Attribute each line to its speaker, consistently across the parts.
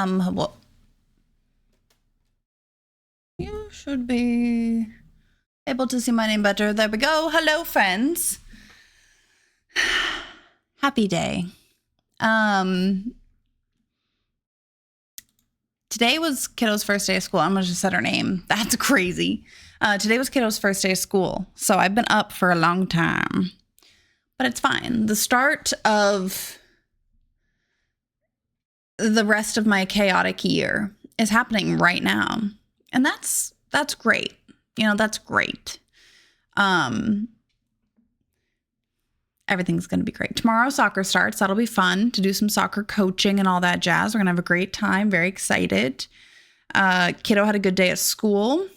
Speaker 1: Well, you should be able to see my name better. There we go. Hello, friends. Happy day. Today was Kiddo's first day of school. I'm gonna just set her name. That's crazy. Today was Kiddo's first day of school, so I've been up for a long time, but it's fine. The start of the rest of my chaotic year is happening right now, and that's great. You know, that's great. Everything's gonna be great. Tomorrow soccer starts. That'll be fun to do some soccer coaching and all that jazz. We're gonna have a great time. Very excited. Kiddo had a good day at school.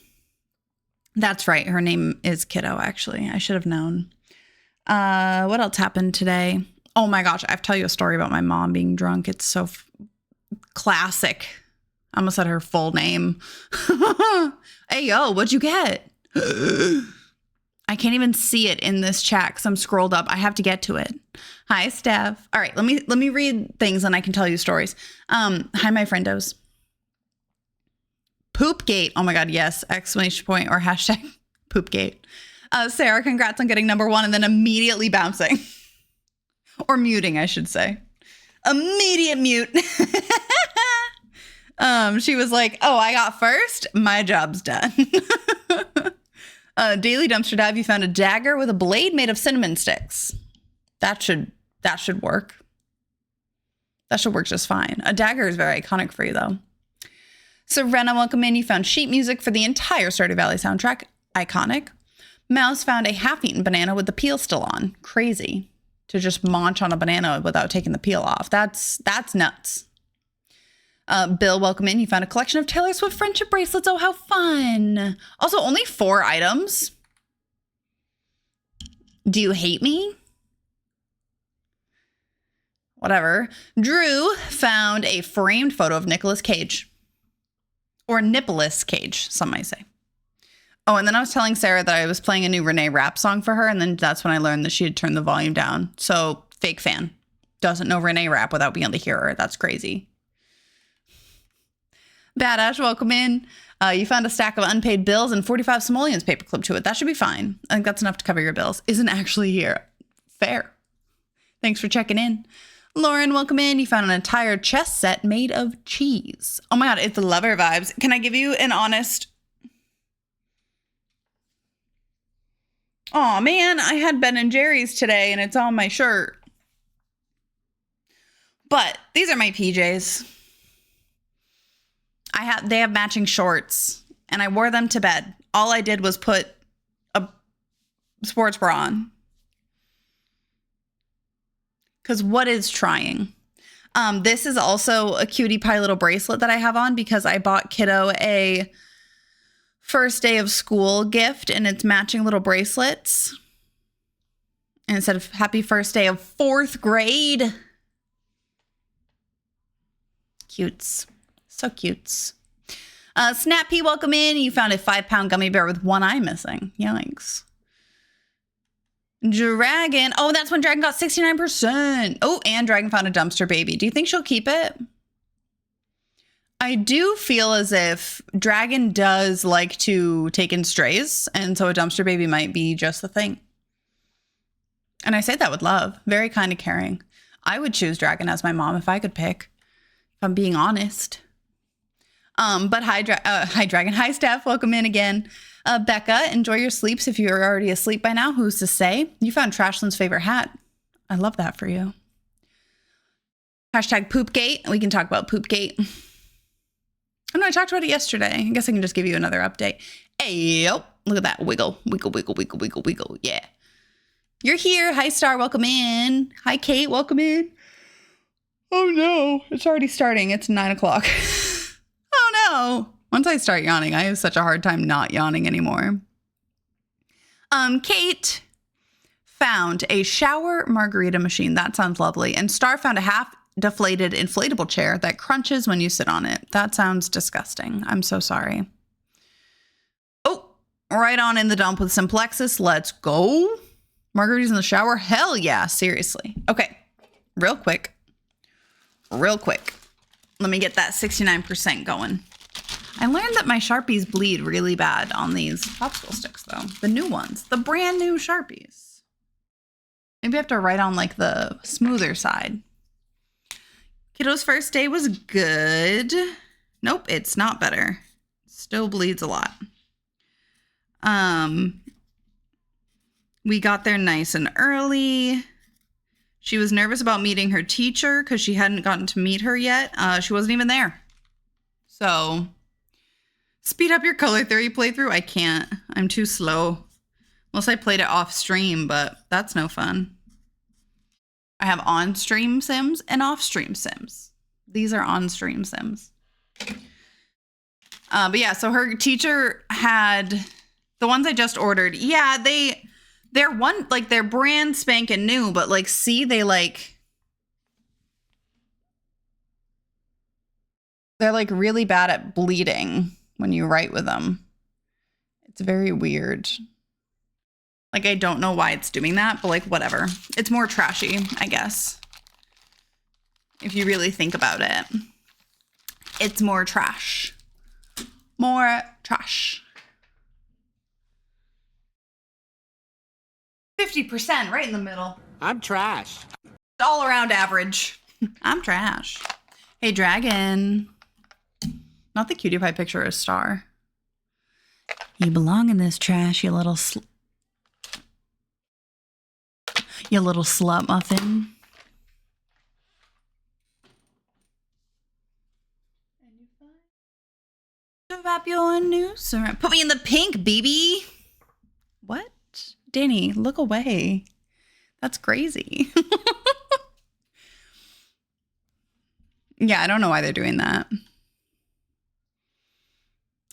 Speaker 1: That's right. Her name is Kiddo, actually. I should have known. What else happened today? Oh my gosh, I have to tell you a story about my mom being drunk. It's so classic. I almost said her full name. Hey, yo, what'd you get? I can't even see it in this chat because I'm scrolled up. I have to get to it. Hi, Steph. All right, let me read things and I can tell you stories. Hi, my friendos. Poopgate. Oh my God, yes. Exclamation point or hashtag Poopgate. Sarah, congrats on getting number 1 and then immediately bouncing. Or muting, I should say. Immediate mute. She was like, oh, I got first. My job's done. Daily Dumpster Dive, you found a dagger with a blade made of cinnamon sticks. That should work. That should work just fine. A dagger is very iconic for you, though. Serena, welcome in. You found sheet music for the entire Stardew Valley soundtrack. Iconic. Mouse found a half-eaten banana with the peel still on. Crazy. To just munch on a banana without taking the peel off. That's nuts. Bill, welcome in. You found a collection of Taylor Swift friendship bracelets. Oh, how fun. Also, only 4 items. Do you hate me? Whatever. Drew found a framed photo of Nicolas Cage. Or Nicholas Cage, some might say. Oh, and then I was telling Sarah that I was playing a new Renee Rapp song for her, and then that's when I learned that she had turned the volume down. So, fake fan. Doesn't know Renee Rapp without being able to hear her. That's crazy. Badash, welcome in. You found a stack of unpaid bills and 45 simoleons paperclip to it. That should be fine. I think that's enough to cover your bills. Isn't actually here. Fair. Thanks for checking in. Lauren, welcome in. You found an entire chess set made of cheese. Oh my God, it's lover vibes. Can I give you an honest... Oh man, I had Ben & Jerry's today and it's on my shirt. But these are my PJs. They have matching shorts and I wore them to bed. All I did was put a sports bra on. Because what is trying? This is also a cutie pie little bracelet that I have on because I bought Kiddo a first day of school gift and it's matching little bracelets. And it said happy first day of 4th grade. Cutes. So cutes. Snappy, welcome in. You found a 5-pound gummy bear with one eye missing. Yikes. Dragon. Oh, that's when Dragon got 69%. Oh, and Dragon found a dumpster baby. Do you think she'll keep it? I do feel as if Dragon does like to take in strays, and so a dumpster baby might be just the thing. And I say that with love. Very kind of caring. I would choose Dragon as my mom if I could pick, if I'm being honest. But hi, Dragon. Hi, Steph. Welcome in again. Becca, enjoy your sleeps if you're already asleep by now. Who's to say? You found Trashland's favorite hat. I love that for you. Hashtag Poopgate. We can talk about Poopgate. I know I talked about it yesterday. I guess I can just give you another update. Hey, yo, look at that. Wiggle, wiggle, wiggle, wiggle, wiggle, wiggle. Yeah. You're here. Hi, Star. Welcome in. Hi, Kate. Welcome in. Oh, no. It's already starting. It's 9 o'clock. Oh, no. Once I start yawning, I have such a hard time not yawning anymore. Kate found a shower margarita machine. That sounds lovely. And Star found a half-deflated inflatable chair that crunches when you sit on it. That sounds disgusting. I'm so sorry. Oh, right on in the dump with Simplexus. Let's go. Margaritas in the shower? Hell yeah, seriously. Okay, real quick. Let me get that 69% going. I learned that my Sharpies bleed really bad on these popsicle sticks, though. The new ones. The brand new Sharpies. Maybe I have to write on, like, the smoother side. Kiddo's first day was good. Nope, it's not better. Still bleeds a lot. We got there nice and early. She was nervous about meeting her teacher because she hadn't gotten to meet her yet. She wasn't even there. So, speed up your color theory playthrough. I can't. I'm too slow. Unless I played it off stream, but that's no fun. I have on-stream sims and off-stream sims. These are on-stream sims. But yeah, so her teacher had the ones I just ordered. Yeah, they're brand spanking new, but like, see, they're like really bad at bleeding when you write with them. It's very weird. Like, I don't know why it's doing that, but like, whatever. It's more trashy, I guess. If you really think about it, it's more trash. More trash. 50%, right in the middle.
Speaker 2: I'm trash.
Speaker 1: All around average. I'm trash. Hey, Dragon. Not the cutie pie picture, a star. You belong in this trash, you little slut muffin. News. Put me in the pink, baby. What? Danny, look away. That's crazy. Yeah, I don't know why they're doing that.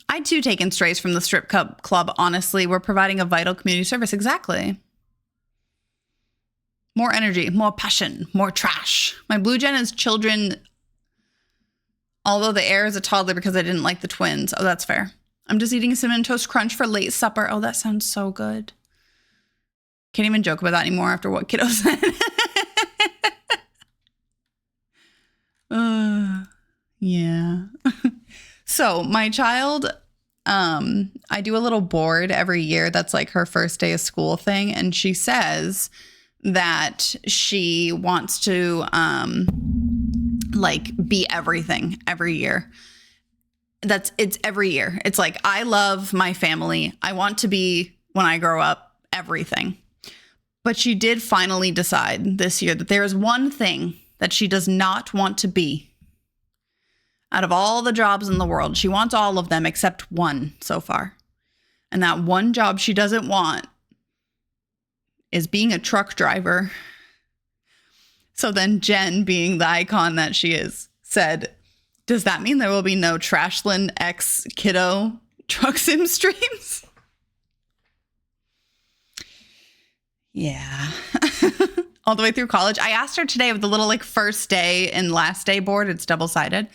Speaker 1: I too take in strays from the strip club. Honestly, we're providing a vital community service. Exactly. More energy, more passion, more trash. My blue gen is children, although the heir is a toddler because I didn't like the twins. Oh, that's fair. I'm just eating a Cinnamon Toast Crunch for late supper. Oh, that sounds so good. Can't even joke about that anymore after what Kiddo said. Yeah. So my child, I do a little board every year that's like her first day of school thing. And she says that she wants to like be everything every year. It's every year. It's like, I love my family. I want to be, when I grow up, everything. But she did finally decide this year that there is one thing that she does not want to be. Out of all the jobs in the world, she wants all of them except one so far. And that one job she doesn't want is being a truck driver. So then Jen, being the icon that she is, said, does that mean there will be no Trashland X Kiddo truck sim streams? Yeah. All the way through college. I asked her today with the little like first day and last day board. It's double-sided.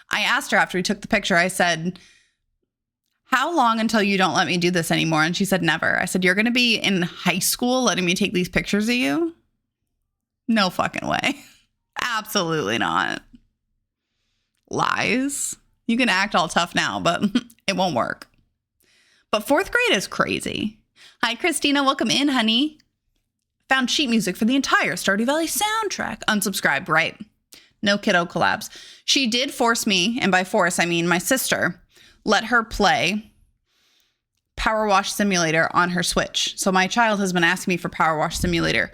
Speaker 1: I asked her after we took the picture, I said, how long until you don't let me do this anymore? And she said, never. I said, you're going to be in high school letting me take these pictures of you? No fucking way. Absolutely not. Lies. You can act all tough now, but it won't work. But fourth grade is crazy. Hi, Christina. Welcome in, honey. Found sheet music for the entire Stardew Valley soundtrack. Unsubscribed, right? No Kiddo collabs. She did force me, and by force, I mean my sister, let her play Power Wash Simulator on her Switch. So my child has been asking me for Power Wash Simulator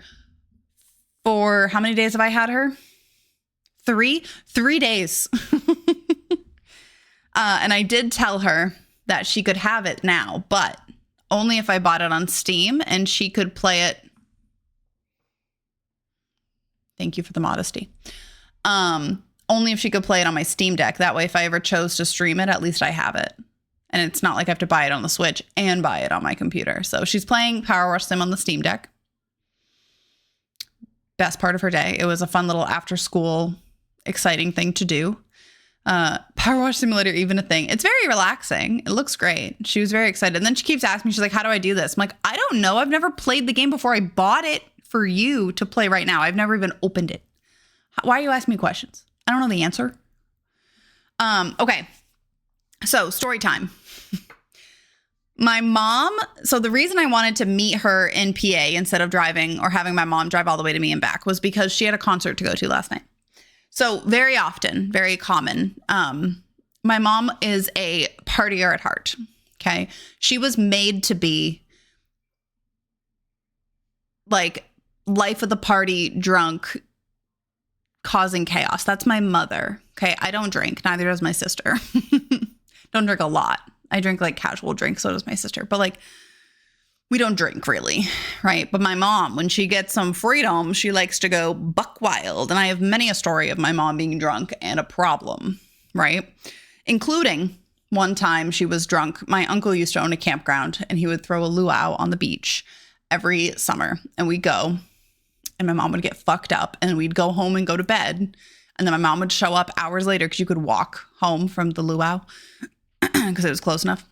Speaker 1: for how many days have I had her? 3 days. And I did tell her that she could have it now, but only if I bought it on Steam and she could play it. Thank you for the modesty. Only if she could play it on my Steam Deck. That way, if I ever chose to stream it, at least I have it. And it's not like I have to buy it on the Switch and buy it on my computer. So she's playing Power Wash Sim on the Steam Deck. Best part of her day. It was a fun little after school, exciting thing to do. Power Wash Simulator, even a thing. It's very relaxing. It looks great. She was very excited. And then she keeps asking me, she's like, how do I do this? I'm like, I don't know. I've never played the game before. I bought it for you to play right now. I've never even opened it. Why are you asking me questions? I don't know the answer. Okay. So story time. My mom, so the reason I wanted to meet her in PA instead of driving or having my mom drive all the way to me and back was because she had a concert to go to last night. So very often, very common. My mom is a partier at heart. Okay. She was made to be like life of the party, drunk, causing chaos. That's my mother. Okay. I don't drink. Neither does my sister. Don't drink a lot. I drink like casual drinks. So does my sister. But like, we don't drink really. Right. But my mom, when she gets some freedom, she likes to go buck wild. And I have many a story of my mom being drunk and a problem. Right. Including one time she was drunk. My uncle used to own a campground and he would throw a luau on the beach every summer. And we'd go and my mom would get fucked up and we'd go home and go to bed. And then my mom would show up hours later because you could walk home from the luau because it was close enough.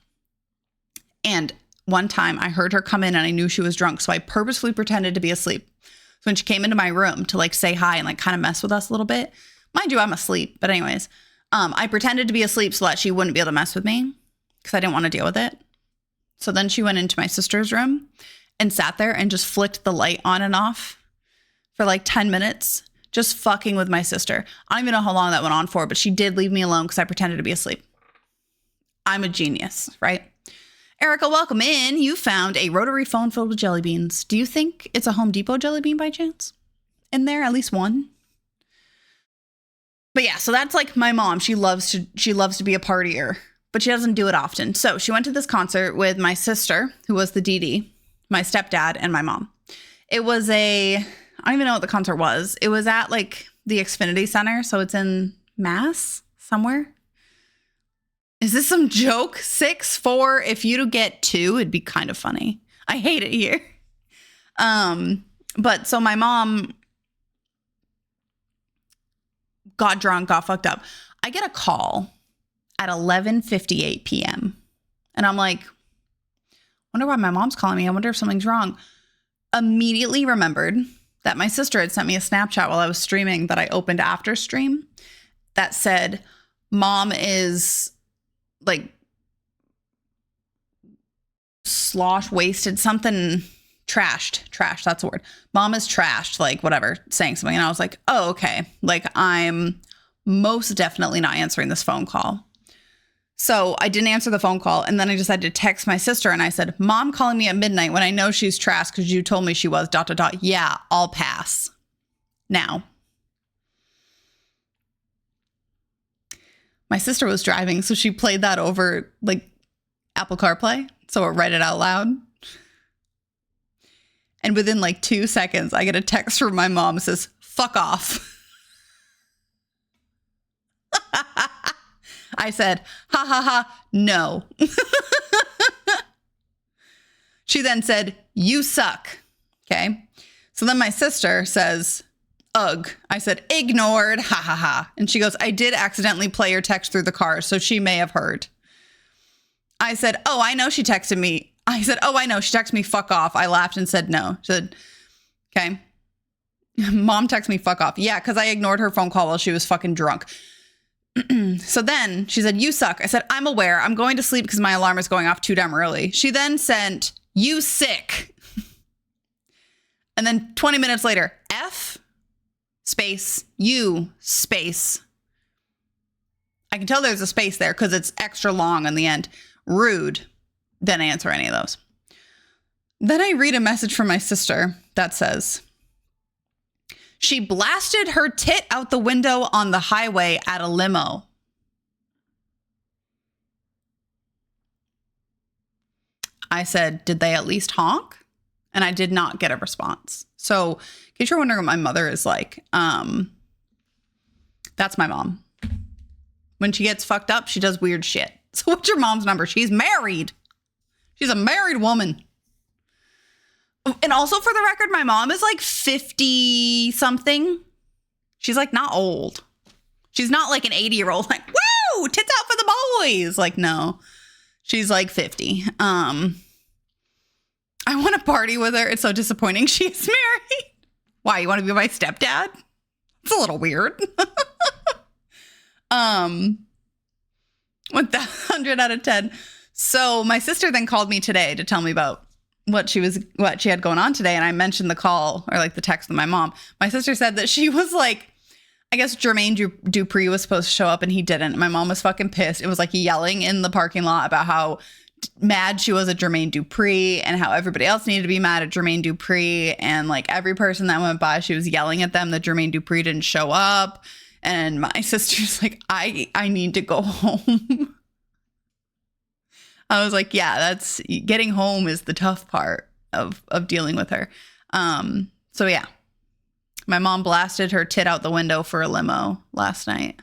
Speaker 1: And one time I heard her come in and I knew she was drunk. So I purposefully pretended to be asleep. So when she came into my room to like say hi and like kind of mess with us a little bit, mind you, I'm asleep. But anyways, I pretended to be asleep so that she wouldn't be able to mess with me because I didn't want to deal with it. So then she went into my sister's room and sat there and just flicked the light on and off for like 10 minutes, just fucking with my sister. I don't even know how long that went on for, but she did leave me alone because I pretended to be asleep. I'm a genius, right? Erica, welcome in. You found a rotary phone filled with jelly beans. Do you think it's a Home Depot jelly bean by chance? In there, at least one? But yeah, so that's like my mom. She loves to be a partier, but she doesn't do it often. So she went to this concert with my sister, who was the DD, my stepdad, and my mom. It was I don't even know what the concert was. It was at like the Xfinity Center. So it's in Mass somewhere. Is this some joke? 6'4". If you get 2, it'd be kind of funny. I hate it here. But so my mom got drunk, got fucked up. I get a call at 11:58 p.m. And I'm like, wonder why my mom's calling me. I wonder if something's wrong. Immediately remembered that my sister had sent me a Snapchat while I was streaming that I opened after stream that said, Mom is like slosh wasted, something trashed. That's the word. Mom is trashed, like whatever, saying something. And I was like, oh, okay. Like I'm most definitely not answering this phone call. So I didn't answer the phone call. And then I decided to text my sister and I said, Mom calling me at midnight when I know she's trashed because you told me she was ... Yeah, I'll pass. Now, my sister was driving, so she played that over like Apple CarPlay. So it read it out loud. And within like 2 seconds, I get a text from my mom that says, fuck off. I said, ha ha ha, no. She then said, you suck. Okay. So then my sister says, ugh. I said, ignored, ha ha ha. And she goes, I did accidentally play your text through the car, so she may have heard. I said, oh, I know she texted me. I said, oh, I know. She texted me, fuck off. I laughed and said no. She said, okay. Mom texted me, fuck off. Yeah, because I ignored her phone call while she was fucking drunk. So then she said, you suck. I said, I'm aware. I'm going to sleep because my alarm is going off too damn early. She then sent, you sick. And then 20 minutes later, F space, you space. I can tell there's a space there because it's extra long on the end. Rude. Didn't answer any of those. Then I read a message from my sister that says, she blasted her tit out the window on the highway at a limo. I said, did they at least honk? And I did not get a response. So in case you're wondering what my mother is like, that's my mom. When she gets fucked up, she does weird shit. So what's your mom's number? She's married. She's a married woman. And also for the record, my mom is like 50 something. She's like not old. She's not like an 80-year-old like, woo, tits out for the boys. Like, no, she's like 50. I want to party with her. It's so disappointing. She's married. Why? You want to be my stepdad? It's a little weird. 100 out of 10. So my sister then called me today to tell me about what she had going on today. And I mentioned the call or like the text with my mom. My sister said that she was like, I guess Jermaine Dupri was supposed to show up and he didn't. My mom was fucking pissed. It was like yelling in the parking lot about how mad she was at Jermaine Dupri and how everybody else needed to be mad at Jermaine Dupri. And like every person that went by, she was yelling at them that Jermaine Dupri didn't show up. And my sister's like, I need to go home. I was like, yeah, that's getting home is the tough part of dealing with her. So yeah, my mom blasted her tit out the window for a limo last night.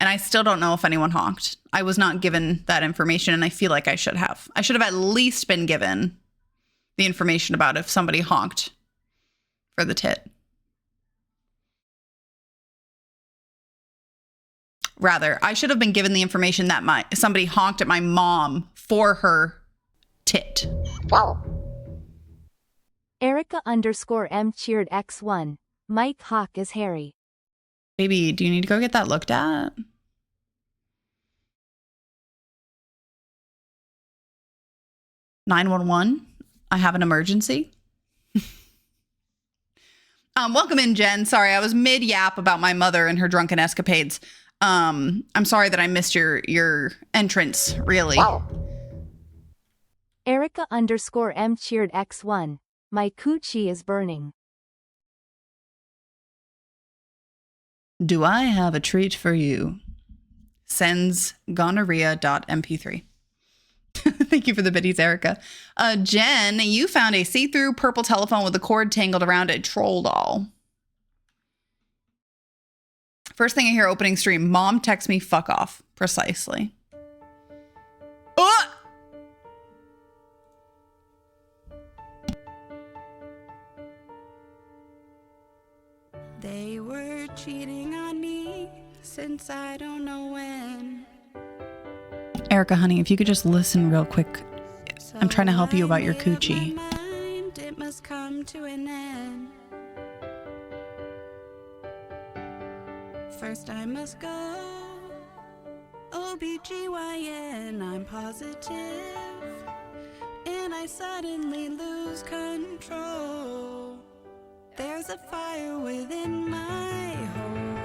Speaker 1: And I still don't know if anyone honked. I was not given that information, and I feel like I should have. I should have at least been given the information about if somebody honked for the tit. Rather, I should have been given the information that somebody honked at my mom for her tit.
Speaker 2: Wow.
Speaker 3: Erica_M cheered X1. Mike Hawk is Harry.
Speaker 1: Baby, do you need to go get that looked at? "911, I have an emergency." Welcome in, Jen. Sorry, I was mid-yap about my mother and her drunken escapades. I'm sorry that I missed your entrance, really.
Speaker 2: Wow.
Speaker 3: Erica_M cheered X1. My coochie is burning.
Speaker 1: Do I have a treat for you? Sends gonorrhea.mp3. Thank you for the biddies, Erica. Jen, you found a see-through purple telephone with a cord tangled around a troll doll. First thing I hear opening stream, mom texts me, fuck off. Precisely.
Speaker 4: They were cheating on me since I don't know when.
Speaker 1: Erica, honey, if you could just listen real quick. I'm trying to help you about your coochie.
Speaker 4: Mind, it must come to an end. First I must go OBGYN, I'm positive, and I suddenly lose control. There's a fire within my hole.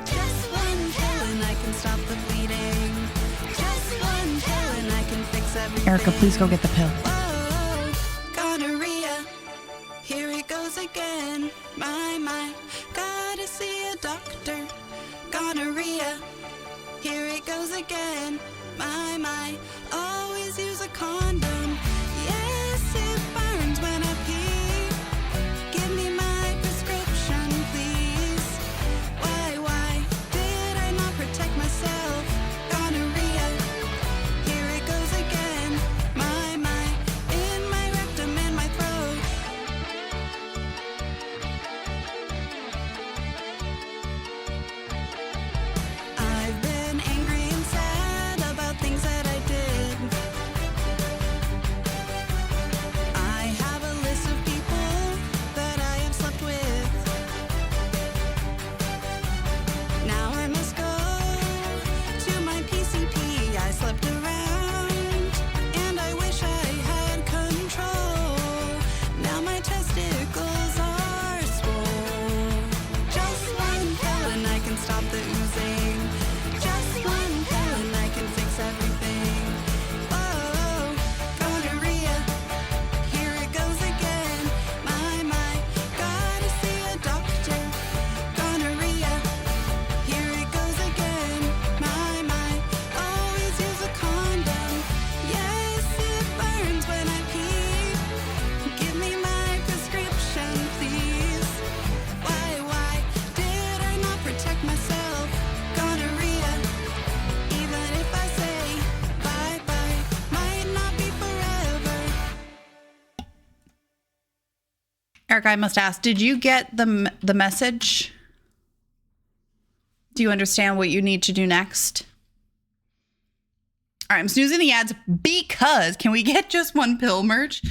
Speaker 4: Just one pill and I can stop the bleeding. Just one pill and I can fix everything.
Speaker 1: Erica, please go get the pill.
Speaker 4: Whoa, gonorrhea, here it goes again. My, gotta see a doctor. Gonorrhea, here it goes again. My, always use a condom. Yes, it burns when I pee. Give me my prescription, please. Why did I not protect myself? Gonorrhea, here it goes again. My, in my rectum and my throat. I've been angry and sad about things that I did. I have a list of people that I have slept with. Now I must go to my PCP. I slept around and I wish I had control. Now my testicles are swole. Just one pill and I can stop the oozing. Just one pill and I can fix everything. Whoa, gonorrhea, here it goes again. My, gotta see a doctor. Gonorrhea, here it goes again. My, always use a condom. Yes, it burns when I pee. Give me my prescription, please. Why did I not protect myself? Gonorrhea, even if I say bye, might not be forever.
Speaker 1: Erica, I must ask, did you get the message? Do you understand what you need to do next? All right, I'm snoozing the ads because can we get just one pill merch?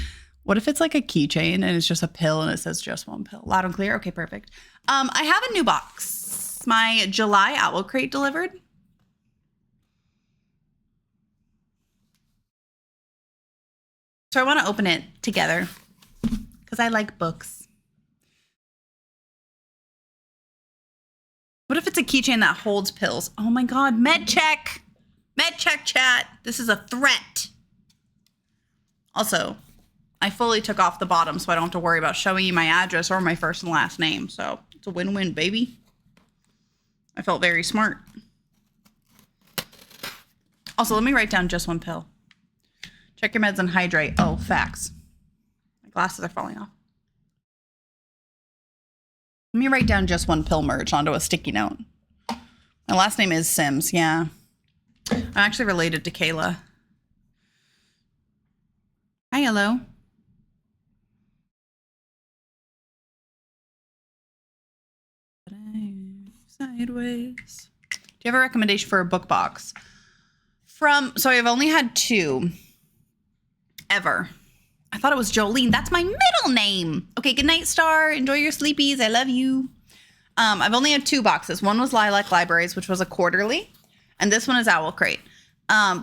Speaker 1: What if it's like a keychain and it's just a pill and it says just one pill? Loud and clear? Okay, perfect. I have a new box. My July Owl Crate delivered. So I want to open it together because I like books. What if it's a keychain that holds pills? Oh my God, med check. Med check chat. This is a threat. Also, I fully took off the bottom so I don't have to worry about showing you my address or my first and last name. So it's a win-win, baby. I felt very smart. Also, let me write down just one pill. Check your meds and hydrate. Oh, facts. My glasses are falling off. Let me write down just one pill merge onto a sticky note. My last name is Sims, yeah. I'm actually related to Kayla. Hi, hello. Sideways. Do you have a recommendation for a book box? So I've only had 2 ever. I thought it was Jolene. That's my middle name. Okay, good night, Star. Enjoy your sleepies. I love you. I've only had 2 boxes. One was Lilac Libraries, which was a quarterly, and this one is Owl Crate.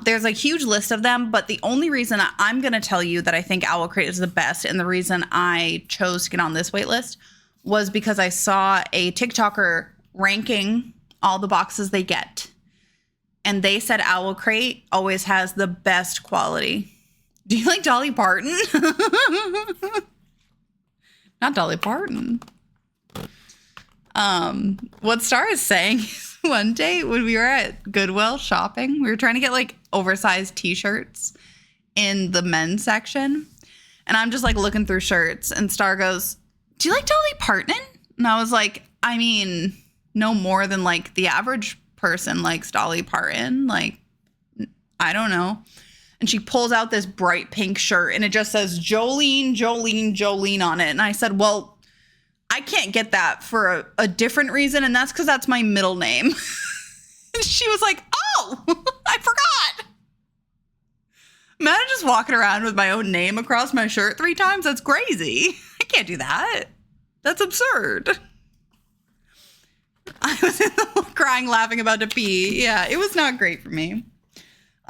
Speaker 1: There's a huge list of them, but the only reason I'm going to tell you that I think Owl Crate is the best, and the reason I chose to get on this wait list was because I saw a TikToker ranking all the boxes they get. And they said Owl Crate always has the best quality. Do you like Dolly Parton? Not Dolly Parton. What Star is saying is one day when we were at Goodwill shopping, we were trying to get like oversized t-shirts in the men's section. And I'm just like looking through shirts and Star goes, "Do you like Dolly Parton?" And I was like, I mean, no more than like the average person likes Dolly Parton. Like, I don't know. And she pulls out this bright pink shirt and it just says Jolene, Jolene, Jolene on it. And I said, well, I can't get that for a different reason. And that's because that's my middle name. And she was like, oh, I forgot. Imagine just walking around with my own name across my shirt 3 times. That's crazy. I can't do that. That's absurd. I was in the crying, laughing, about to pee. Yeah, it was not great for me.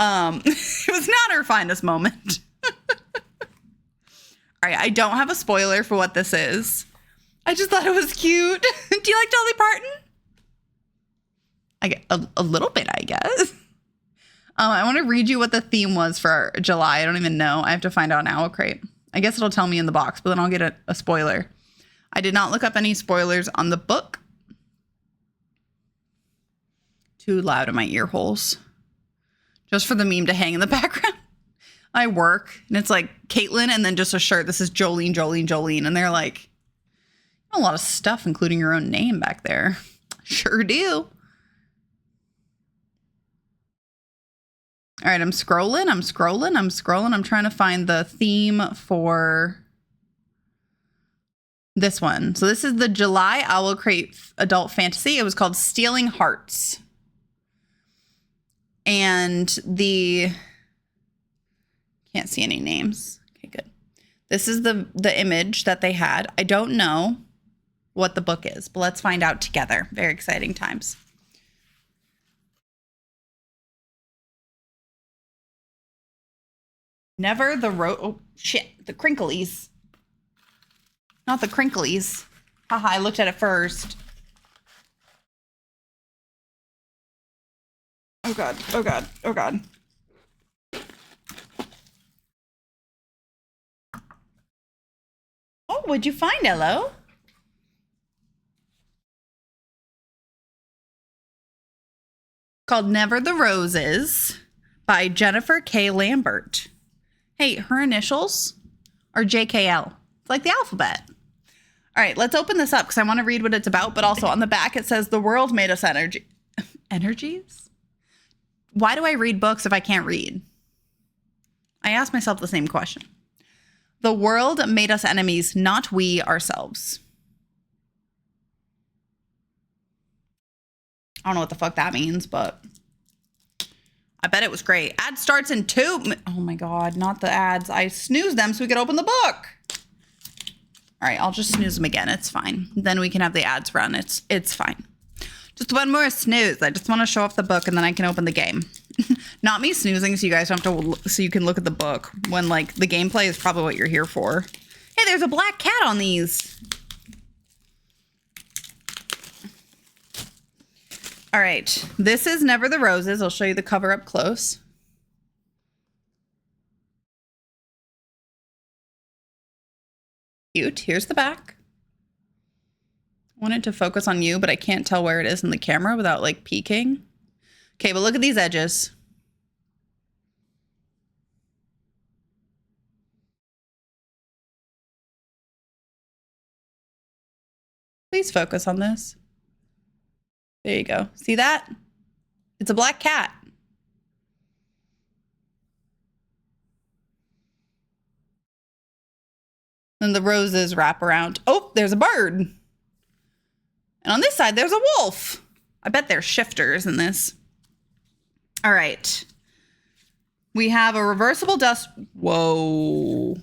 Speaker 1: It was not her finest moment. All right, I don't have a spoiler for what this is. I just thought it was cute. Do you like Dolly Parton? I get a little bit, I guess. I want to read you what the theme was for July. I don't even know. I have to find out on Owl Crate. I guess it'll tell me in the box, but then I'll get a spoiler. I did not look up any spoilers on the book. Too loud in my ear holes. Just for the meme to hang in the background. I work and it's like Caitlin and then just a shirt. This is Jolene, Jolene, Jolene. And they're like, a lot of stuff, including your own name back there. Sure do. All right, I'm scrolling. I'm trying to find the theme for this one. So this is the July Owl Crate Adult Fantasy. It was called Stealing Hearts. And can't see any names. Okay, good. This is the image that they had. I don't know what the book is, but let's find out together. Very exciting times. Never the the crinklies. Not the crinklies. Haha, I looked at it first. Oh God, oh God, oh God. Oh, what'd you find, Hello? Called Never the Roses by Jennifer K. Lambert. Hey, her initials are JKL. It's like the alphabet. All right, let's open this up because I want to read what it's about, but also on the back it says the world made us energies? Why do I read books if I can't read? I ask myself the same question. The world made us enemies, not we ourselves. I don't know what the fuck that means, but I bet it was great. Ad starts in 2. Oh my God, not the ads. I snoozed them so we could open the book. All right, I'll just snooze them again. It's fine. Then we can have the ads run. It's fine. Just one more snooze. I just want to show off the book and then I can open the game. Not me snoozing so you guys don't have to, so you can look at the book when like the gameplay is probably what you're here for. Hey, there's a black cat on these. All right, this is Never the Roses. I'll show you the cover up close. Cute. Here's the back. I want it to focus on you, but I can't tell where it is in the camera without like peeking. Okay, but look at these edges. Please focus on this. There you go. See that? It's a black cat. Then the roses wrap around. Oh, there's a bird. And on this side, there's a wolf. I bet they're shifters in this. All right. We have a reversible dust. Whoa.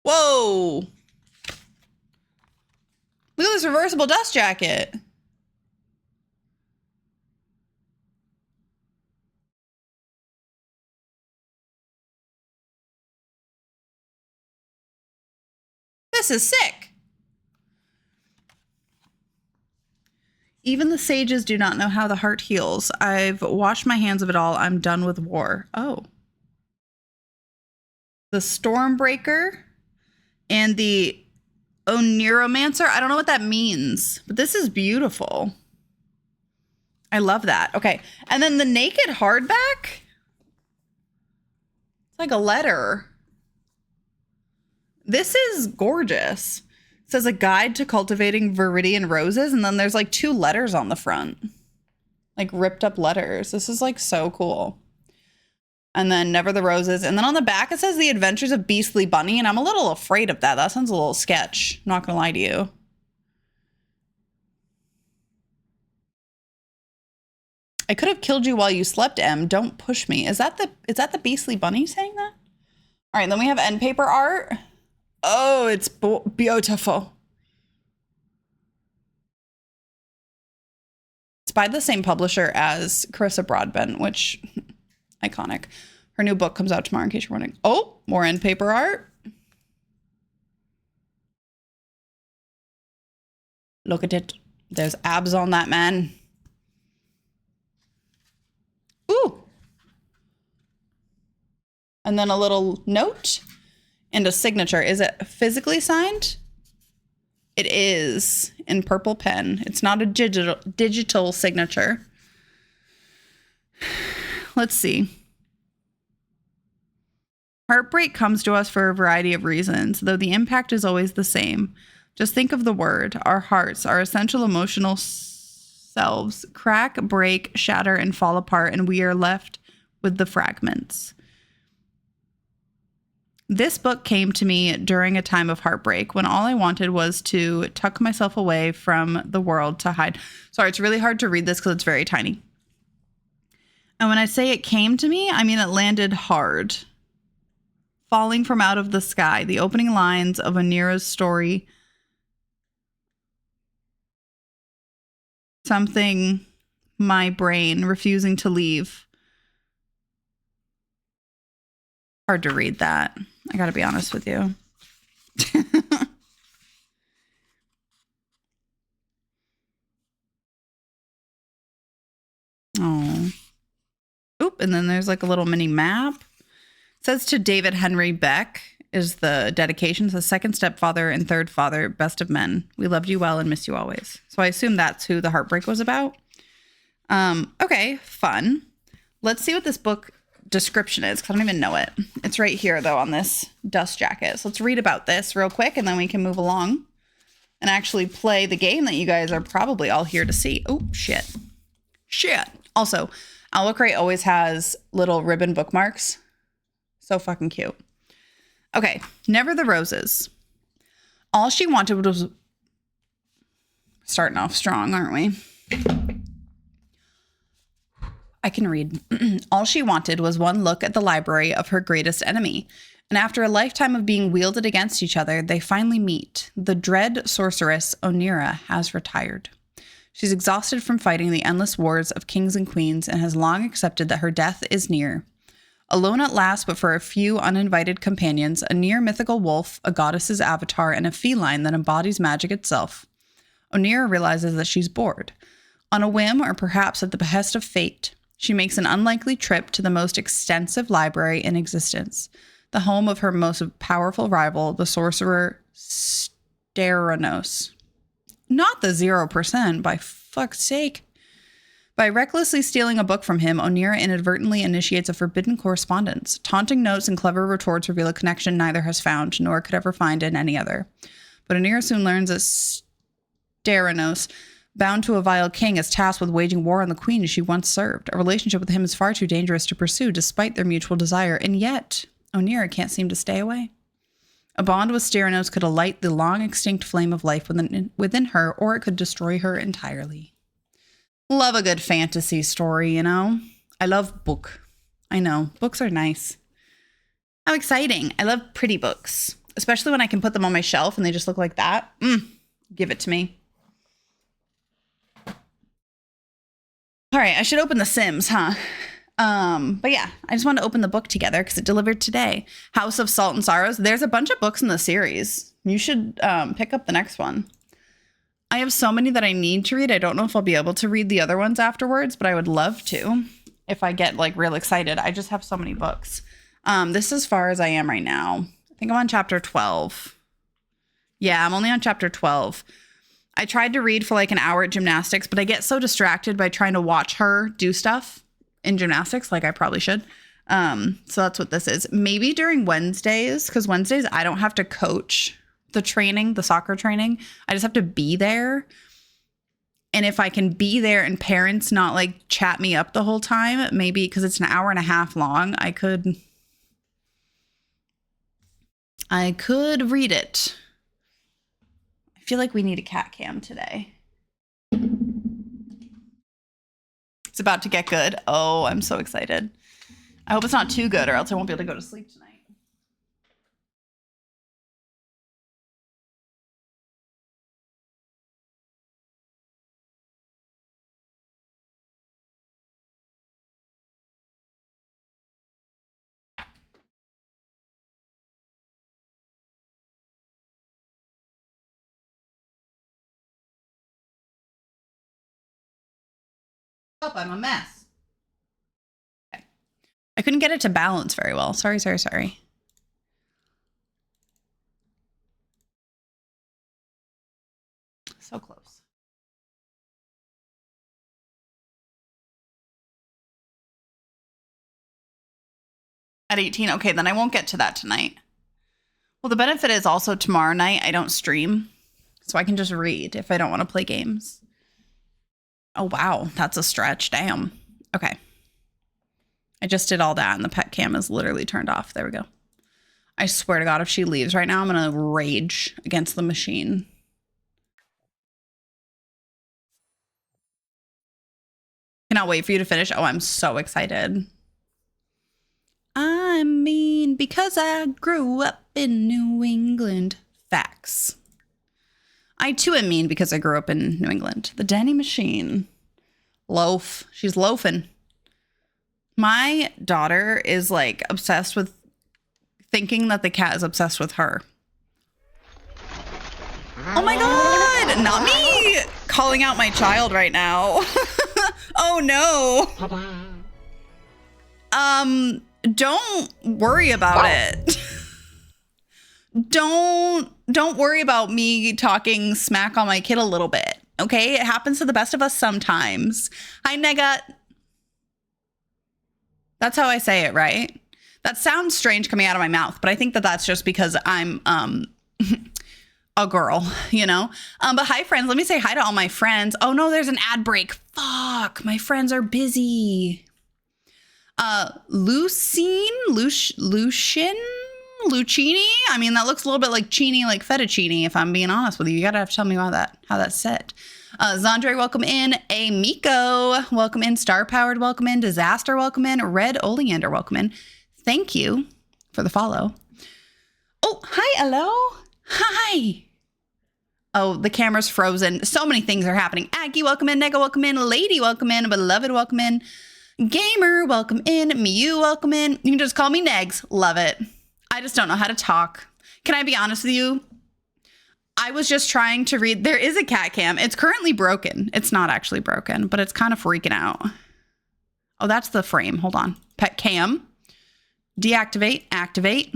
Speaker 1: Whoa. Look at this reversible dust jacket. This is sick. Even the sages do not know how the heart heals. I've washed my hands of it all. I'm done with war. Oh. The Stormbreaker and the Oniromancer. I don't know what that means, but this is beautiful. I love that. Okay. And then the Naked hardback. It's like a letter. This is gorgeous. It says a guide to cultivating Viridian roses. And then there's like 2 letters on the front, like ripped up letters. This is like so cool. And then Never the Roses. And then on the back, it says The Adventures of Beastly Bunny. And I'm a little afraid of that. That sounds a little sketch. Not going to lie to you. I could have killed you while you slept, Em. Don't push me. Is that the Beastly Bunny saying that? All right, then we have end paper art. Oh, it's beautiful. It's by the same publisher as Carissa Broadbent, which, iconic. Her new book comes out tomorrow in case you're wondering. Oh, more end paper art. Look at it. There's abs on that man. Ooh. And then a little note and a signature. Is it physically signed? It is in purple pen. It's not a digital signature. Let's see. Heartbreak comes to us for a variety of reasons, though the impact is always the same. Just think of the word. Our hearts, our essential emotional selves, crack, break, shatter, and fall apart, and we are left with the fragments. This book came to me during a time of heartbreak when all I wanted was to tuck myself away from the world to hide. Sorry, it's really hard to read this because it's very tiny. And when I say it came to me, I mean it landed hard. Falling from out of the sky, the opening lines of Onira's story. Something, my brain refusing to leave. Hard to read that. I gotta be honest with you. Oh. Oop, and then there's like a little mini map. It says to David Henry Beck is the dedication. It says second stepfather and third father, best of men. We loved you well and miss you always. So I assume that's who the heartbreak was about. Okay, fun. Let's see what this book description is, because I don't even know it. It's right here, though, on this dust jacket. So let's read about this real quick, and then we can move along and actually play the game that you guys are probably all here to see. Oh, shit. Shit. Also, Owl Crate always has little ribbon bookmarks. So fucking cute. Okay, Never the Roses. All she wanted was... Starting off strong, aren't we? I can read. All she wanted was one look at the library of her greatest enemy. And after a lifetime of being wielded against each other, they finally meet. The dread sorceress Onira has retired. She's exhausted from fighting the endless wars of kings and queens and has long accepted that her death is near. Alone at last, but for a few uninvited companions, a near mythical wolf, a goddess's avatar, and a feline that embodies magic itself, Oneira realizes that she's bored. On a whim, or perhaps at the behest of fate, she makes an unlikely trip to the most extensive library in existence, the home of her most powerful rival, the sorcerer Steranos. Not the 0%, by fuck's sake. By recklessly stealing a book from him, Oneira inadvertently initiates a forbidden correspondence. Taunting notes and clever retorts reveal a connection neither has found, nor could ever find in any other. But Oneira soon learns that Steranos, bound to a vile king, is tasked with waging war on the queen she once served. A relationship with him is far too dangerous to pursue, despite their mutual desire, and yet Oneira can't seem to stay away. A bond with Steranos could alight the long-extinct flame of life within her, or it could destroy her entirely. Love a good fantasy story, you know? I love book. I know, books are nice. How exciting. I love pretty books, especially when I can put them on my shelf and they just look like that. Give it to me. All right, I should open The Sims, huh? But yeah, I just wanted to open the book together because it delivered today. House of Salt and Sorrows. There's a bunch of books in the series. You should pick up the next one. I have so many that I need to read. I don't know if I'll be able to read the other ones afterwards, but I would love to if I get like real excited. I just have so many books. This is as far as I am right now. I think I'm on chapter 12. Yeah, I'm only on chapter 12. I tried to read for like an hour at gymnastics, but I get so distracted by trying to watch her do stuff in gymnastics, like I probably should. So that's what this is. Maybe during Wednesdays, because Wednesdays I don't have to coach the training, the soccer training. I just have to be there. And if I can be there and parents not like chat me up the whole time, maybe because it's an hour and a half long, I could read it. I feel like we need a cat cam today. It's about to get good. Oh, I'm so excited. I hope it's not too good or else I won't be able to go to sleep tonight. Help, I'm a mess. Okay. I couldn't get it to balance very well. Sorry. So close. At 18. Okay, then I won't get to that tonight. Well, the benefit is also tomorrow night I don't stream, so I can just read if I don't want to play games. Oh, wow. That's a stretch. Damn. Okay. I just did all that and the pet cam is literally turned off. There we go. I swear to God, if she leaves right now, I'm going to rage against the machine. Cannot wait for you to finish. Oh, I'm so excited. I mean, because I grew up in New England. Facts. I too am mean because I grew up in New England. The Danny machine. Loaf. She's loafing. My daughter is like obsessed with thinking that the cat is obsessed with her. Oh my God. Not me calling out my child right now. Oh no. Don't worry about it. Don't worry about me talking smack on my kid a little bit. Okay? It happens to the best of us sometimes. Hi, Nega. That's how I say it, right? That sounds strange coming out of my mouth, but I think that that's just because I'm a girl, you know? But hi, friends. Let me say hi to all my friends. Oh, no, there's an ad break. Fuck. My friends are busy. Lucini? I mean, that looks a little bit like Chini, like fettuccine, if I'm being honest with you. You gotta have to tell me how that's set. Zandre, welcome in. Amiko, welcome in. Star Powered, welcome in. Disaster, welcome in. Red Oleander, welcome in. Thank you for the follow. Oh, hi, hello. Hi. Oh, the camera's frozen. So many things are happening. Aggie, welcome in. Nega, welcome in. Lady, welcome in. Beloved, welcome in. Gamer, welcome in. Miu, welcome in. You can just call me Negs. Love it. I just don't know how to talk. Can I be honest with you? I was just trying to read. There is a cat cam. It's currently broken. It's not actually broken, but it's kind of freaking out. Oh, that's the frame. Hold on. Pet cam. Deactivate. Activate.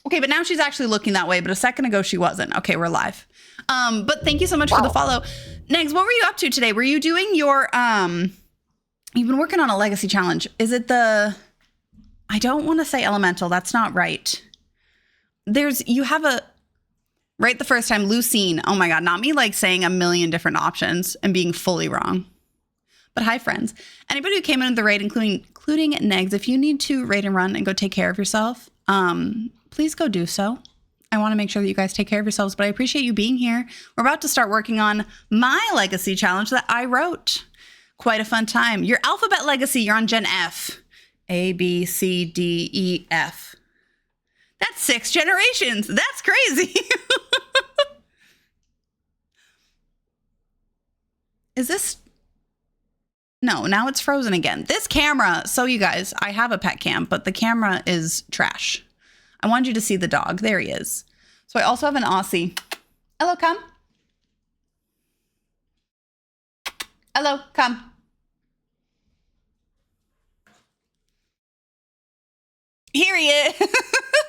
Speaker 1: Okay, but now she's actually looking that way, but a second ago she wasn't. Okay, we're live. But thank you so much for the follow. Negs, what were you up to today? Were you doing your, you've been working on a legacy challenge. Is it I don't want to say elemental. That's not right. You have right the first time, Lucine. Oh my God, not me like saying a million different options and being fully wrong. But hi, friends. Anybody who came into the raid, including Negs, if you need to raid and run and go take care of yourself, please go do so. I want to make sure that you guys take care of yourselves, but I appreciate you being here. We're about to start working on my legacy challenge that I wrote. Quite a fun time. Your alphabet legacy, you're on Gen F. A, B, C, D, E, F. That's 6 generations. That's crazy. Is this? No, now it's frozen again. This camera. So you guys, I have a pet cam, but the camera is trash. I wanted you to see the dog. There he is. So I also have an Aussie. Hello, come. Hello, come. Here he is.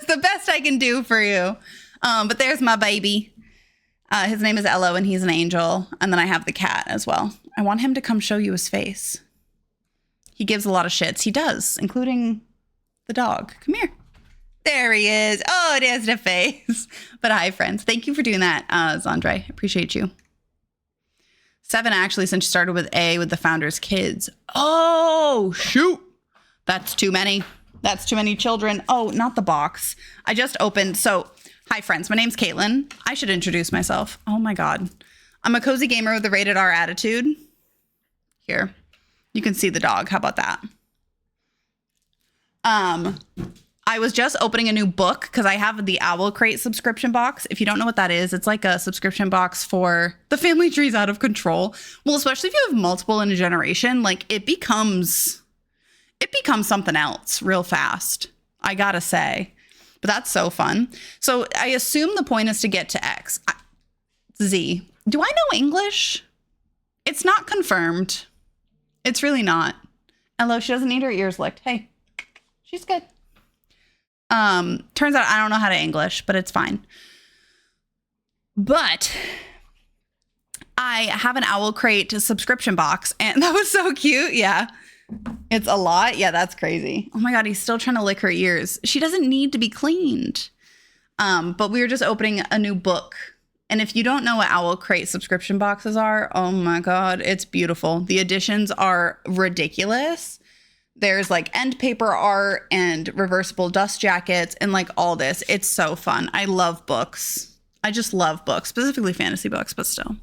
Speaker 1: The best I can do for you. But there's my baby. His name is Ello and he's an angel. And then I have the cat as well. I want him to come show you his face. He gives a lot of shits. He does, including the dog. Come here. There he is. Oh, there's the face. But hi, friends. Thank you for doing that, Zandre. Appreciate you. 7, actually, since you started with A with the founder's kids. Oh, shoot. That's too many. That's too many children. Oh, not the box. I just opened. So, hi, friends. My name's Caitlin. I should introduce myself. Oh, my God. I'm a cozy gamer with a rated R attitude. Here. You can see the dog. How about that? I was just opening a new book because I have the Owl Crate subscription box. If you don't know what that is, it's like a subscription box for the family tree's out of control. Well, especially if you have multiple in a generation, like it becomes something else real fast, I gotta say. But that's so fun. So I assume the point is to get to X. Z. Do I know English? It's not confirmed. It's really not. Hello, she doesn't need her ears licked. Hey, she's good. Turns out I don't know how to English, but it's fine. But I have an Owl Crate subscription box, and that was so cute. Yeah. It's a lot. Yeah, that's crazy. Oh my God, he's still trying to lick her ears. She doesn't need to be cleaned. But we were just opening a new book. And if you don't know what Owl Crate subscription boxes are, oh my God, it's beautiful. The editions are ridiculous. There's like end paper art and reversible dust jackets and like all this. It's so fun. I love books. I just love books, specifically fantasy books, but still.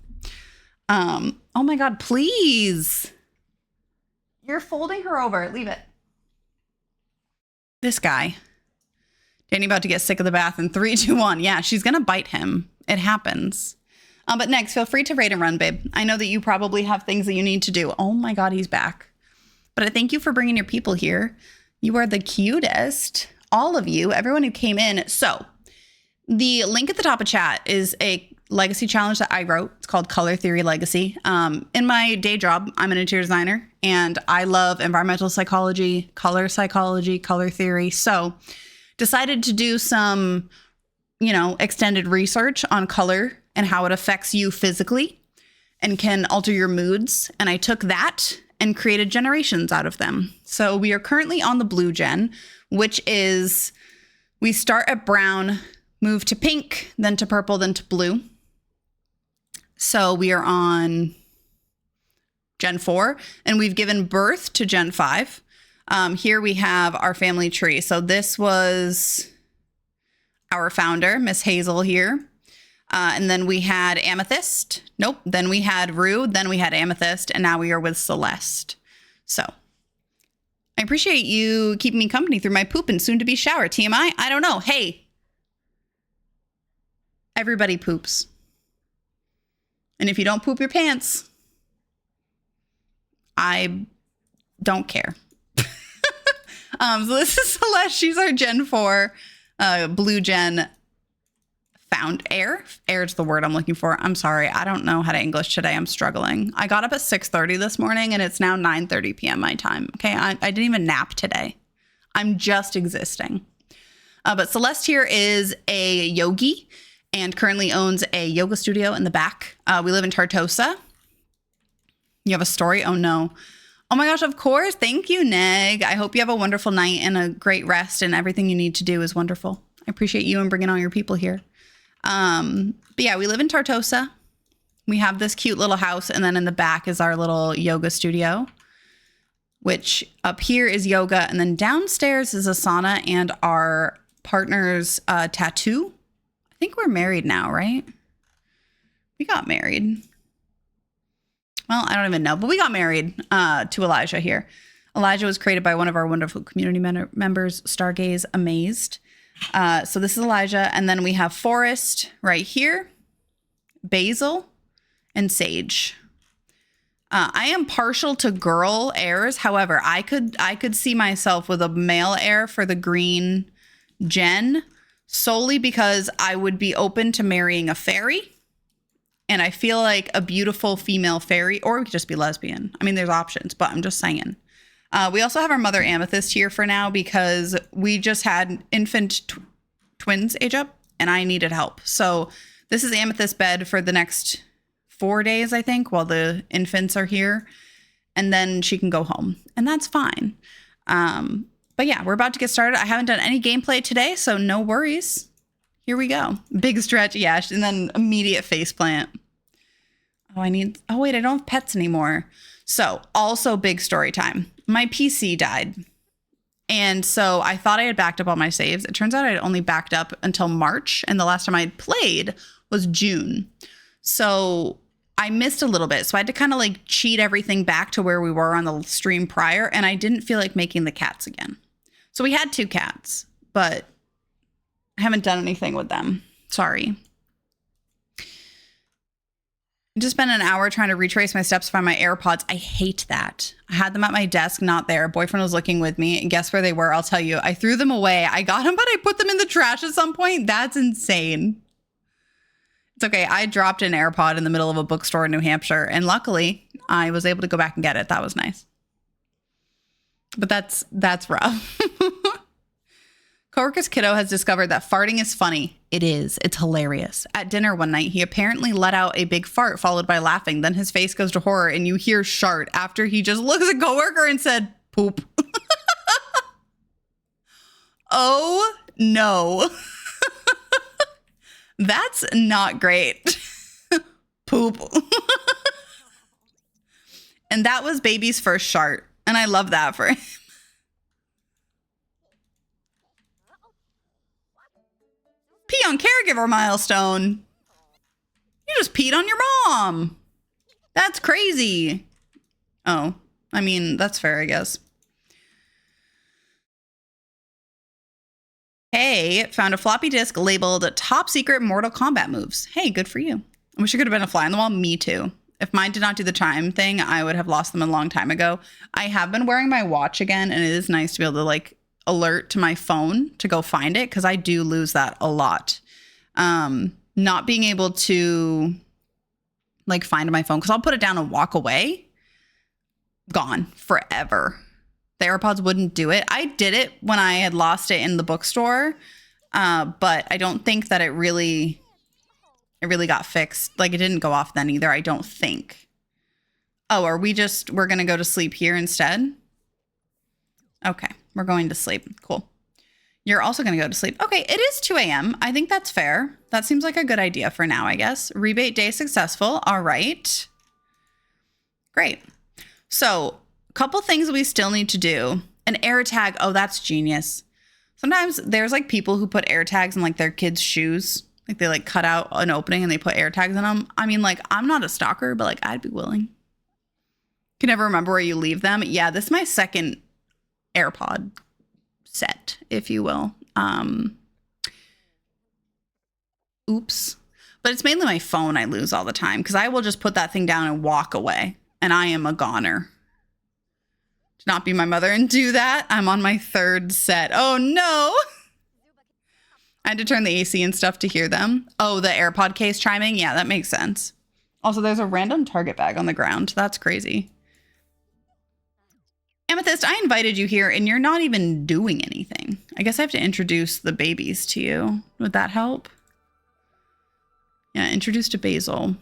Speaker 1: Oh my God, please. You're folding her over. Leave it. This guy. Danny about to get sick of the bath in 3, 2, 1. Yeah, she's going to bite him. It happens. But next, feel free to raid and run, babe. I know that you probably have things that you need to do. Oh my God, he's back. But I thank you for bringing your people here. You are the cutest. All of you, everyone who came in. So the link at the top of chat is a legacy challenge that I wrote. It's called Color Theory Legacy. In my day job, I'm an interior designer and I love environmental psychology, color theory. So decided to do some, extended research on color and how it affects you physically and can alter your moods. And I took that and created generations out of them. So we are currently on the blue gen, which is we start at brown, move to pink, then to purple, then to blue. So we are on Gen 4 and we've given birth to Gen 5. Here we have our family tree. So this was our founder, Miss Hazel here. And then we had Amethyst. Nope. Then we had Rue. Then we had Amethyst. And now we are with Celeste. So I appreciate you keeping me company through my poop and soon to be shower. TMI? I don't know. Hey, Everybody poops. And if you don't poop your pants, I don't care. So this is Celeste. She's our Gen 4 Blue Gen found air. Air is the word I'm looking for. I'm sorry. I don't know how to English today. I'm struggling. I got up at 6:30 this morning and it's now 9:30 p.m. my time. Okay. I didn't even nap today. I'm just existing. But Celeste here is a yogi and currently owns a yoga studio in the back. We live in Tartosa. You have a story? Oh, no. Oh, my gosh, of course. Thank you, Neg. I hope you have a wonderful night and a great rest, and everything you need to do is wonderful. I appreciate you and bringing all your people here. But yeah, we live in Tartosa. We have this cute little house, and then in the back is our little yoga studio, which up here is yoga, and then downstairs is a sauna and our partner's tattoo. I think we're married now, right? We got married. Well, I don't even know, but we got married to Elijah here. Elijah was created by one of our wonderful community members, Stargaze Amazed. So this is Elijah. And then we have Forest right here, Basil, and Sage. I am partial to girl heirs. However, I could see myself with a male heir for the green gen solely because I would be open to marrying a fairy. And I feel like a beautiful female fairy, or we could just be lesbian. I mean, there's options, but I'm just saying. We also have our mother Amethyst here for now because we just had infant twins age up and I needed help. So this is Amethyst bed for the next 4 days, I think, while the infants are here. And then she can go home and that's fine. But yeah, we're about to get started. I haven't done any gameplay today, so no worries. Here we go. Big stretch, yeah, and then immediate faceplant. Oh, wait, I don't have pets anymore. So also big story time. My PC died. And so I thought I had backed up all my saves. It turns out I'd only backed up until March. And the last time I played was June. So I missed a little bit. So I had to kind of like cheat everything back to where we were on the stream prior. And I didn't feel like making the cats again. So we had 2 cats, but I haven't done anything with them. Sorry. I just spent an hour trying to retrace my steps to find my AirPods. I hate that. I had them at my desk, not there. Boyfriend was looking with me. And guess where they were? I'll tell you. I threw them away. I got them, but I put them in the trash at some point. That's insane. It's okay. I dropped an AirPod in the middle of a bookstore in New Hampshire. And luckily, I was able to go back and get it. That was nice. But that's rough. Coworker's kiddo has discovered that farting is funny. It is. It's hilarious. At dinner one night, he apparently let out a big fart followed by laughing. Then his face goes to horror and you hear shart after he just looks at coworker and said, poop. Oh, no. That's not great. Poop. And that was baby's first shart. And I love that for him. Pee on caregiver milestone. You just peed on your mom. That's crazy. Oh, I mean, that's fair, I guess. Hey, found a floppy disk labeled Top Secret Mortal Kombat Moves. Hey, good for you. I wish it could have been a fly on the wall. Me too. If mine did not do the chime thing, I would have lost them a long time ago. I have been wearing my watch again, and it is nice to be able to like alert to my phone to go find it because I do lose that a lot. Not being able to like find my phone because I'll put it down and walk away. Gone forever. The AirPods wouldn't do it. I did it when I had lost it in the bookstore, but I don't think that it really got fixed. Like it didn't go off then either. I don't think. Oh, we're going to go to sleep here instead? Okay. We're going to sleep. Cool. You're also going to go to sleep. Okay, it is 2 a.m. I think that's fair. That seems like a good idea for now, I guess. Rebate day successful. All right. Great. So, a couple things we still need to do. An air tag. Oh, that's genius. Sometimes there's like people who put air tags in like their kids' shoes. Like they like cut out an opening and they put air tags in them. I mean, like I'm not a stalker, but like I'd be willing. Can never remember where you leave them. Yeah, this is my second AirPod set, if you will. Oops. But it's mainly my phone I lose all the time because I will just put that thing down and walk away. And I am a goner. To not be my mother and do that. I'm on my 3rd set. Oh no. I had to turn the AC and stuff to hear them. Oh, the AirPod case chiming? Yeah, that makes sense. Also, there's a random Target bag on the ground. That's crazy. Amethyst, I invited you here and you're not even doing anything. I guess I have to introduce the babies to you. Would that help? Yeah, introduce to Basil.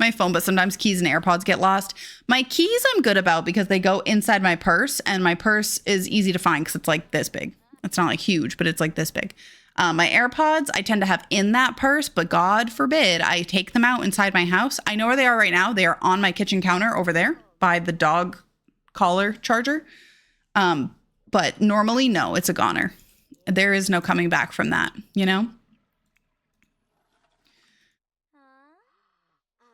Speaker 1: My phone, but sometimes keys and AirPods get lost. My keys I'm good about because they go inside my purse and my purse is easy to find because it's like this big. It's not like huge, but it's like this big. My AirPods, I tend to have in that purse, but God forbid I take them out inside my house. I know where they are right now. They are on my kitchen counter over there by the dog collar charger. But normally, no, it's a goner. There is no coming back from that, you know?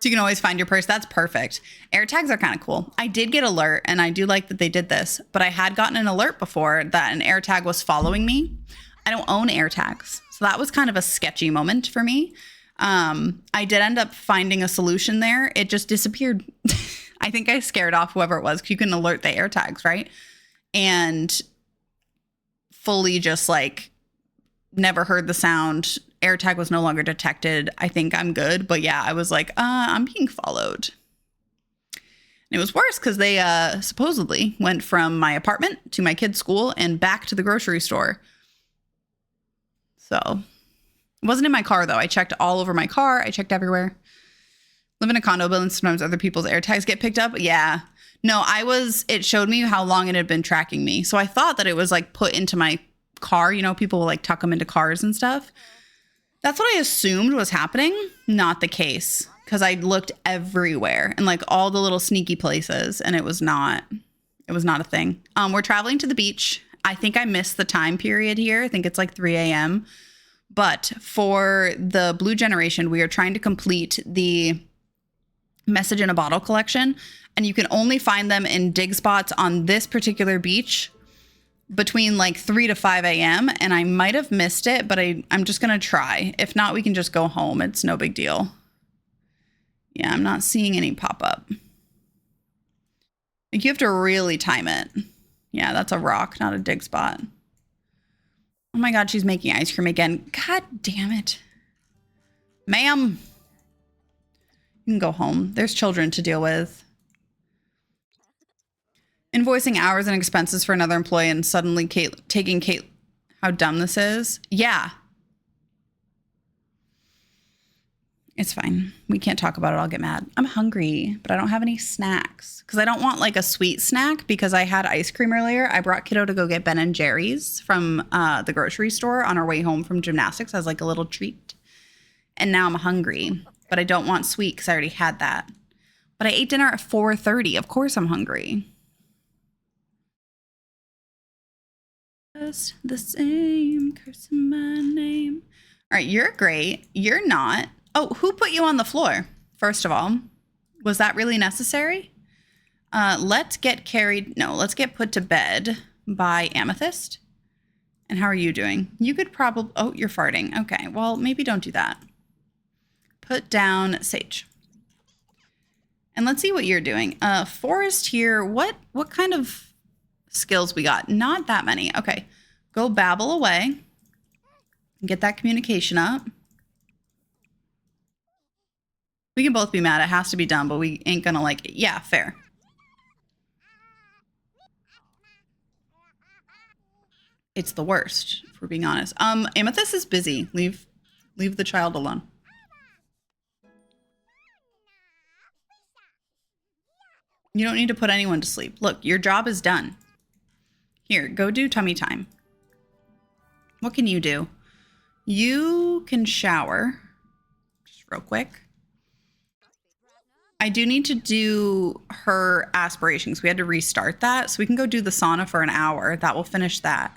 Speaker 1: So you can always find your purse. That's perfect. AirTags are kind of cool. I did get alert and I do like that they did this, but I had gotten an alert before that an AirTag was following me. I don't own AirTags. So that was kind of a sketchy moment for me. I did end up finding a solution there. It just disappeared. I think I scared off whoever it was. You can alert the AirTags, right? And fully just like never heard the sound. AirTag was no longer detected. I think I'm good. But yeah, I was like, I'm being followed. And it was worse because they supposedly went from my apartment to my kid's school and back to the grocery store. So it wasn't in my car, though. I checked all over my car. I checked everywhere. Live in a condo building. Sometimes other people's AirTags get picked up. Yeah. No, it showed me how long it had been tracking me. So I thought that it was like put into my car. You know, people will like tuck them into cars and stuff. That's what I assumed was happening. Not the case. Because I looked everywhere and like all the little sneaky places and it was not a thing. We're traveling to the beach. I think I missed the time period here. I think it's like 3 a.m. But for the Blue Generation, we are trying to complete the message in a bottle collection. And you can only find them in dig spots on this particular beach between like 3 to 5 a.m. And I might have missed it, but I'm just going to try. If not, we can just go home. It's no big deal. Yeah, I'm not seeing any pop up. Like you have to really time it. Yeah, that's a rock, not a dig spot. Oh my God, she's making ice cream again. God damn it. Ma'am. You can go home. There's children to deal with. Invoicing hours and expenses for another employee and suddenly taking Kate. How dumb this is. Yeah. It's fine. We can't talk about it. I'll get mad. I'm hungry, but I don't have any snacks because I don't want like a sweet snack because I had ice cream earlier. I brought kiddo to go get Ben and Jerry's from the grocery store on our way home from gymnastics as like a little treat. And now I'm hungry, but I don't want sweet because I already had that. But I ate dinner at 4:30. Of course I'm hungry. Just the same, cursing my name. All right, you're great. You're not. Oh, who put you on the floor? First of all, was that really necessary? Let's get put to bed by Amethyst. And how are you doing? You could probably, oh, you're farting. Okay, well, maybe don't do that. Put down Sage. And let's see what you're doing. Forest here, what kind of skills we got? Not that many. Okay, go babble away. Get that communication up. We can both be mad. It has to be done, but we ain't gonna like it. Yeah, fair. It's the worst, if we're being honest. Amethyst is busy. Leave the child alone. You don't need to put anyone to sleep. Look, your job is done. Here, go do tummy time. What can you do? You can shower. Just real quick. I do need to do her aspirations. We had to restart that. So we can go do the sauna for an hour. That will finish that.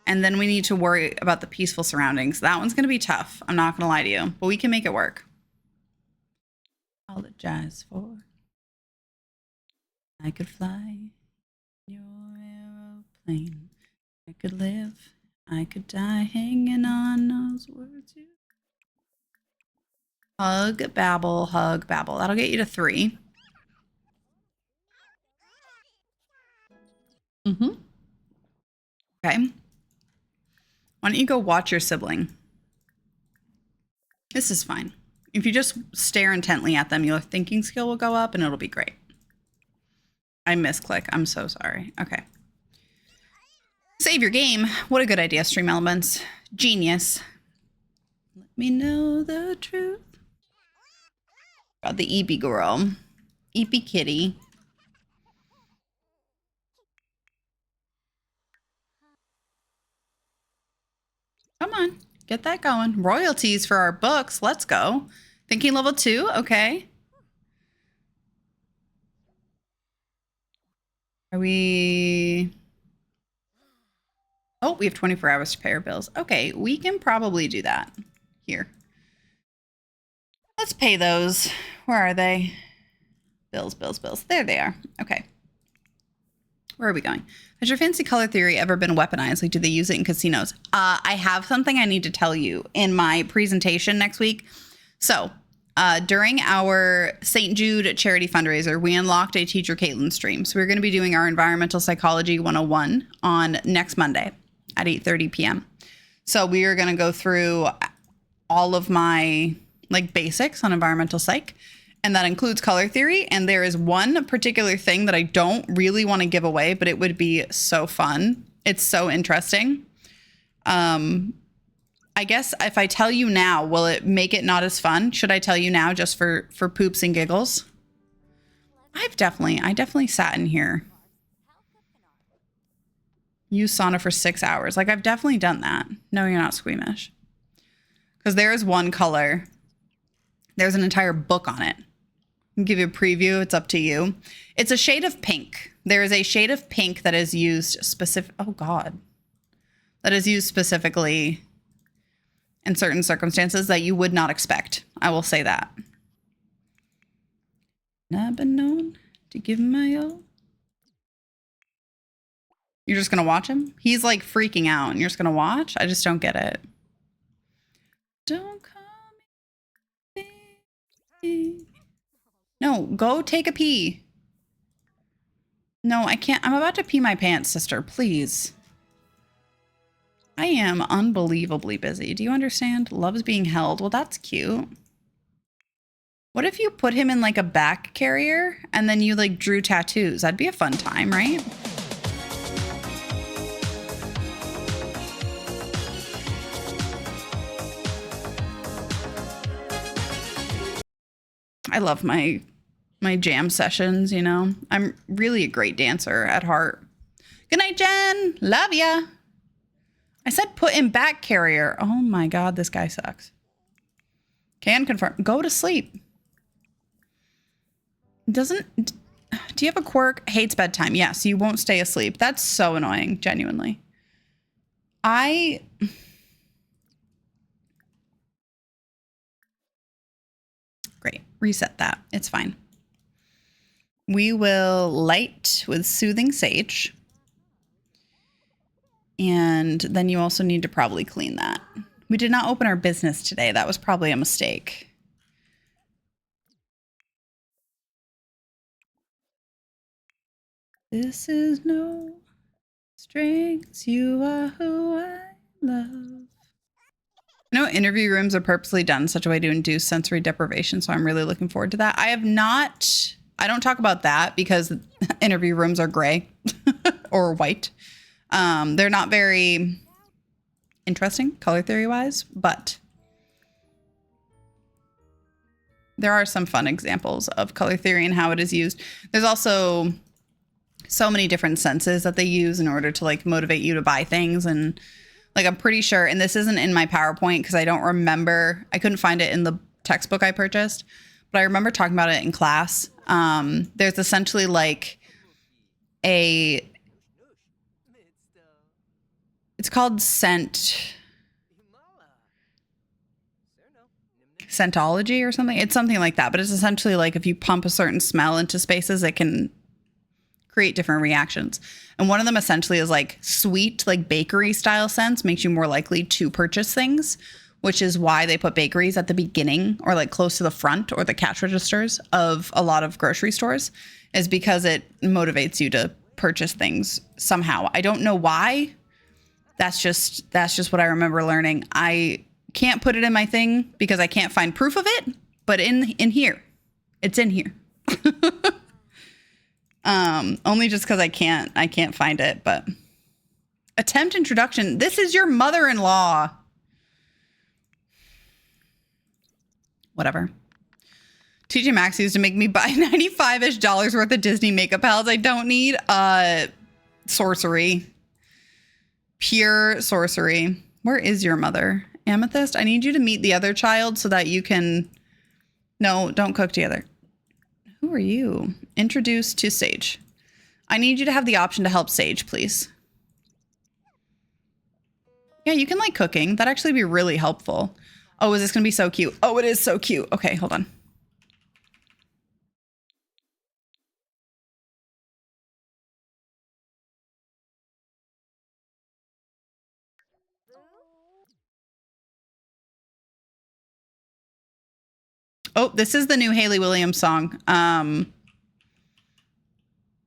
Speaker 1: And then we need to worry about the peaceful surroundings. That one's going to be tough. I'm not going to lie to you. But we can make it work. Apologize for. I could fly your aeroplane. I could live. I could die hanging on those words. Hug, babble, hug, babble. That'll get you to 3. Mm-hmm. Okay. Why don't you go watch your sibling? This is fine. If you just stare intently at them, your thinking skill will go up and it'll be great. I misclick. I'm so sorry. Okay. Save your game. What a good idea, Stream Elements. Genius. Let me know the truth. Got the Eepy girl. Eepy kitty. Come on. Get that going. Royalties for our books. Let's go. Thinking level 2. Okay. Are we... Oh, we have 24 hours to pay our bills. Okay, we can probably do that. Here. Let's pay those. Where are they? Bills, bills, bills. There they are. Okay. Where are we going? Has your fancy color theory ever been weaponized? Like, do they use it in casinos? I have something I need to tell you in my presentation next week. So, during our St. Jude charity fundraiser, we unlocked a Teacher Caitlin stream. So we're going to be doing our Environmental Psychology 101 on next Monday at 8:30 p.m. So we are going to go through all of my like basics on environmental psych. And that includes color theory. And there is one particular thing that I don't really want to give away, but it would be so fun. It's so interesting. I guess if I tell you now, will it make it not as fun? Should I tell you now just for poops and giggles? I definitely sat in here. Use sauna for 6 hours. Like I've definitely done that. No, you're not squeamish. Because there is one color. There's an entire book on it. I'll give you a preview. It's up to you. It's a shade of pink. There is a shade of pink that is used specific. Oh God. That is used specifically in certain circumstances that you would not expect. I will say that. I've been known to give my all. You're just going to watch him? He's like freaking out and you're just going to watch? I just don't get it. Don't call me baby. No, go take a pee. No, I can't. I'm about to pee my pants, sister. Please. I am unbelievably busy. Do you understand? Loves being held. Well, that's cute. What if you put him in like a back carrier and then you like drew tattoos? That'd be a fun time, right? I love my jam sessions, you know. I'm really a great dancer at heart. Good night, Jen. Love ya. I said put in back carrier. Oh my God, this guy sucks. Can confirm. Go to sleep. Do you have a quirk? Hates bedtime. Yes, you won't stay asleep. That's so annoying, genuinely. Great. Reset that. It's fine. We will light with Soothing Sage. And then you also need to probably clean that. We did not open our business today. That was probably a mistake. This is no strings. You are who I love. I know interview rooms are purposely done in such a way to induce sensory deprivation, so I'm really looking forward to that. I don't talk about that because interview rooms are gray or white. They're not very interesting color theory wise, but there are some fun examples of color theory and how it is used. There's also so many different senses that they use in order to like motivate you to buy things. And like, I'm pretty sure, and this isn't in my PowerPoint because I don't remember, I couldn't find it in the textbook I purchased, but I remember talking about it in class. There's essentially like it's called scentology or something. It's something like that, but it's essentially like if you pump a certain smell into spaces, it can create different reactions. And one of them essentially is like sweet, like bakery style scents makes you more likely to purchase things, which is why they put bakeries at the beginning or like close to the front or the cash registers of a lot of grocery stores, is because it motivates you to purchase things somehow. I don't know why. That's just what I remember learning. I can't put it in my thing because I can't find proof of it, but in here, it's in here. Only just because I can't find it, but attempt introduction. This is your mother-in-law. Whatever. TJ Maxx used to make me buy $95-ish worth of Disney makeup palettes I don't need. Sorcery. Pure sorcery. Where is your mother? Amethyst, I need you to meet the other child so that you can... No, don't cook together. Who are you? Introduce to Sage. I need you to have the option to help Sage, please. Yeah, you can like cooking. That'd actually be really helpful. Oh, is this going to be so cute? Oh, it is so cute. Okay, hold on. Oh, this is the new Hayley Williams song.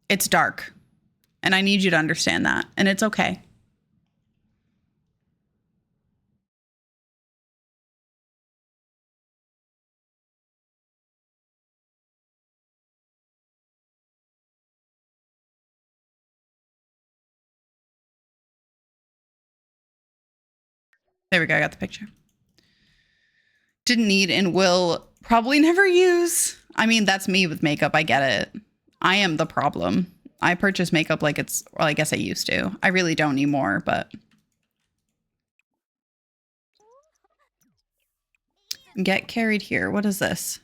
Speaker 1: It's dark. And I need you to understand that. And it's okay. There we go. I got the picture. Didn't need and will probably never use. I mean, that's me with makeup. I get it. I am the problem. I purchase makeup like it's, well, I guess I used to. I really don't anymore, but. Get carried here. What is this?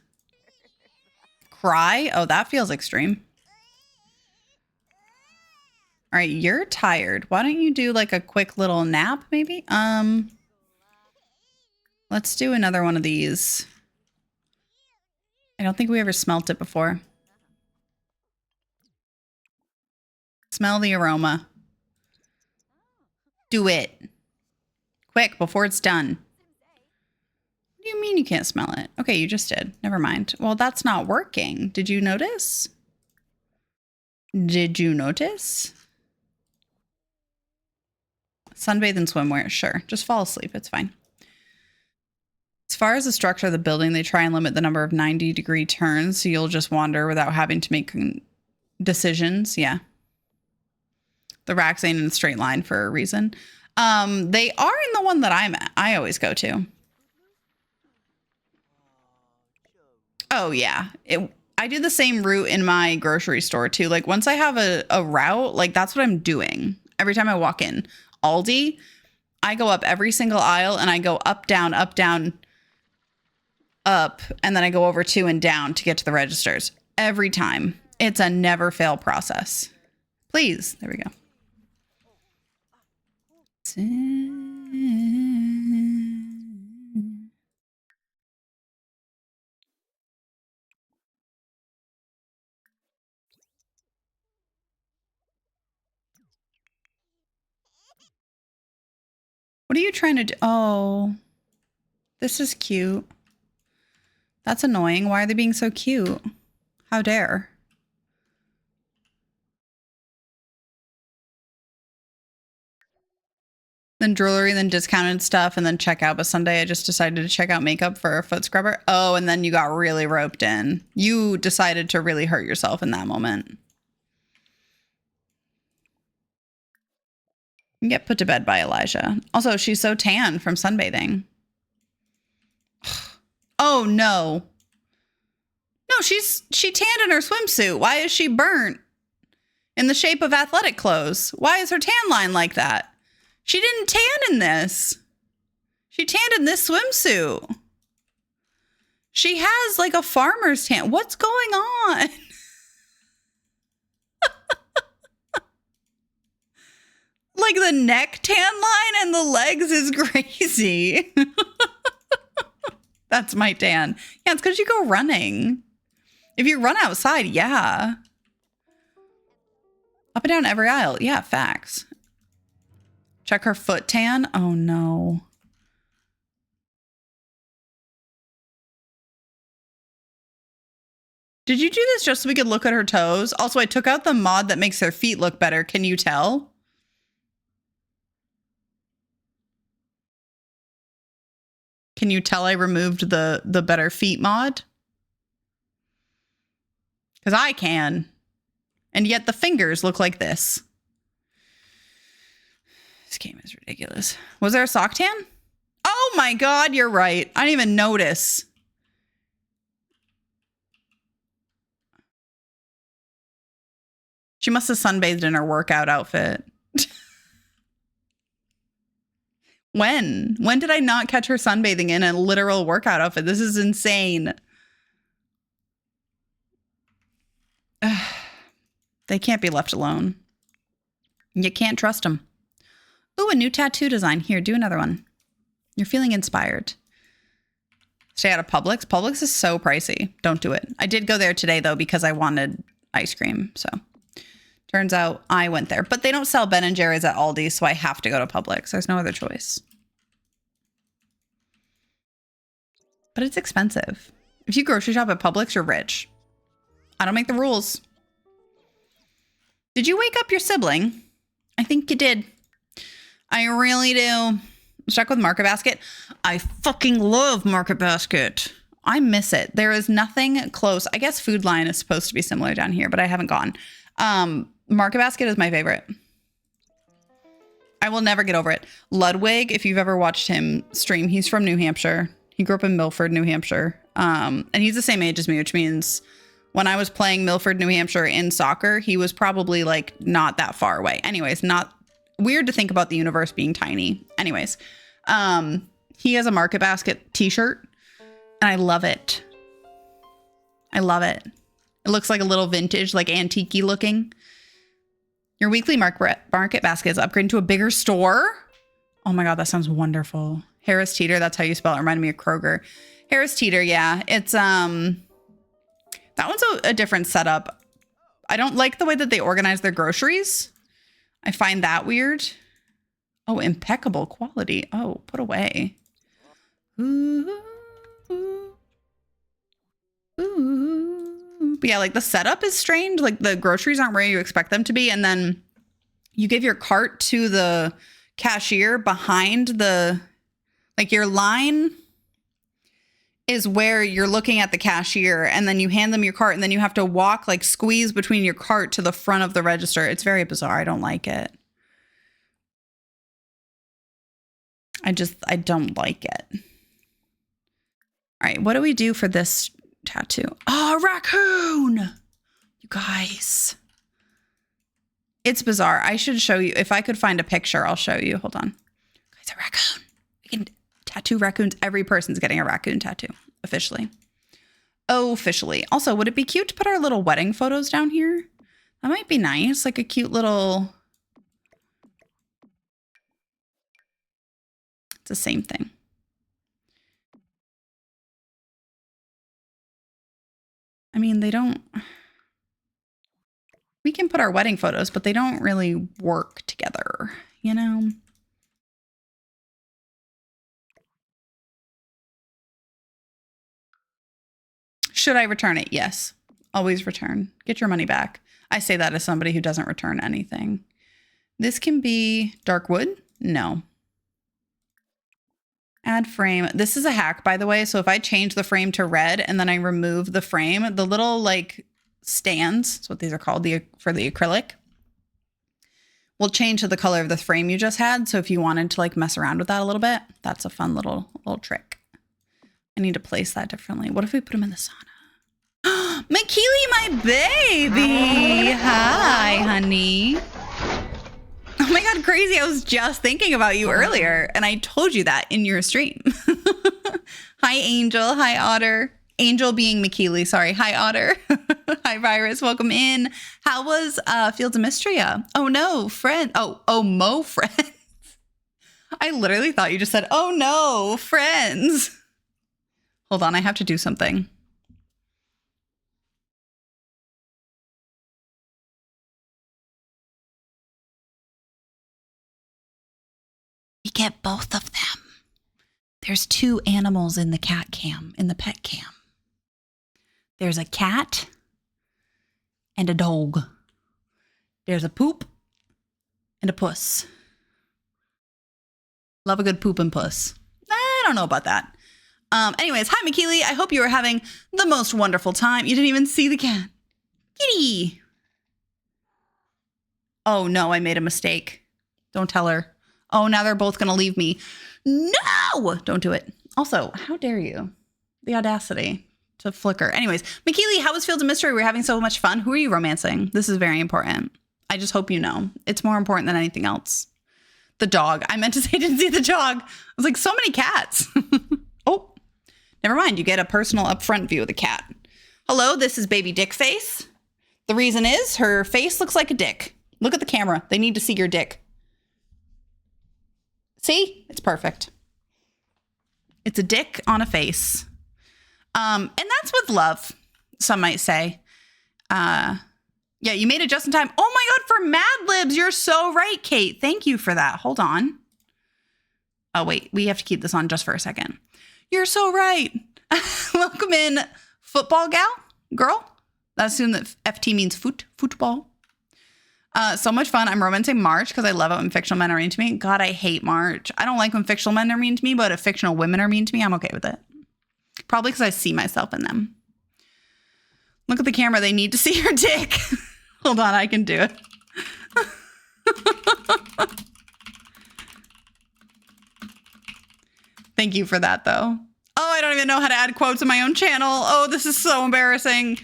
Speaker 1: Cry? Oh, that feels extreme. All right, you're tired. Why don't you do like a quick little nap maybe? Let's do another one of these. I don't think we ever smelt it before. Smell the aroma. Do it. Quick, before it's done. What do you mean you can't smell it? Okay, you just did. Never mind. Well, that's not working. Did you notice? Did you notice? Sunbathe in swimwear. Sure. Just fall asleep. It's fine. As far as the structure of the building, they try and limit the number of 90-degree turns, so you'll just wander without having to make decisions. Yeah. The racks ain't in a straight line for a reason. They are in the one that I'm at. I always go to. Oh, yeah. I do the same route in my grocery store, too. Like, once I have a route, like, that's what I'm doing. Every time I walk in. Aldi, I go up every single aisle, and I go up, down, up, and then I go over 2 and down to get to the registers. Every time. It's a never fail process. Please. There we go. What are you trying to do? Oh, this is cute. That's annoying. Why are they being so cute? How dare. Then jewelry, then discounted stuff, and then checkout. But Sunday I just decided to check out makeup for a foot scrubber. Oh, and then you got really roped in. You decided to really hurt yourself in that moment. You get put to bed by Elijah. Also, she's so tan from sunbathing. Oh, no. No, she tanned in her swimsuit. Why is she burnt in the shape of athletic clothes? Why is her tan line like that? She didn't tan in this. She tanned in this swimsuit. She has like a farmer's tan. What's going on? Like the neck tan line and the legs is crazy. That's my tan. Yeah, it's because you go running. If you run outside, yeah. Up and down every aisle. Yeah, facts. Check her foot tan. Oh, no. Did you do this just so we could look at her toes? Also, I took out the mod that makes her feet look better. Can you tell? Can you tell I removed the better feet mod? Because I can. And yet the fingers look like this. This game is ridiculous. Was there a sock tan? Oh my God, you're right. I didn't even notice. She must have sunbathed in her workout outfit. When? When did I not catch her sunbathing in a literal workout outfit? This is insane. They can't be left alone. You can't trust them. Ooh, a new tattoo design. Here, do another one. You're feeling inspired. Stay out of Publix. Publix is so pricey. Don't do it. I did go there today, though, because I wanted ice cream. So turns out I went there. But they don't sell Ben & Jerry's at Aldi, so I have to go to Publix. There's no other choice. But it's expensive. If you grocery shop at Publix, you're rich. I don't make the rules. Did you wake up your sibling? I think you did. I really do. Stuck with Market Basket. I fucking love Market Basket. I miss it. There is nothing close. I guess Food Lion is supposed to be similar down here, but I haven't gone. Market Basket is my favorite. I will never get over it. Ludwig, if you've ever watched him stream, he's from New Hampshire. He grew up in Milford, New Hampshire. And he's the same age as me, which means when I was playing Milford, New Hampshire in soccer, he was probably like not that far away. Anyways, not weird to think about the universe being tiny. Anyways, he has a Market Basket t-shirt and I love it. I love it. It looks like a little vintage, like antique-y looking. Your weekly market basket is upgraded to a bigger store. Oh my God, that sounds wonderful. Harris Teeter, that's how you spell it. Reminded me of Kroger. Harris Teeter, yeah. It's that one's a different setup. I don't like the way that they organize their groceries. I find that weird. Oh, impeccable quality. Oh, put away. Ooh, ooh, ooh. But yeah, like the setup is strange. Like the groceries aren't where you expect them to be. And then you give your cart to the cashier behind the, like your line is where you're looking at the cashier and then you hand them your cart and then you have to walk, like squeeze between your cart to the front of the register. It's very bizarre. I don't like it. I don't like it. All right. What do we do for this tattoo? Oh, raccoon. You guys. It's bizarre. I should show you. If I could find a picture, I'll show you. Hold on. Guys, a raccoon. We can tattoo raccoons. Every person's getting a raccoon tattoo. Officially. Officially. Also, would it be cute to put our little wedding photos down here? That might be nice. Like a cute little... It's the same thing. I mean, they don't... We can put our wedding photos, but they don't really work together, you know? Should I return it? Yes. Always return. Get your money back. I say that as somebody who doesn't return anything. This can be dark wood? No. Add frame. This is a hack, by the way. So if I change the frame to red and then I remove the frame, the little like stands, that's what these are called, for the acrylic, will change to the color of the frame you just had. So if you wanted to like mess around with that a little bit, that's a fun little trick. I need to place that differently. What if we put them in the sauna? McKeely, my baby. Hi, honey. Oh my God, crazy. I was just thinking about you earlier and I told you that in your stream. Hi, Angel. Hi, Otter. Angel being McKeely. Sorry. Hi, Otter. Hi, Virus. Welcome in. How was Fields of Mystria? Oh, no, friend. Oh, Mo friends. I literally thought you just said, oh, no, friends. Hold on. I have to do something. We get both of them. There's two animals in the cat cam, in the pet cam. There's a cat and a dog. There's a poop and a puss. Love a good poop and puss. I don't know about that. Anyways, hi, McKeely. I hope you are having the most wonderful time. You didn't even see the cat. Kitty. Oh, no, I made a mistake. Don't tell her. Oh, now they're both going to leave me. No! Don't do it. Also, how dare you? The audacity to flicker. Anyways, McKeely, how was Fields of Mystery? We're having so much fun. Who are you romancing? This is very important. I just hope you know. It's more important than anything else. The dog. I meant to say I didn't see the dog. I was like, so many cats. Oh, never mind. You get a personal upfront view of the cat. Hello, this is baby dick face. The reason is her face looks like a dick. Look at the camera. They need to see your dick. See? It's perfect. It's a dick on a face. And that's with love, some might say. Yeah, you made it just in time. Oh my God, for Mad Libs. You're so right, Kate. Thank you for that. Hold on. Oh, wait. We have to keep this on just for a second. You're so right. Welcome in, football girl. I assume that FT means football. So much fun. I'm romancing March because I love it when fictional men are mean to me. God, I hate March. I don't like when fictional men are mean to me, but if fictional women are mean to me, I'm okay with it. Probably because I see myself in them. Look at the camera. They need to see your dick. Hold on. I can do it. Thank you for that, though. Oh, I don't even know how to add quotes in my own channel. Oh, this is so embarrassing.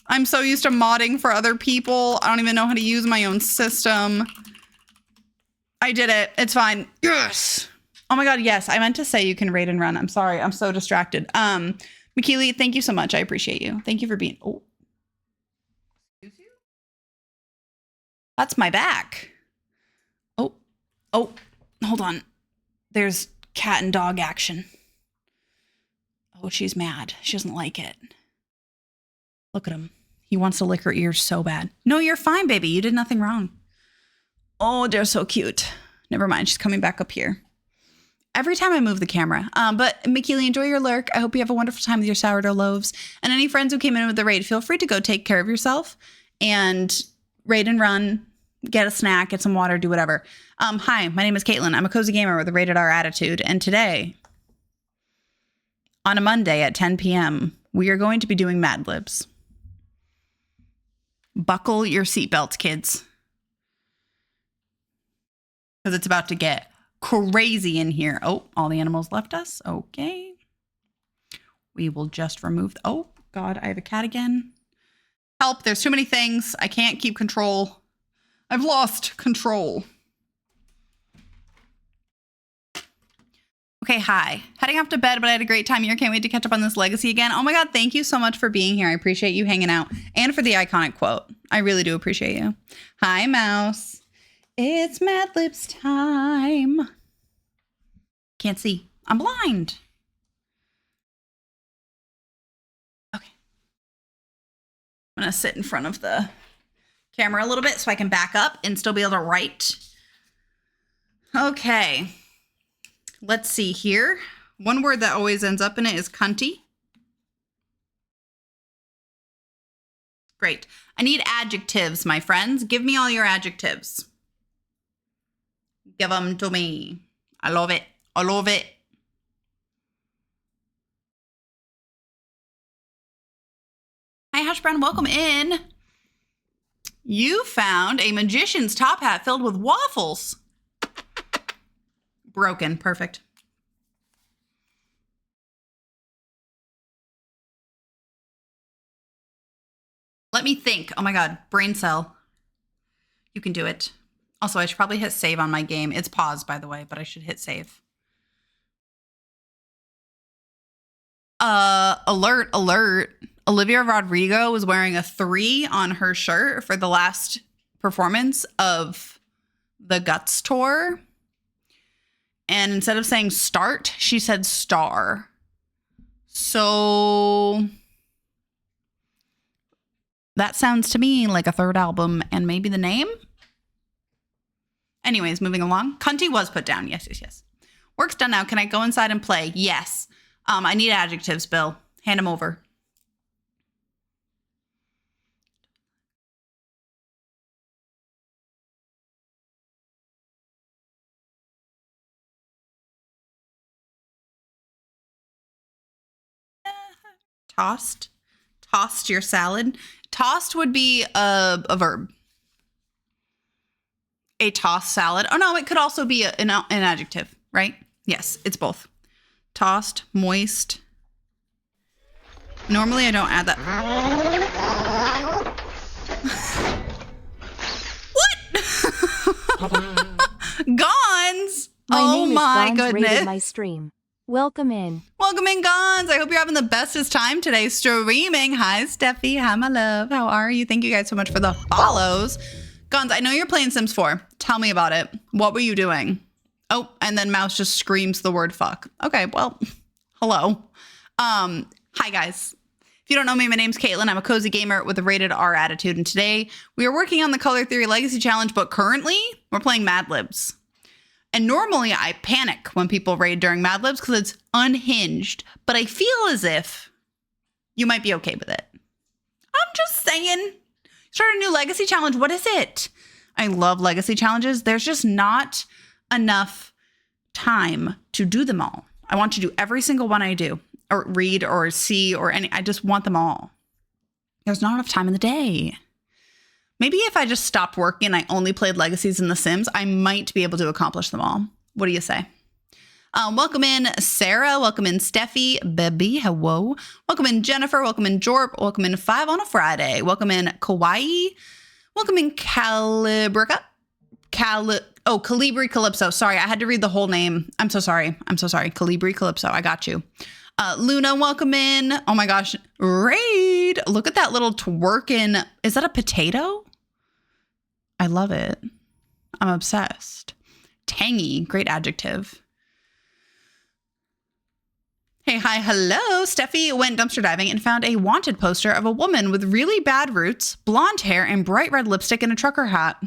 Speaker 1: I'm so used to modding for other people. I don't even know how to use my own system. I did it. It's fine. Yes. Oh my God. Yes. I meant to say you can raid and run. I'm sorry. I'm so distracted. McKeely, thank you so much. I appreciate you. Thank you for being. Oh. That's my back. Oh. Hold on. There's cat and dog action. Oh, she's mad. She doesn't like it. Look at him. He wants to lick her ears so bad. No, you're fine, baby. You did nothing wrong. Oh, they're so cute. Never mind. She's coming back up here. Every time I move the camera. But McKeely, enjoy your lurk. I hope you have a wonderful time with your sourdough loaves. And any friends who came in with the raid, feel free to go take care of yourself and raid and run, get a snack, get some water, do whatever. Hi, my name is Caitlin. I'm a cozy gamer with a rated R attitude. And today, on a Monday at 10 p.m., we are going to be doing Mad Libs. Buckle your seatbelts, kids. Because it's about to get crazy in here. Oh, all the animals left us. Okay. We will just remove. Oh, God, I have a cat again. Help. There's too many things. I can't keep control. I've lost control. Okay, hi. Heading off to bed, but I had a great time here. Can't wait to catch up on this legacy again. Oh my God, thank you so much for being here. I appreciate you hanging out and for the iconic quote. I really do appreciate you. Hi, Mouse. It's Mad Libs time. Can't see. I'm blind. Okay. I'm going to sit in front of the camera a little bit so I can back up and still be able to write. Okay. Let's see here. One word that always ends up in it is cunty. Great. I need adjectives, my friends. Give me all your adjectives. Give them to me. I love it. I love it. Hi, Hash Brown. Welcome in. You found a magician's top hat filled with waffles. Broken. Perfect. Let me think. Oh my God. Brain cell. You can do it. Also, I should probably hit save on my game. It's paused, by the way, but I should hit save. Alert. Olivia Rodrigo was wearing a 3 on her shirt for the last performance of the Guts tour. And instead of saying start, she said star. So that sounds to me like a third album and maybe the name. Anyways, moving along. Cunty was put down. Yes. Work's done now. Can I go inside and play? Yes. I need adjectives, Bill. Hand them over. Tossed. Tossed your salad. Tossed would be a verb. A tossed salad. Oh, no, it could also be an adjective, right? Yes, it's both. Tossed, moist. Normally, I don't add that. What? Gons. Oh
Speaker 3: name
Speaker 1: my
Speaker 3: is Gons
Speaker 1: goodness.
Speaker 3: Rated my stream. Welcome in.
Speaker 1: Welcome in, Gons. I hope you're having the bestest time today streaming. Hi, Steffi. Hi, my love. How are you? Thank you guys so much for the follows. Gons, I know you're playing Sims 4. Tell me about it. What were you doing? Oh, and then Mouse just screams the word fuck. Okay, well, hello. Hi, guys. If you don't know me, my name's Caitlin. I'm a cozy gamer with a rated R attitude. And today we are working on the Color Theory Legacy Challenge, but currently we're playing Mad Libs. And normally I panic when people raid during Mad Libs because it's unhinged. But I feel as if you might be okay with it. I'm just saying. Start a new Legacy Challenge. What is it? I love Legacy Challenges. There's just not enough time to do them all. I want to do every single one I do. Or read or see or any. I just want them all. There's not enough time in the day. Maybe if I just stopped working and I only played Legacies in The Sims, I might be able to accomplish them all. What do you say? Welcome in Sarah. Welcome in Steffi. Baby, hello. Welcome in Jennifer. Welcome in Jorp. Welcome in 5 on a Friday. Welcome in Kauai. Welcome in Calibrica. Calibri Calypso. Sorry, I had to read the whole name. I'm so sorry. Calibri Calypso. I got you. Luna, welcome in. Oh my gosh. Raid. Look at that little twerking. Is that a potato? I love it. I'm obsessed. Tangy. Great adjective. Hey, hi, hello. Steffi went dumpster diving and found a wanted poster of a woman with really bad roots, blonde hair, and bright red lipstick and a trucker hat.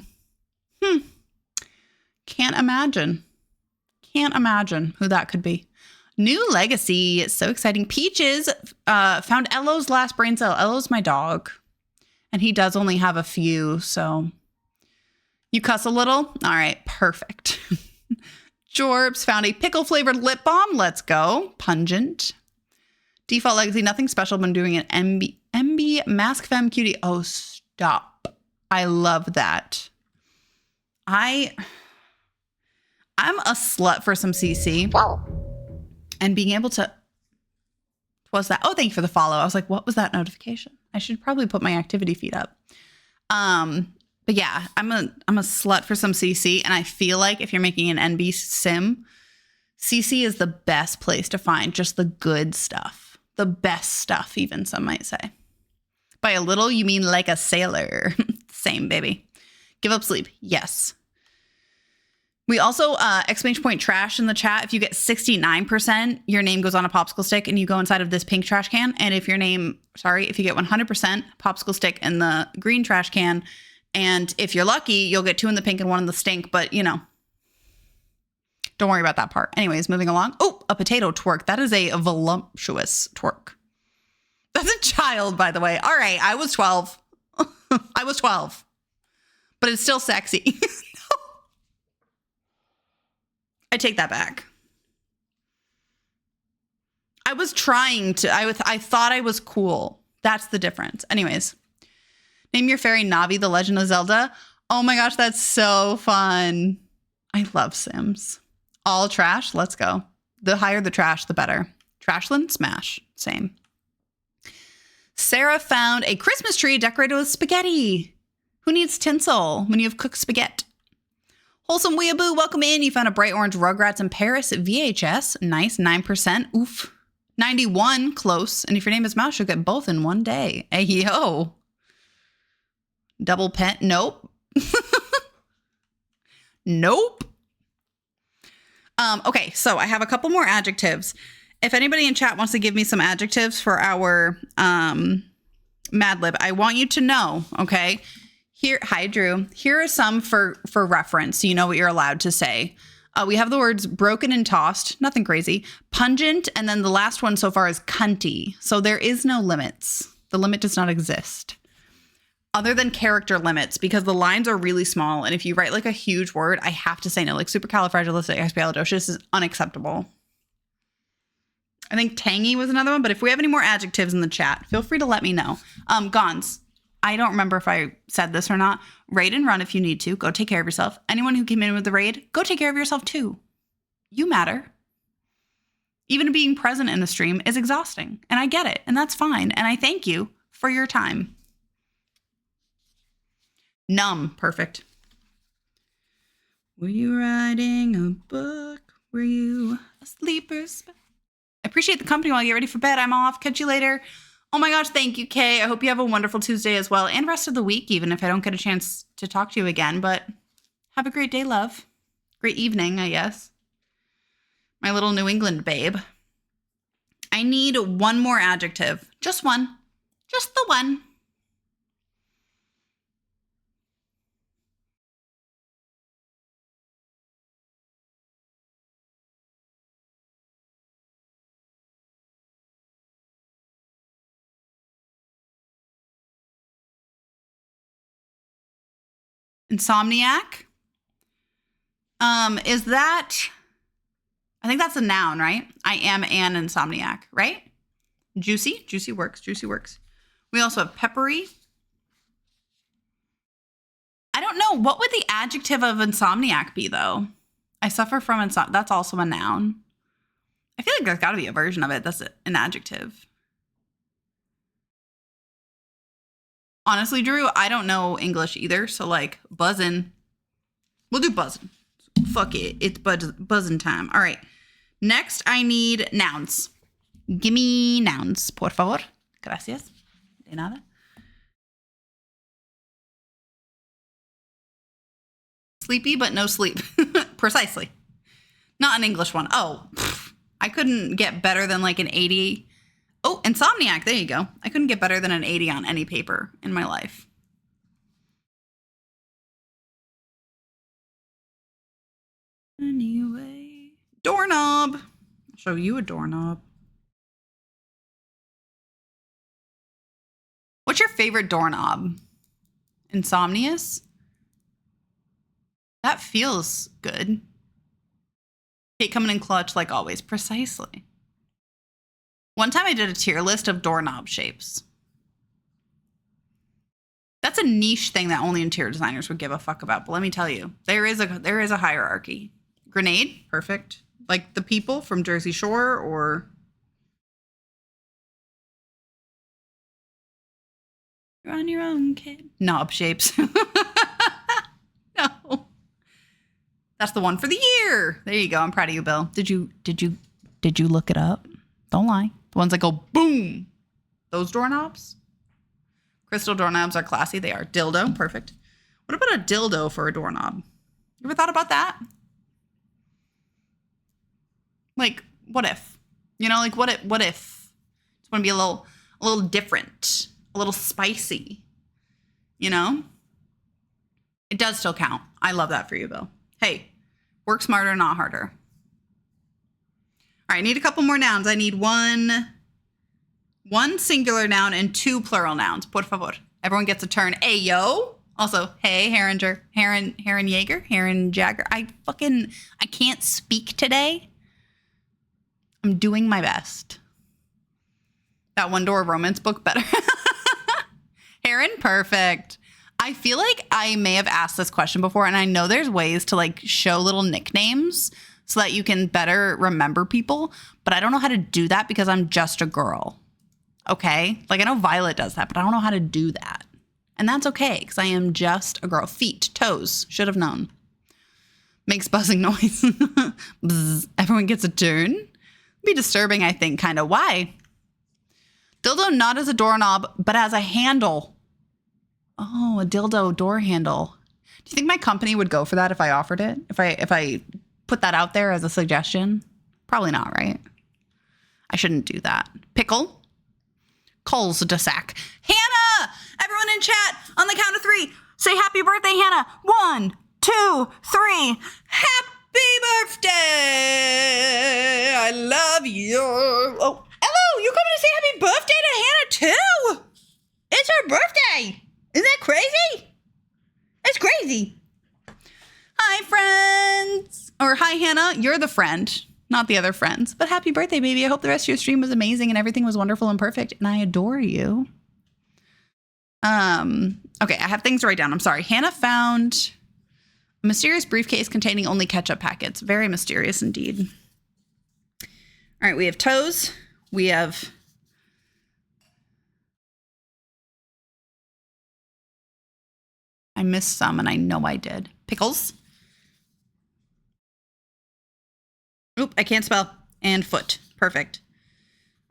Speaker 1: Can't imagine. Can't imagine who that could be. New Legacy. It's so exciting. Peaches found Ello's last brain cell. Ello's my dog. And he does only have a few, so. You cuss a little? All right, perfect. Jorbs found a pickle-flavored lip balm. Let's go. Pungent. Default Legacy, nothing special. Been doing an MB Mask Femme Cutie. Oh, stop. I love that. I'm a slut for some CC. Wow. And being able to, what was that? Oh, thank you for the follow. I was like, what was that notification? I should probably put my activity feed up. But yeah, I'm a slut for some CC. And I feel like if you're making an NB sim, CC is the best place to find just the good stuff. The best stuff, even some might say. By a little, you mean like a sailor. Same, baby. Give up sleep. Yes. We also, exclamation point trash in the chat. If you get 69%, your name goes on a popsicle stick and you go inside of this pink trash can. And if you get 100%, popsicle stick in the green trash can. And if you're lucky, you'll get 2 in the pink and 1 in the stink. But, you know, don't worry about that part. Anyways, moving along. Oh, a potato twerk. That is a voluptuous twerk. That's a child, by the way. All right, I was 12. I was 12. But it's still sexy. I take that back. I was trying to. I thought I was cool. That's the difference. Anyways, name your fairy Navi, The Legend of Zelda. Oh my gosh, that's so fun. I love Sims. All trash. Let's go. The higher the trash, the better. Trashland, smash. Same. Sarah found a Christmas tree decorated with spaghetti. Who needs tinsel when you have cooked spaghetti? Wholesome Weeaboo, welcome in. You found a bright orange Rugrats in Paris VHS. Nice, 9%. Oof. 91, close. And if your name is Mouse, you'll get both in one day. Hey, yo. Double pen, nope. Nope. Okay, so I have a couple more adjectives. If anybody in chat wants to give me some adjectives for our Mad Lib, I want you to know, okay? Here, hi, Drew. Here are some for reference, so you know what you're allowed to say. We have the words broken and tossed, nothing crazy, pungent, and then the last one so far is cunty. So there is no limits. The limit does not exist. Other than character limits, because the lines are really small, and if you write like a huge word, I have to say no. Like supercalifragilisticexpialidocious is unacceptable. I think tangy was another one. But if we have any more adjectives in the chat, feel free to let me know. Gons. I don't remember if I said this or not. Raid and run if you need to. Go take care of yourself. Anyone who came in with the raid, go take care of yourself too. You matter. Even being present in the stream is exhausting. And I get it. And that's fine. And I thank you for your time. Numb. Perfect. Were you writing a book? Were you a sleeper? I appreciate the company while you get ready for bed. I'm off. Catch you later. Oh my gosh, thank you, Kay. I hope you have a wonderful Tuesday as well, and rest of the week, even if I don't get a chance to talk to you again. But have a great day, love. Great evening, I guess. My little New England babe. I need one more adjective. Just one. Just the one. Insomniac. Is that, I think that's a noun, right? I am an insomniac, right? Juicy. Juicy works. Juicy works. We also have peppery. I don't know. What would the adjective of insomniac be, though? I suffer from insomnia. That's also a noun. I feel like there's got to be a version of it that's an adjective. Honestly, Drew, I don't know English either. So, like, buzzing. We'll do buzzing. Fuck it. It's buzzing time. All right. Next, I need nouns. Give me nouns, por favor. Gracias. De nada. Sleepy, but no sleep. Precisely. Not an English one. Oh, I couldn't get better than like an 80. Oh, insomniac. There you go. I couldn't get better than an 80 on any paper in my life. Anyway. Doorknob. I'll show you a doorknob. What's your favorite doorknob? Insomnious? That feels good. Kate coming in clutch like always. Precisely. One time I did a tier list of doorknob shapes. That's a niche thing that only interior designers would give a fuck about. But let me tell you, there is a hierarchy. Grenade, perfect. Like the people from Jersey Shore or... You're on your own, kid. Knob shapes. No. That's the one for the year. There you go. I'm proud of you, Bill. Did you look it up? Don't lie. The ones that go boom. Those doorknobs. Crystal doorknobs are classy. They are. Dildo. Perfect. What about a dildo for a doorknob? You ever thought about that? Like, what if? You know, like what if? Just want to be a little different, a little spicy. You know? It does still count. I love that for you, Bill. Hey, work smarter, not harder. All right, I need a couple more nouns. I need one singular noun and 2 plural nouns. Por favor. Everyone gets a turn. Hey, yo. Also, hey, Heron Jagger. I can't speak today. I'm doing my best. That One Door romance book better. Heron, perfect. I feel like I may have asked this question before, and I know there's ways to like show little nicknames so that you can better remember people, but I don't know how to do that because I'm just a girl. Okay? Like I know Violet does that, but I don't know how to do that. And that's okay because I am just a girl. Feet, toes, should have known. Makes buzzing noise. Bzz. Everyone gets a turn. Be disturbing, I think, kind of. Why? Dildo not as a doorknob, but as a handle. Oh, a dildo door handle. Do you think my company would go for that if I offered it? If I put that out there as a suggestion? Probably not, right? I shouldn't do that. Pickle. Coals de sac. Hannah! Everyone in chat, on the count of 3, say happy birthday, Hannah. 1, 2, 3. Happy birthday! I love you. Oh, hello! You coming to say happy birthday to Hannah too? It's her birthday. Isn't that crazy? It's crazy. Hi, friends. Or hi, Hannah. You're the friend. not the other friends. But happy birthday, baby. I hope the rest of your stream was amazing and everything was wonderful and perfect. And I adore you. Okay, I have things to write down. I'm sorry. Hannah found a mysterious briefcase containing only ketchup packets. Very mysterious indeed. All right, we have toes. We have... I missed some, and I know I did. Pickles. Oop, I can't spell. And foot. Perfect.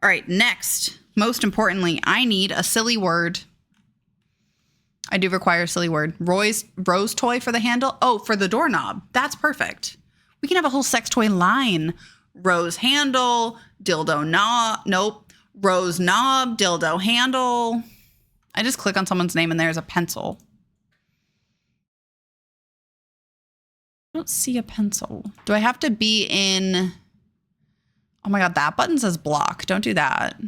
Speaker 1: All right, next. Most importantly, I need a silly word. I do require a silly word. Rose toy for the handle. Oh, for the doorknob. That's perfect. We can have a whole sex toy line. Rose handle, dildo knob. Nope. Rose knob, dildo handle. I just click on someone's name and there's a pencil. I don't see a pencil. Do I have to be in... Oh my God, that button says block. Don't do that.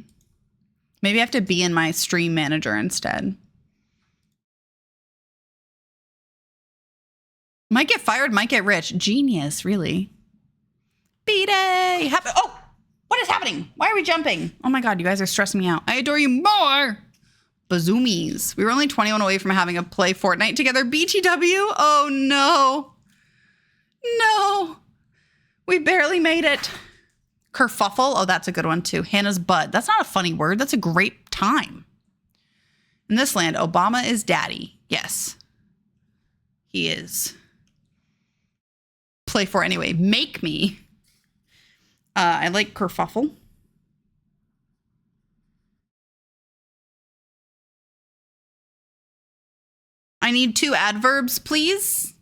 Speaker 1: Maybe I have to be in my stream manager instead. Might get fired, might get rich. Genius, really. B-Day! Oh! What is happening? Why are we jumping? Oh my God, you guys are stressing me out. I adore you more! Bazoomies. We were only 21 away from having a play Fortnite together. BTW? Oh no. No. We barely made it. Kerfuffle? Oh, that's a good one too. Hannah's bud. That's not a funny word. That's a great time. In this land, Obama is daddy. Yes. He is. Play for anyway. Make me. I like kerfuffle. I need 2 adverbs, please.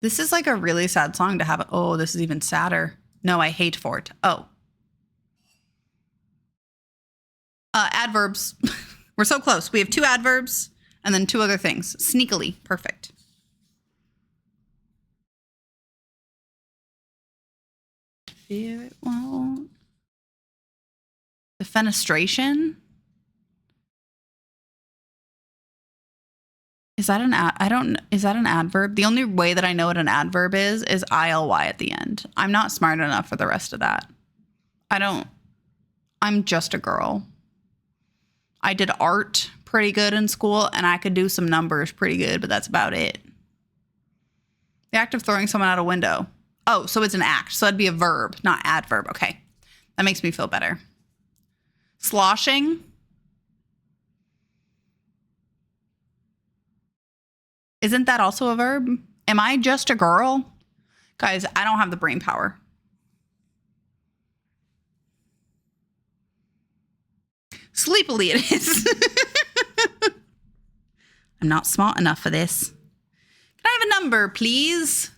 Speaker 1: This is like a really sad song to have. Oh, this is even sadder. No, I hate Fort. Oh. Adverbs. We're so close. We have 2 adverbs and then 2 other things. Sneakily. Perfect. Fear it won't. Defenestration. Is that is that an adverb? The only way that I know what an adverb is ILY at the end. I'm not smart enough for the rest of that. I'm just a girl. I did art pretty good in school and I could do some numbers pretty good, but that's about it. The act of throwing someone out a window. Oh, so it's an act. So that'd be a verb, not adverb. Okay. That makes me feel better. Sloshing. Isn't that also a verb? Am I just a girl? Guys, I don't have the brain power. Sleepily it is. I'm not smart enough for this. Can I have a number, please?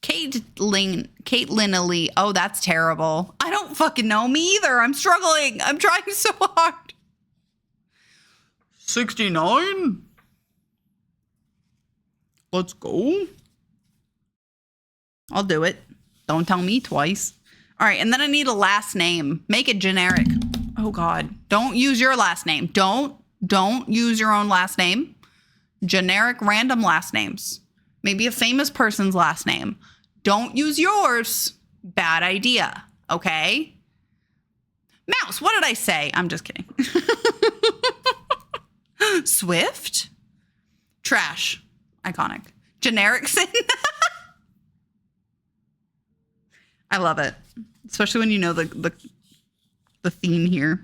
Speaker 1: Caitlin Ali. Oh, that's terrible. I don't fucking know me either. I'm struggling. I'm trying so hard. 69? Let's go. I'll do it. Don't tell me twice. All right, and then I need a last name. Make it generic. Oh God. Don't use your last name. Don't use your own last name. Generic random last names. Maybe a famous person's last name. Don't use yours. Bad idea. Okay? Mouse, what did I say? I'm just kidding. Swift? Trash. Iconic. Genericson. I love it. Especially when you know the theme here.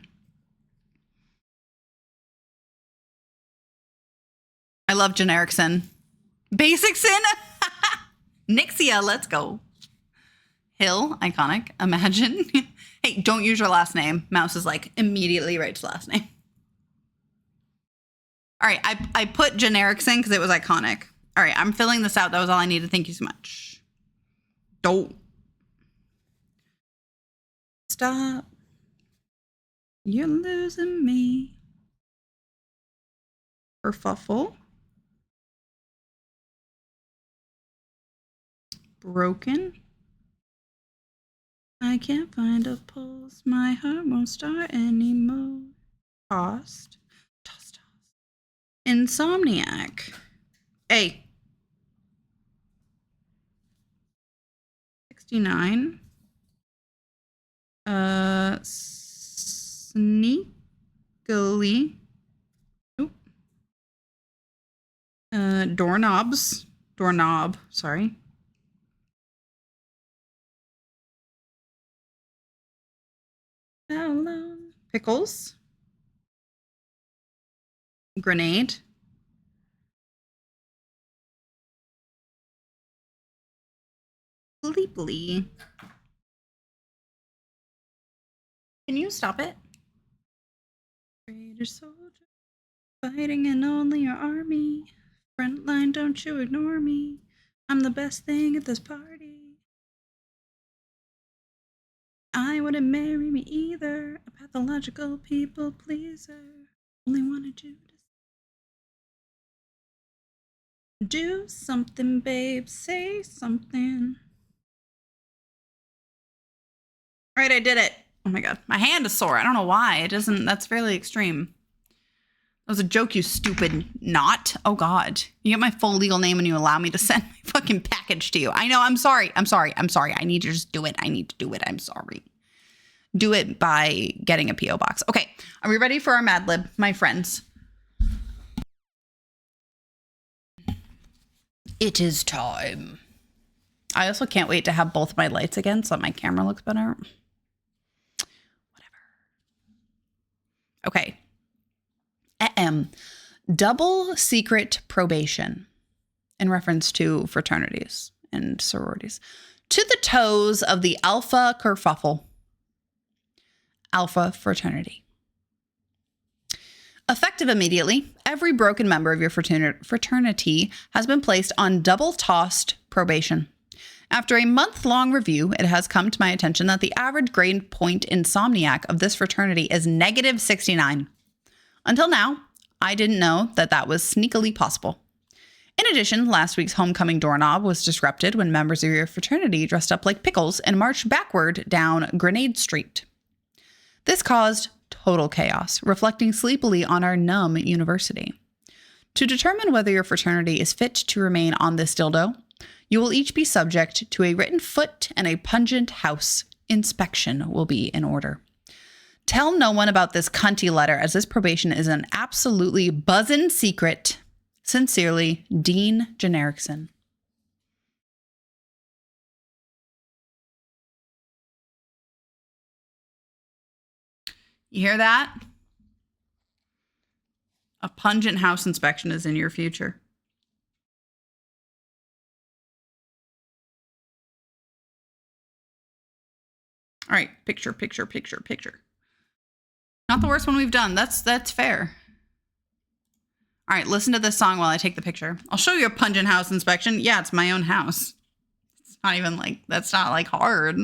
Speaker 1: I love Genericson. Basicson. Nixia, let's go. Hill, iconic. Imagine. Hey, don't use your last name. Mouse is like immediately writes last name. All right, I put Genericson because it was iconic. All right, I'm filling this out. That was all I needed. Thank you so much. Don't. Stop. You're losing me. Kerfuffle. Broken. I can't find a pulse. My heart won't start anymore. Tossed. Toss. Insomniac. Hey. 69. Sneakily. Oop. Doorknobs. Doorknob, sorry. Hello. Pickles. Grenade. Bleeply. Can you stop it? Traitor soldier, fighting in only your army. Frontline, don't you ignore me. I'm the best thing at this party. I wouldn't marry me either. A pathological people pleaser. Only wanted you to do something, babe. Say something. All right, I did it. Oh my God, my hand is sore. I don't know why. It doesn't, that's fairly extreme. That was a joke, you stupid knot. Oh God, you get my full legal name and you allow me to send my fucking package to you. I know, I'm sorry. I'm sorry. I'm sorry. I need to just do it. I need to do it. I'm sorry. Do it by getting a P.O. box. Okay, are we ready for our Mad Lib, my friends? It is time. I also can't wait to have both my lights again so that my camera looks better. Okay. Double secret probation in reference to fraternities and sororities. To the toes of the Alpha kerfuffle. Alpha fraternity. Effective immediately, every broken member of your fraternity has been placed on double-tossed probation. After a month-long review, it has come to my attention that the average grade point insomniac of this fraternity is negative 69. Until now, I didn't know that that was sneakily possible. In addition, last week's homecoming doorknob was disrupted when members of your fraternity dressed up like pickles and marched backward down Grenade Street. This caused total chaos, reflecting sleepily on our numb university. To determine whether your fraternity is fit to remain on this dildo, you will each be subject to a written foot and a pungent house. Inspection will be in order. Tell no one about this cunty letter, as this probation is an absolutely buzzin' secret. Sincerely, Dean Jenerickson. You hear that? A pungent house inspection is in your future. All right, picture. Not the worst one we've done. That's fair. All right, listen to this song while I take the picture. I'll show you a pungent house inspection. Yeah, it's my own house. It's not even like, that's not like hard.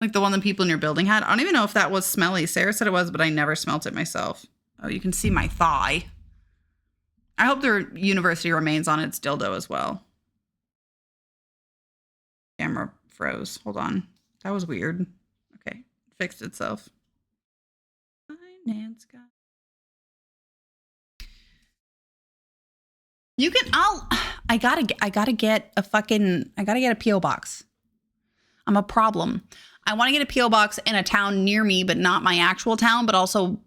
Speaker 1: Like the one the people in your building had. I don't even know if that was smelly. Sarah said it was, but I never smelt it myself. Oh, you can see my thigh. I hope the university remains on its dildo as well. Camera froze. Hold on. That was weird. Okay. It fixed itself. Finance guy. You can, I gotta get a P.O. box. I'm a problem. I want to get a P.O. box in a town near me, but not my actual town, but also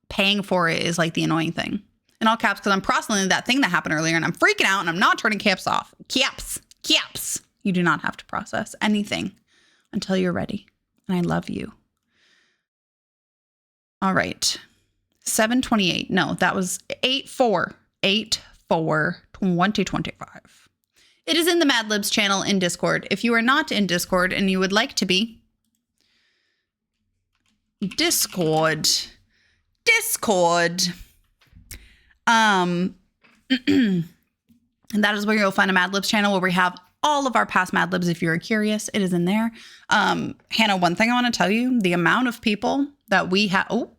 Speaker 1: paying for it is like the annoying thing. In all caps, because I'm processing that thing that happened earlier and I'm freaking out and I'm not turning caps off. Caps. You do not have to process anything until you're ready. And I love you. All right. 7/28. No, that was 8/4/2025. It is in the Mad Libs channel in Discord. If you are not in Discord and you would like to be, Discord. And that is where you'll find a Mad Libs channel where we have all of our past Mad Libs. If you're curious, it is in there. Hannah, one thing I want to tell you, the amount of people that we had,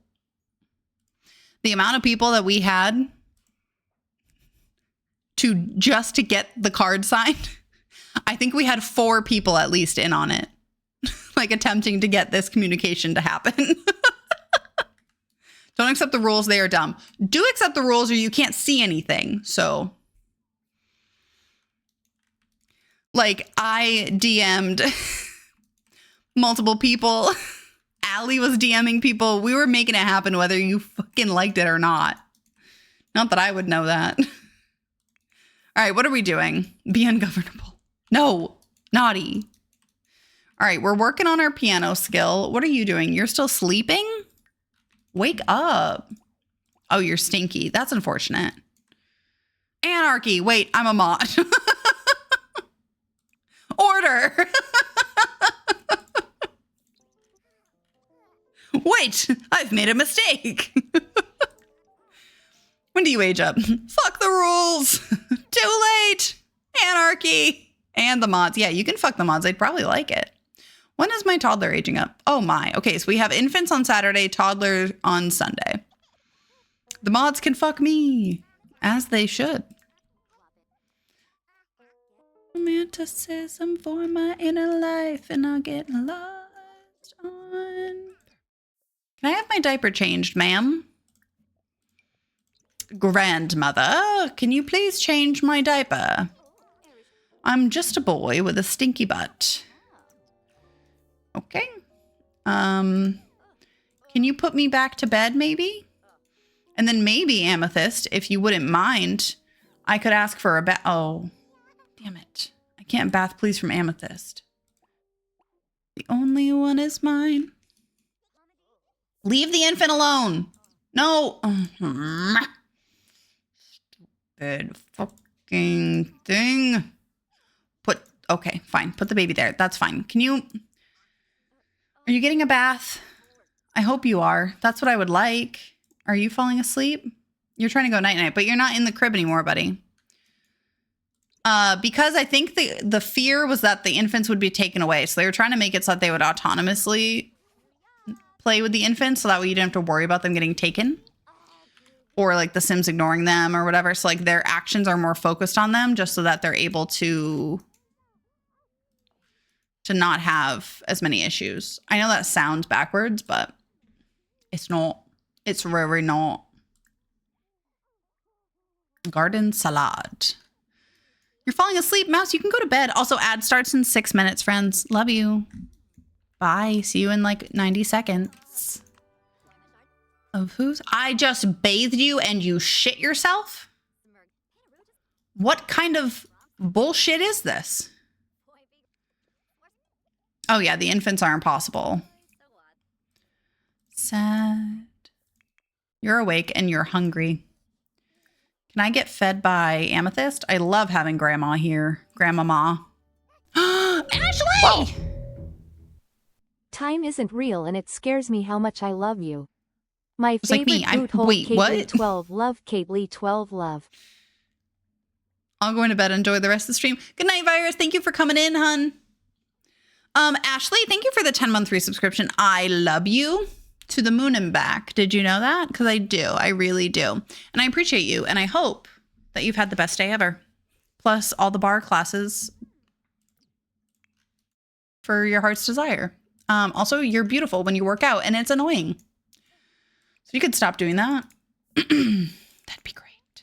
Speaker 1: to get the card signed, I think we had 4 people at least in on it, like attempting to get this communication to happen. Don't accept the rules. They are dumb. Do accept the rules or you can't see anything. So Like, I DM'd multiple people. Allie was DMing people. We were making it happen whether you fucking liked it or not. Not that I would know that. All right, what are we doing? Be ungovernable. No, naughty. All right, we're working on our piano skill. What are you doing? You're still sleeping? Wake up. Oh, you're stinky. That's unfortunate. Anarchy. Wait, I'm a mod. Order. Wait, I've made a mistake. When do you age up? Fuck the rules. Too late. Anarchy. And the mods. Yeah, you can fuck the mods. They'd probably like it. When is my toddler aging up? Oh my. Okay, so we have infants on Saturday, toddler on Sunday. The mods can fuck me. As they should. Romanticism for my inner life and I'll get lost on. Can I have my diaper changed, ma'am? Grandmother, can you please change my diaper? I'm just a boy with a stinky butt. Okay. Can you put me back to bed maybe? And then maybe, Amethyst, if you wouldn't mind, I could ask for a bath. Oh, damn it. I can't bath please from Amethyst. The only one is mine. Leave the infant alone. No. Stupid fucking thing. Okay, fine. Put the baby there. That's fine. Are you getting a bath? I hope you are. That's what I would like. Are you falling asleep? You're trying to go night-night, but you're not in the crib anymore, buddy. Because I think the fear was that the infants would be taken away. So they were trying to make it so that they would autonomously play with the infants. So that way you didn't have to worry about them getting taken. Or like the Sims ignoring them or whatever. So like their actions are more focused on them just so that they're able to not have as many issues. I know that sounds backwards, but it's not. It's really not. Garden salad. You're falling asleep, Mouse. You can go to bed. Also, ad starts in 6 minutes, friends. Love you. Bye. See you in like 90 seconds. Of whose? I just bathed you and you shit yourself? What kind of bullshit is this? Oh yeah, the infants are impossible. Sad. You're awake and you're hungry. Can I get fed by Amethyst? I love having Grandma here. Grandmama. Ashley!
Speaker 2: Wow.
Speaker 3: Time isn't real and it scares me how much I love you. My
Speaker 1: It's like
Speaker 3: favorite
Speaker 1: me.
Speaker 3: boot hole,
Speaker 1: Wait,
Speaker 3: Kately
Speaker 1: what?
Speaker 3: 12 love, Kately 12 love.
Speaker 1: I'll go into bed and enjoy the rest of the stream. Good night, Virus. Thank you for coming in, hun. Ashley, thank you for the 10-month resubscription. I love you to the moon and back. Did you know that? Because I do. I really do. And I appreciate you. And I hope that you've had the best day ever. Plus all the bar classes for your heart's desire. Also, you're beautiful when you work out and it's annoying. So you could stop doing that. That'd be great.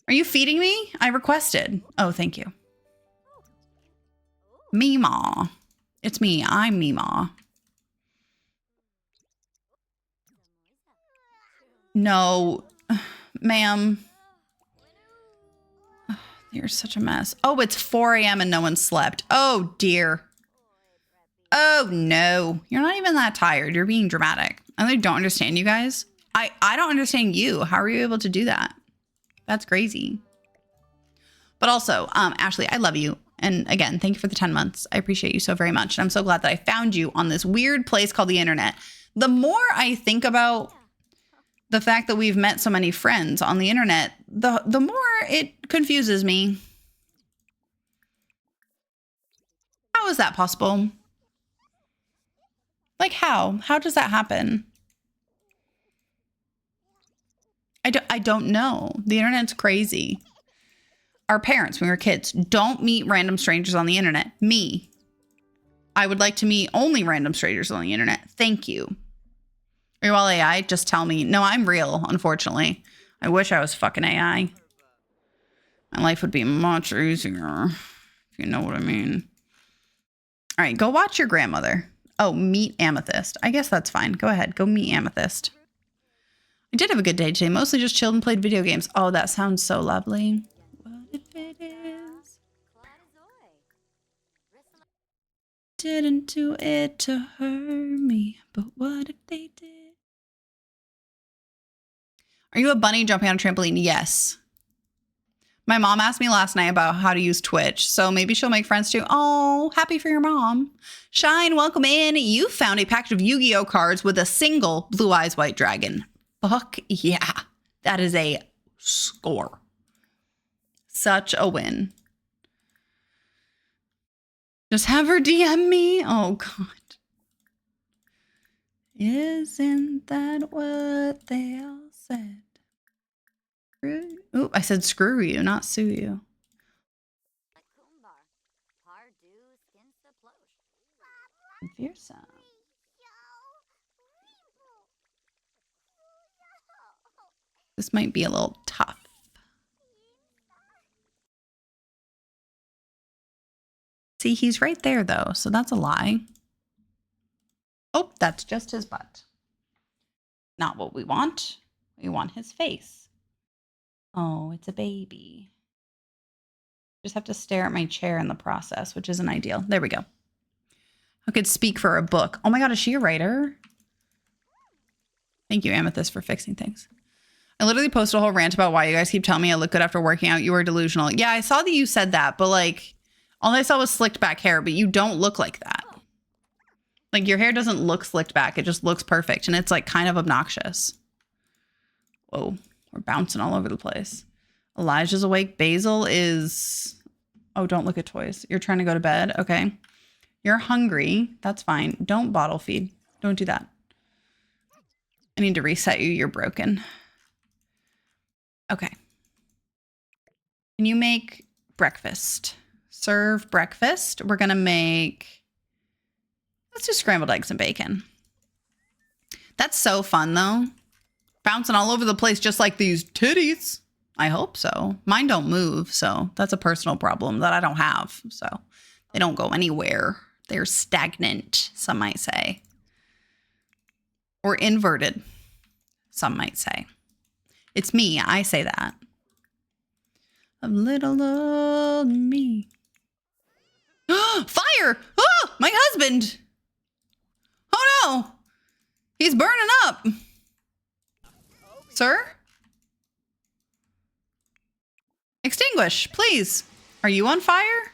Speaker 1: Are you feeding me? I requested. Oh, thank you. Meemaw. It's me. I'm Meemaw. No, ma'am. You're such a mess. Oh, it's 4 a.m. and no one slept. Oh, dear. Oh, no. You're not even that tired. You're being dramatic. I don't understand you guys. I don't understand you. How are you able to do that? That's crazy. But also, Ashley, I love you. And again, thank you for the 10 months. I appreciate you so very much. And I'm so glad that I found you on this weird place called the internet. The more I think about the fact that we've met so many friends on the internet, the more it confuses me. How is that possible? Like how? How does that happen? I don't know. The internet's crazy. Our parents, when we were kids, don't meet random strangers on the internet. Me. I would like to meet only random strangers on the internet. Thank you. Are you all AI? Just tell me. No, I'm real, unfortunately. I wish I was fucking AI. My life would be much easier if if you know what I mean. All right, go watch your grandmother. Oh, meet Amethyst. I guess that's fine. Go ahead. Go meet Amethyst. I did have a good day today. Mostly just chilled and played video games. Oh, that sounds so lovely. What if it is? Didn't do it to hurt me, but what if they did? Are you a bunny jumping on a trampoline? Yes. My mom asked me last night about how to use Twitch, so maybe she'll make friends too. Oh, happy for your mom. Shine, welcome in. You found a package of Yu-Gi-Oh cards with a single Blue Eyes White Dragon. Fuck yeah. That is a score. Such a win. Just have her DM me. Oh, God. Isn't that what they all said? Oop, I said screw you, not sue you. Fearsome. This might be a little tough. See, he's right there, though, so that's a lie. Oh, that's just his butt. Not what we want. We want his face. Oh, it's a baby. Just have to stare at my chair in the process, which isn't ideal. There we go. I could speak for a book. Oh my God, is she a writer? Thank you, Amethyst, for fixing things. I literally posted a whole rant about why you guys keep telling me I look good after working out. You are delusional. Yeah, I saw that you said that, but like, all I saw was slicked back hair, but you don't look like that. Like, your hair doesn't look slicked back. It just looks perfect, and it's like kind of obnoxious. Whoa, we're bouncing all over the place. Elijah's awake. Basil is... Oh, don't look at toys. You're trying to go to bed? Okay. You're hungry. That's fine. Don't bottle feed. Don't do that. I need to reset you. You're broken. Okay. Can you make breakfast? Serve breakfast. We're going to make... Let's do scrambled eggs and bacon. That's so fun, though. Bouncing all over the place just like these titties. I hope so. Mine don't move, so that's a personal problem that I don't have. So they don't go anywhere. They're stagnant, some might say. Or inverted, some might say. It's me. I say that. Of little old me. Fire! Oh, my husband! Oh no! He's burning up! Sir? Extinguish, please. Are you on fire?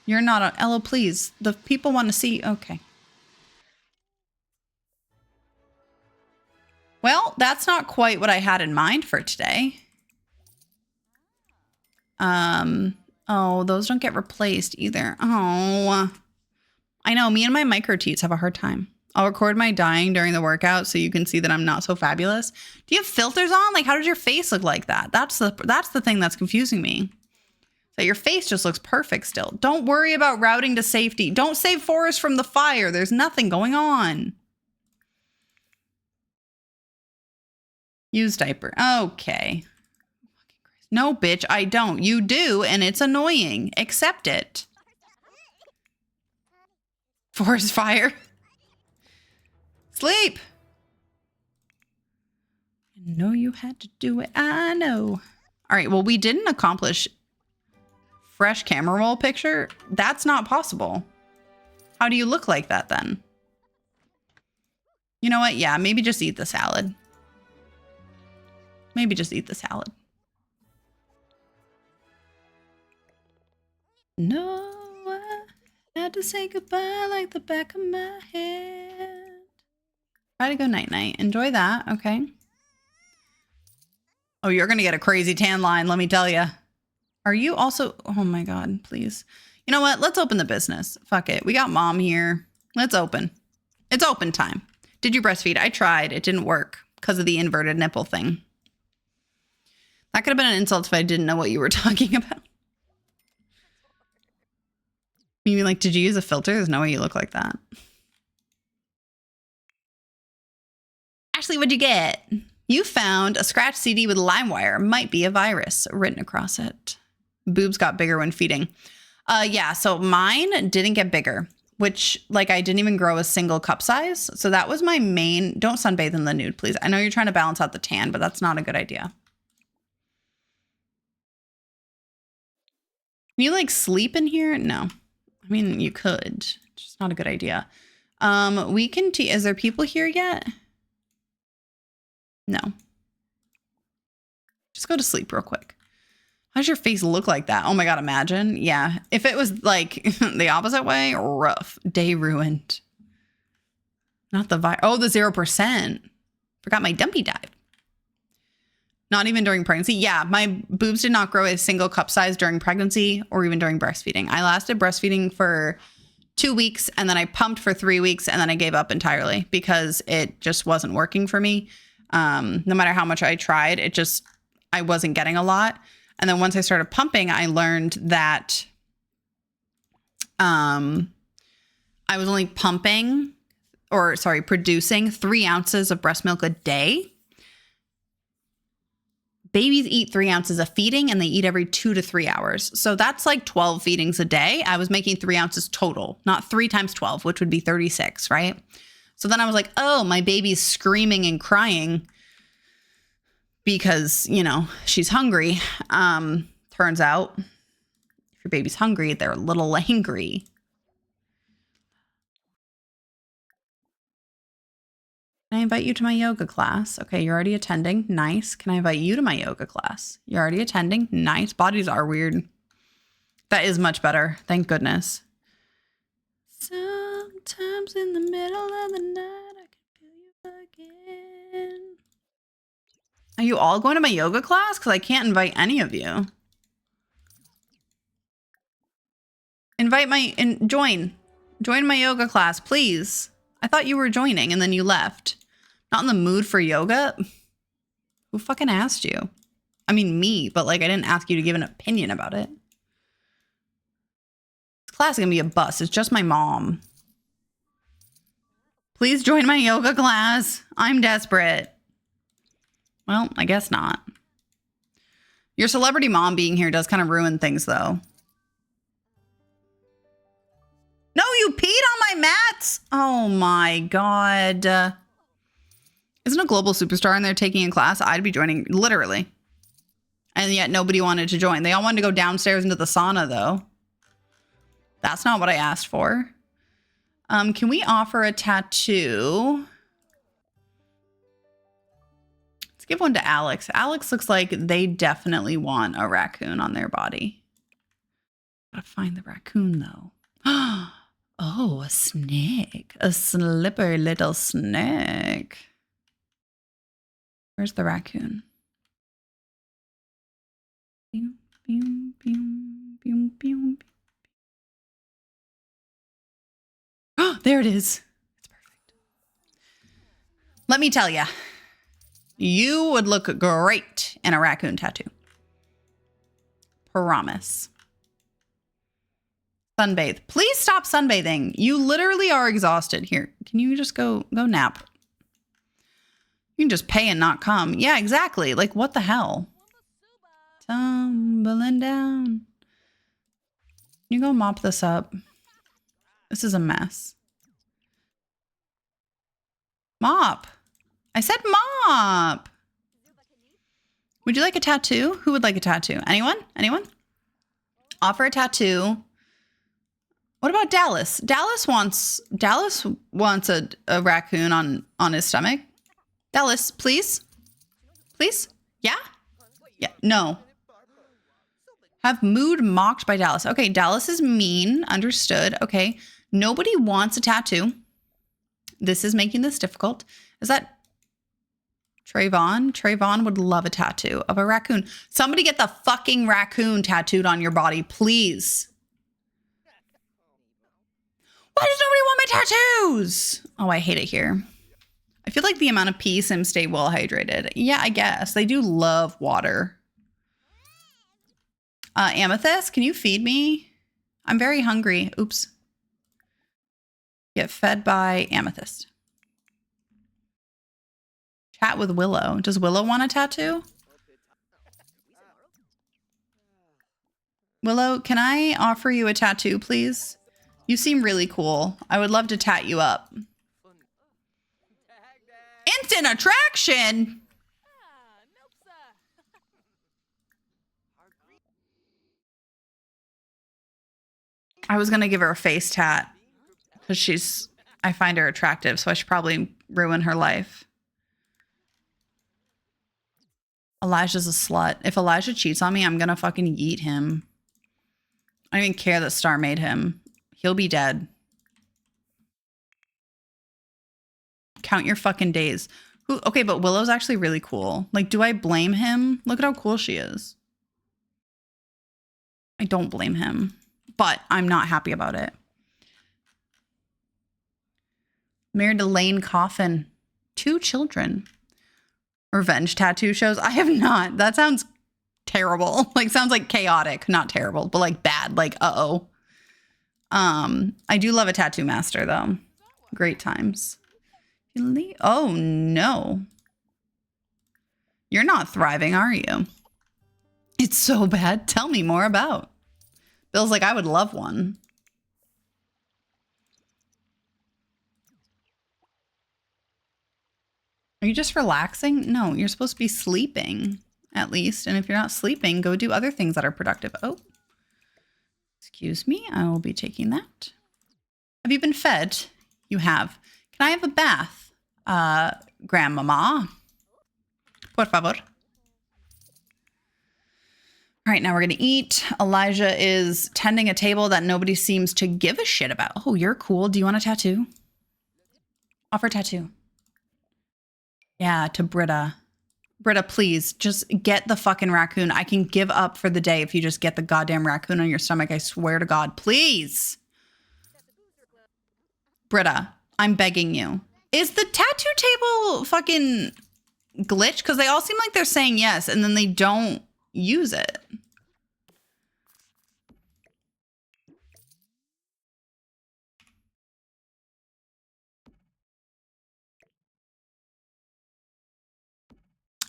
Speaker 1: You're not on... Ella, please. The people want to see... Okay. Well, that's not quite what I had in mind for today. Oh, those don't get replaced either. Oh, I know. Me and my micro teats have a hard time. I'll record my dying during the workout so you can see that I'm not so fabulous. Do you have filters on? Like, how does your face look like that? That's the thing that's confusing me. So your face just looks perfect still. Don't worry about routing to safety. Don't save Forrest from the fire. There's nothing going on. Use diaper. Okay. No, bitch, I don't. You do, and it's annoying. Accept it. Forest fire. Sleep. I know you had to do it. I know. All right, well, we didn't accomplish fresh camera roll picture. That's not possible. How do you look like that then? You know what? Yeah, maybe just eat the salad. Maybe just eat the salad. No, I had to say goodbye like the back of my head. Try to go night-night. Enjoy that. Okay. Oh, you're going to get a crazy tan line, let me tell you. Are you also... Oh, my God, please. You know what? Let's open the business. Fuck it. We got mom here. Let's open. It's open time. Did you breastfeed? I tried. It didn't work because of the inverted nipple thing. That could have been an insult if I didn't know what you were talking about. You mean like, did you use a filter? There's no way you look like that. Ashley, what'd you get? You found a scratch CD with LimeWire. Might be a virus written across it. Boobs got bigger when feeding. Yeah, so mine didn't get bigger, which like I didn't even grow a single cup size. So that was my main. Don't sunbathe in the nude, please. I know you're trying to balance out the tan, but that's not a good idea. Can you like sleep in here? No. I mean, you could. It's just not a good idea. We can is there people here yet? No. Just go to sleep real quick. How does your face look like that? Oh my God, imagine. Yeah. If it was like the opposite way, rough. Day ruined. Not the oh, the 0%. Forgot my dumpy dive. Not even during pregnancy. Yeah, my boobs did not grow a single cup size during pregnancy or even during breastfeeding. I lasted breastfeeding for 2 weeks and then I pumped for 3 weeks and then I gave up entirely because it just wasn't working for me. No matter how much I tried, I wasn't getting a lot. And then once I started pumping, I learned that I was only producing 3 ounces of breast milk a day. Babies eat 3 ounces of feeding and they eat every 2 to 3 hours. So that's like 12 feedings a day. I was making 3 ounces total, not 3 times 12, which would be 36, right? So then I was like, oh, my baby's screaming and crying because, you know, she's hungry. Turns out if your baby's hungry, they're a little angry. Can I invite you to my yoga class? Okay, you're already attending. Nice. Can I invite you to my yoga class? You're already attending. Nice. Bodies are weird. That is much better. Thank goodness. Sometimes in the middle of the night, I can feel you again. Are you all going to my yoga class? Because I can't invite any of you. Join my yoga class, please. I thought you were joining and then you left. Not in the mood for yoga? Who fucking asked you? I mean, me, but like I didn't ask you to give an opinion about it. This class is gonna be a bust. It's just my mom. Please join my yoga class. I'm desperate. Well, I guess not. Your celebrity mom being here does kind of ruin things though. No, you peed on my mats. Oh my God. Isn't a global superstar in there taking a class? I'd be joining, literally. And yet nobody wanted to join. They all wanted to go downstairs into the sauna though. That's not what I asked for. Can we offer a tattoo? Let's give one to Alex. Alex looks like they definitely want a raccoon on their body. Gotta find the raccoon though. Oh, a snake. A slippery little snake. Where's the raccoon? Pew, pew, pew, pew, pew. Oh, there it is. It's perfect. Let me tell you, you would look great in a raccoon tattoo. Promise. Sunbathe. Please stop sunbathing. You literally are exhausted. Here, can you just go nap? You can just pay and not come. Yeah, exactly. Like, what the hell? Tumbling down. Can you go mop this up? This is a mess. Mop. I said mop. Would you like a tattoo? Who would like a tattoo? Anyone? Anyone? Offer a tattoo. What about Dallas? Dallas wants a raccoon on his stomach. Dallas, please? Please? Yeah? Yeah. No. Have mood mocked by Dallas. Okay, Dallas is mean. Understood. Okay. Nobody wants a tattoo. This is making this difficult. Is that Trayvon? Trayvon would love a tattoo of a raccoon. Somebody get the fucking raccoon tattooed on your body, please. Why does nobody want my tattoos? Oh, I hate it here. I feel like the amount of pee sims stay well hydrated. Yeah, I guess. They do love water. Amethyst, can you feed me? I'm very hungry. Oops. Get fed by Amethyst. Chat with Willow. Does Willow want a tattoo? Willow, can I offer you a tattoo, please? You seem really cool. I would love to tat you up. Instant attraction! I was going to give her a face tat because I find her attractive, so I should probably ruin her life. Elijah's a slut. If Elijah cheats on me, I'm going to fucking yeet him. I don't even care that Star made him. He'll be dead. Count your fucking days. Okay, but Willow's actually really cool. Like, do I blame him? Look at how cool she is. I don't blame him, but I'm not happy about it. Married to Lane Coffin. 2 children. Revenge tattoo shows. I have not. That sounds terrible. Like, sounds like chaotic. Not terrible, but like bad. Like, uh-oh. I do love a tattoo master, though. Great times. Oh, no. You're not thriving, are you? It's so bad. Tell me more about. Bill's like, I would love one. Are you just relaxing? No, you're supposed to be sleeping, at least. And if you're not sleeping, go do other things that are productive. Oh, excuse me. I will be taking that. Have you been fed? You have. Can I have a bath? Grandmama. Por favor. All right, now we're going to eat. Elijah is tending a table that nobody seems to give a shit about. Oh, you're cool. Do you want a tattoo? Offer tattoo. Yeah, to Britta. Britta, please, just get the fucking raccoon. I can give up for the day if you just get the goddamn raccoon on your stomach. I swear to God. Please. Britta, I'm begging you. Is the tattoo table fucking glitched? Because they all seem like they're saying yes, and then they don't use it.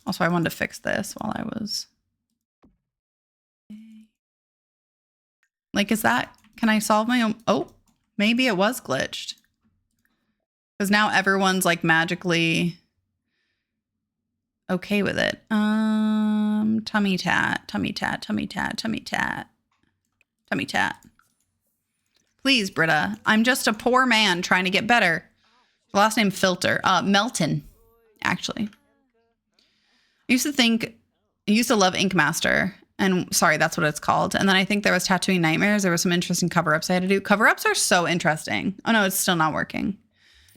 Speaker 1: Also, I wanted to fix this while I was... Like, is that... Can I solve my own... Oh, maybe it was glitched. Because now everyone's, like, magically okay with it. Tummy tat, tummy tat, tummy tat, tummy tat. Tummy tat. Please, Britta. I'm just a poor man trying to get better. Last name Filter. Melton, actually. I used to love Ink Master. And sorry, that's what it's called. And then I think there was Tattooing Nightmares. There were some interesting cover-ups I had to do. Cover-ups are so interesting. Oh no, it's still not working.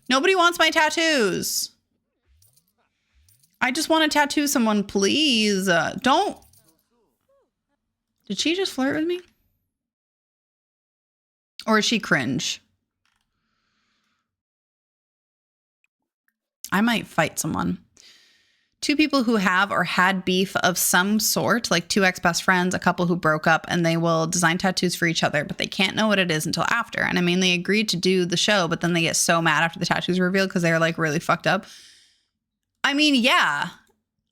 Speaker 1: Nobody wants my tattoos. I just want to tattoo someone, please. Don't. Did she just flirt with me? Or is she cringe? I might fight someone. 2 people who have or had beef of some sort, like 2 ex-best friends, a couple who broke up, and they will design tattoos for each other, but they can't know what it is until after. And I mean, they agreed to do the show, but then they get so mad after the tattoos are revealed because they're like really fucked up. I mean, yeah,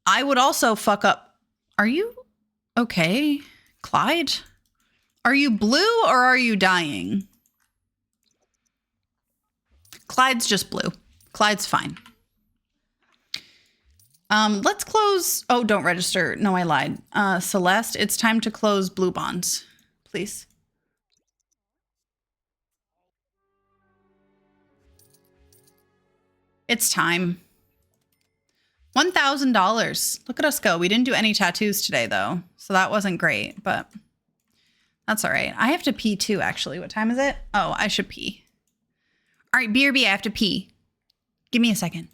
Speaker 1: I would also fuck up. Are you okay, Clyde? Are you blue or are you dying? Clyde's just blue. Clyde's fine. Let's close. Oh, don't register. No, I lied. Celeste, it's time to close Blue Bonds, please. It's time. $1,000. Look at us go. We didn't do any tattoos today, though, so that wasn't great, but that's all right. I have to pee, too, actually. What time is it? Oh, I should pee. All right, BRB, I have to pee. Give me a second.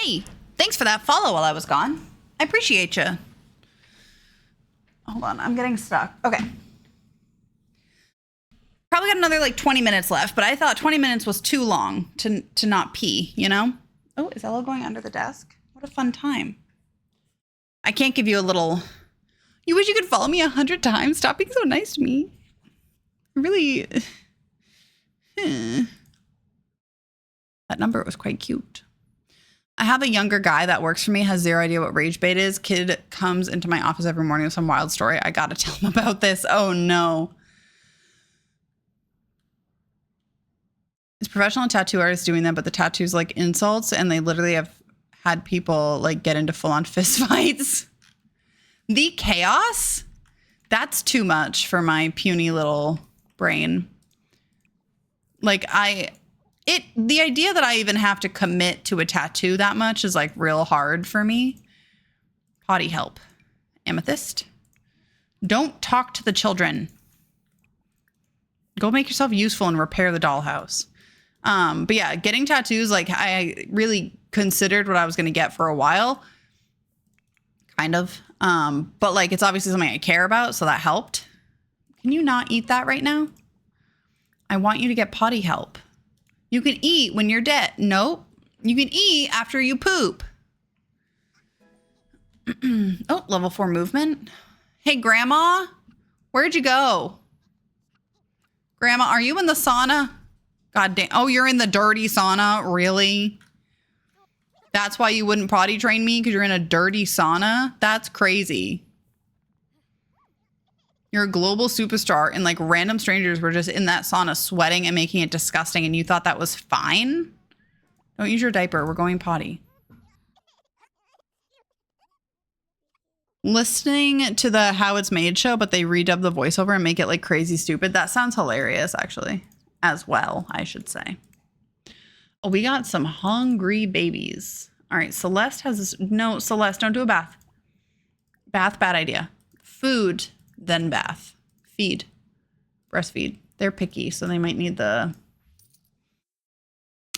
Speaker 1: Hey, thanks for that follow while I was gone. I appreciate you. Hold on, I'm getting stuck. Okay. Probably got another like 20 minutes left, but I thought 20 minutes was too long to not pee, you know? Oh, is Ella going under the desk? What a fun time. I can't give you a little, you wish you could follow me 100 times? Stop being so nice to me. Really, that number was quite cute. I have a younger guy that works for me, has zero idea what rage bait is. Kid comes into my office every morning with some wild story. I gotta tell him about this. Oh no. It's professional tattoo artists doing that, but the tattoos like insults, and they literally have had people like get into full on fist fights. The chaos, that's too much for my puny little brain. Like the idea that I even have to commit to a tattoo that much is like real hard for me. Potty help. Amethyst. Don't talk to the children. Go make yourself useful and repair the dollhouse. But yeah, getting tattoos, like I really considered what I was going to get for a while. Kind of. But like, it's obviously something I care about. So that helped. Can you not eat that right now? I want you to get potty help. You can eat when you're dead. Nope. You can eat after you poop. Oh, level 4 movement. Hey, Grandma, where'd you go? Grandma, are you in the sauna? God damn. Oh, you're in the dirty sauna? Really? That's why you wouldn't potty train me? Because you're in a dirty sauna? That's crazy. You're a global superstar and like random strangers were just in that sauna sweating and making it disgusting and you thought that was fine? Don't use your diaper. We're going potty. Listening to the How It's Made show, but they redub the voiceover and make it like crazy stupid. That sounds hilarious, actually. As well, I should say. Oh, we got some hungry babies. All right, Celeste has this. No, Celeste, don't do a bath. Bath, bad idea. Food, then bath. Feed. Breastfeed. They're picky, so they might need the...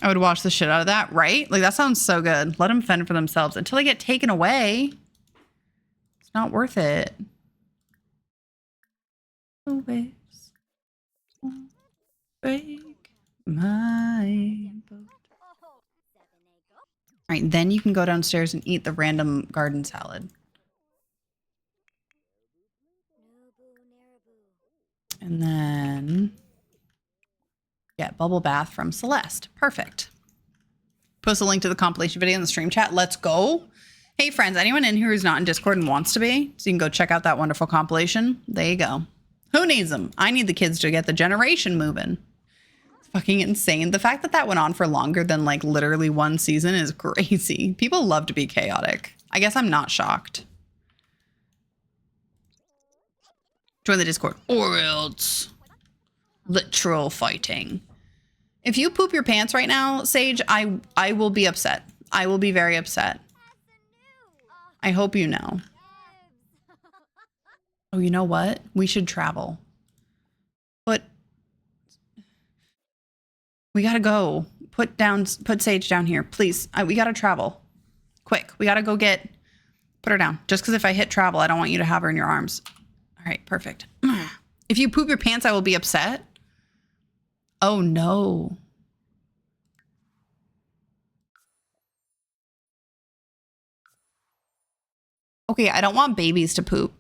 Speaker 1: I would wash the shit out of that, right? Like, that sounds so good. Let them fend for themselves until they get taken away. It's not worth it. The waves won't break my boat. All right, then you can go downstairs and eat the random garden salad. And then get bubble bath from Celeste. Perfect. Post a link to the compilation video in the stream chat. Let's go. Hey, friends, anyone in here who's not in Discord and wants to be, so you can go check out that wonderful compilation. There you go. Who needs them? I need the kids to get the generation moving. It's fucking insane. The fact that that went on for longer than like literally one season is crazy. People love to be chaotic. I guess I'm not shocked. Join the Discord or else literal fighting. If you poop your pants right now, Sage, I will be upset. I will be very upset. I hope you know. Oh, you know what? We should travel. But we gotta go. Put Sage down here, please. We gotta travel. Quick, we gotta go put her down. Just because if I hit travel, I don't want you to have her in your arms. All right, perfect. If you poop your pants, I will be upset. Oh no. Okay, I don't want babies to poop.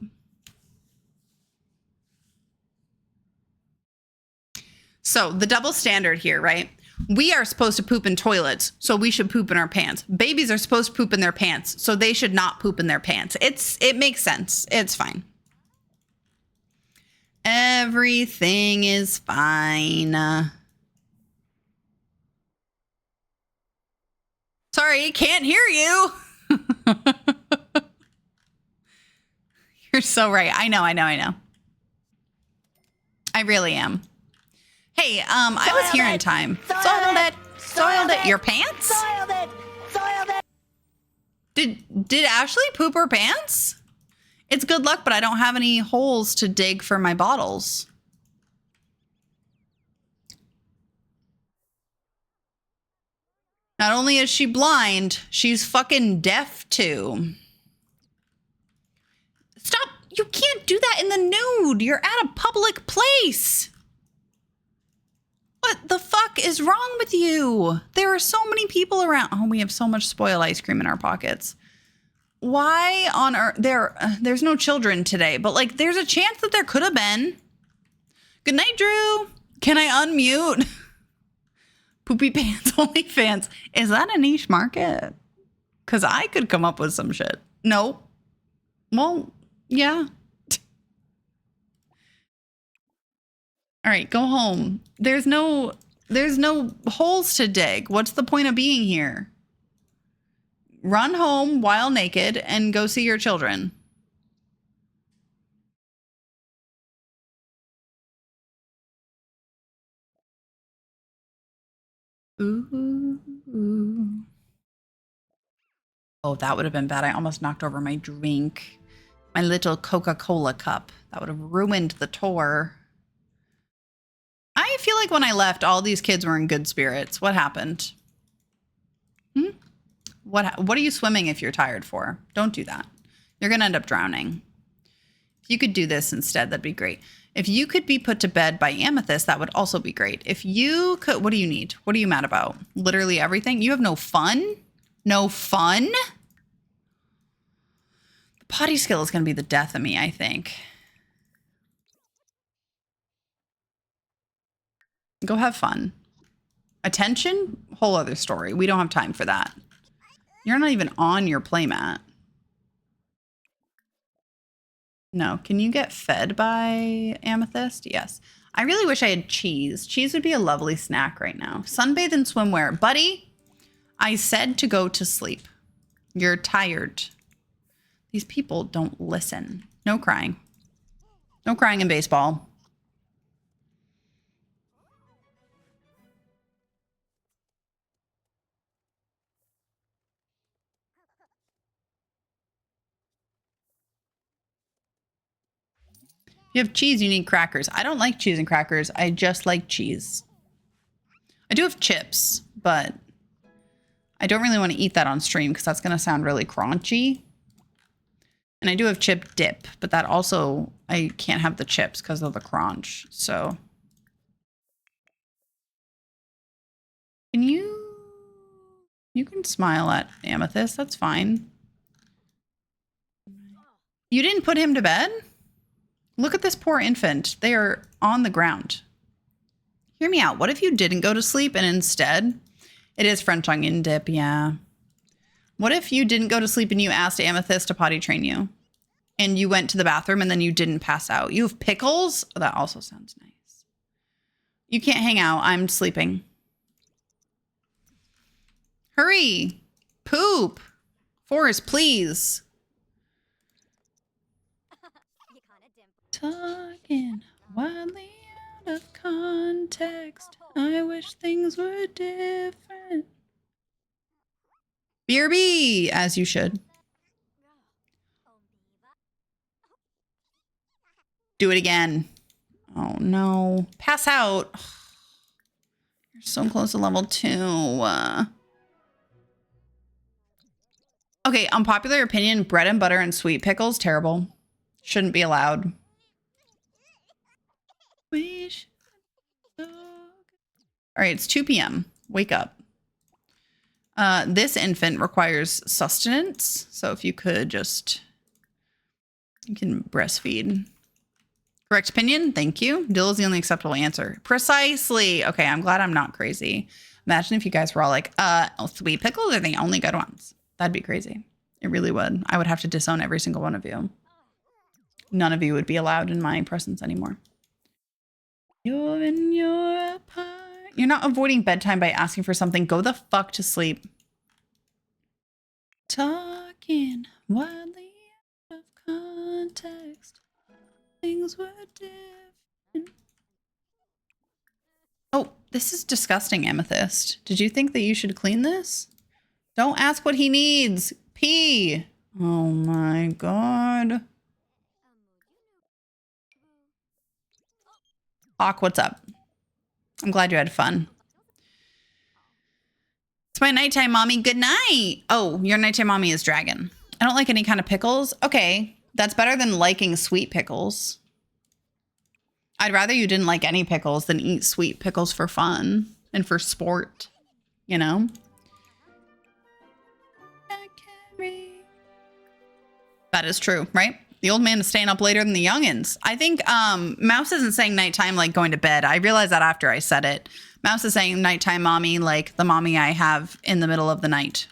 Speaker 1: So the double standard here, right? We are supposed to poop in toilets, so we should poop in our pants. Babies are supposed to poop in their pants, so they should not poop in their pants. It makes sense. It's fine. Everything is fine. Sorry, can't hear you. You're so right. I know. I really am. Hey, I was here in time. Soiled it. Your pants?
Speaker 2: Soiled it.
Speaker 1: Did Ashley poop her pants? It's good luck, but I don't have any holes to dig for my bottles. Not only is she blind, she's fucking deaf too. Stop! You can't do that in the nude. You're at a public place. What the fuck is wrong with you? There are so many people around. Oh, we have so much spoiled ice cream in our pockets. Why on earth? There's no children today, but like there's a chance that there could have been. Good night, Drew. Can I unmute? Poopy Pants OnlyFans. Is that a niche market? Because I could come up with some shit. No. Well, yeah. All right, go home. There's no holes to dig. What's the point of being here? Run home while naked and go see your children. Ooh. Oh, that would have been bad. I almost knocked over my drink. My little Coca-Cola cup. That would have ruined the tour. I feel like when I left, all these kids were in good spirits. What happened? What are you swimming if you're tired for? Don't do that. You're going to end up drowning. If you could do this instead, that'd be great. If you could be put to bed by Amethyst, that would also be great. If you could, what do you need? What are you mad about? Literally everything? You have no fun? No fun? The potty skill is going to be the death of me, I think. Go have fun. Attention? Whole other story. We don't have time for that. You're not even on your playmat. No. Can you get fed by Amethyst? Yes. I really wish I had cheese. Cheese would be a lovely snack right now. Sunbathe in swimwear. Buddy, I said to go to sleep. You're tired. These people don't listen. No crying. No crying in baseball. If you have cheese, you need crackers. I don't like cheese and crackers. I just like cheese. I do have chips, but I don't really want to eat that on stream because that's going to sound really crunchy. And I do have chip dip, but that also, I can't have the chips because of the crunch. So can you can smile at Amethyst. That's fine. You didn't put him to bed? Look at this poor infant. They are on the ground. Hear me out. What if you didn't go to sleep and instead, it is French onion dip, yeah. What if you didn't go to sleep and you asked Amethyst to potty train you? And you went to the bathroom and then you didn't pass out. You have pickles? Oh, that also sounds nice. You can't hang out. I'm sleeping. Hurry. Poop. Forrest, please. Talking wildly out of context. I wish things were different. BRB, as you should. Do it again. Oh no. Pass out. You're so close to level 2. Okay, unpopular opinion, bread and butter and sweet pickles, terrible. Shouldn't be allowed. All right, it's 2 p.m. Wake up. This infant requires sustenance. So if you could just, you can breastfeed. Correct opinion. Thank you. Dill is the only acceptable answer. Precisely. Okay, I'm glad I'm not crazy. Imagine if you guys were all like, sweet pickles are the only good ones. That'd be crazy. It really would. I would have to disown every single one of you. None of you would be allowed in my presence anymore. You're in your apart. You're not avoiding bedtime by asking for something. Go the fuck to sleep. Talking taken wildly out of context. Things were different. Oh, this is disgusting, Amethyst. Did you think that you should clean this? Don't ask what he needs. Pee. Oh my god. Hawk, what's up? I'm glad you had fun. It's my nighttime mommy. Good night. Oh, your nighttime mommy is dragon. I don't like any kind of pickles. Okay, that's better than liking sweet pickles. I'd rather you didn't like any pickles than eat sweet pickles for fun and for sport, you know? That is true, right? The old man is staying up later than the youngins. I think Mouse isn't saying nighttime like going to bed. I realized that after I said it. Mouse is saying nighttime mommy like the mommy I have in the middle of the night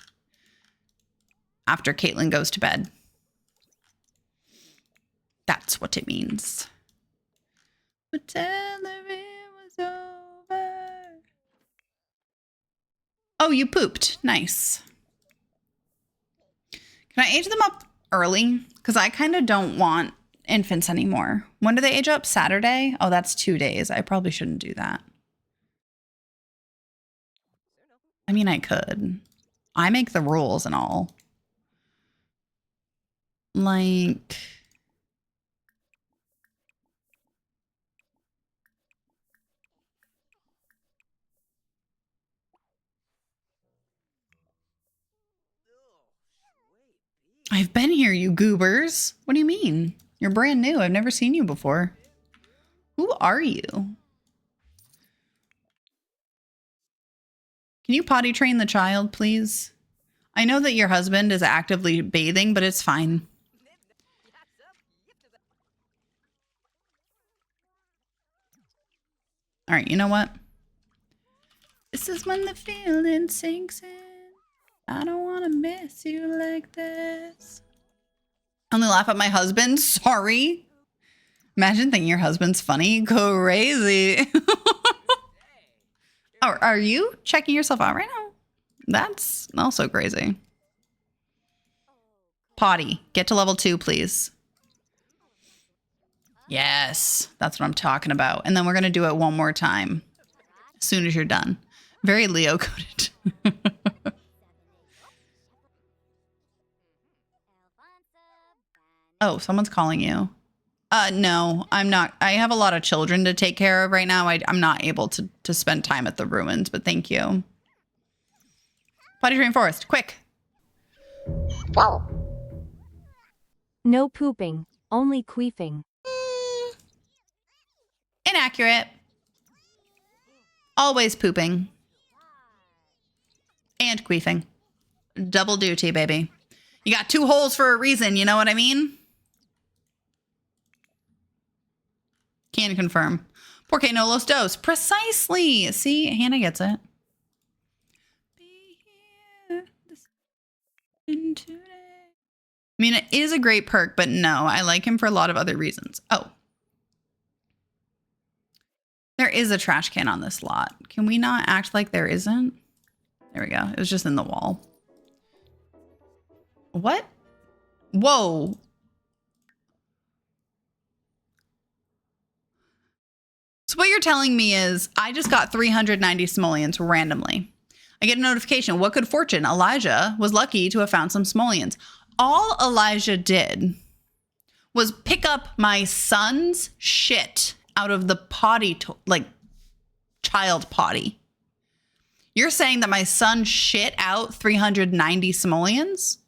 Speaker 1: after Caitlin goes to bed. That's what it means. But tell her it was over. Oh, you pooped. Nice. Can I age them up early? Because I kind of don't want infants anymore. When do they age up? Saturday? Oh, that's 2 days. I probably shouldn't do that. I mean, I could. I make the rules and all. Like... I've been here, you goobers. What do you mean? You're brand new. I've never seen you before. Who are you? Can you potty train the child, please? I know that your husband is actively bathing, but it's fine. All right, you know what? This is when the feeling sinks in. I don't want to miss you like this. Only laugh at my husband? Sorry. Imagine thinking your husband's funny. Crazy. Oh, are you checking yourself out right now? That's also crazy. Potty. Get to level 2, please. Yes, that's what I'm talking about. And then we're going to do it one more time as soon as you're done. Very Leo coded. Oh, someone's calling you. No, I'm not. I have a lot of children to take care of right now. I'm not able to spend time at the ruins, but thank you. Potty train forest, quick.
Speaker 3: No pooping, only queefing.
Speaker 1: Inaccurate. Always pooping. And queefing. Double duty, baby. You got 2 holes for a reason, you know what I mean? Can confirm. Porque no los dos. Precisely. See, Hannah gets it. Be here today. I mean, it is a great perk, but no, I like him for a lot of other reasons. Oh. There is a trash can on this lot. Can we not act like there isn't? There we go. It was just in the wall. What? Whoa. So what you're telling me is I just got 390 simoleons randomly. I get a notification. What good fortune? Elijah was lucky to have found some simoleons. All Elijah did was pick up my son's shit out of the potty, child potty. You're saying that my son shit out 390 simoleons?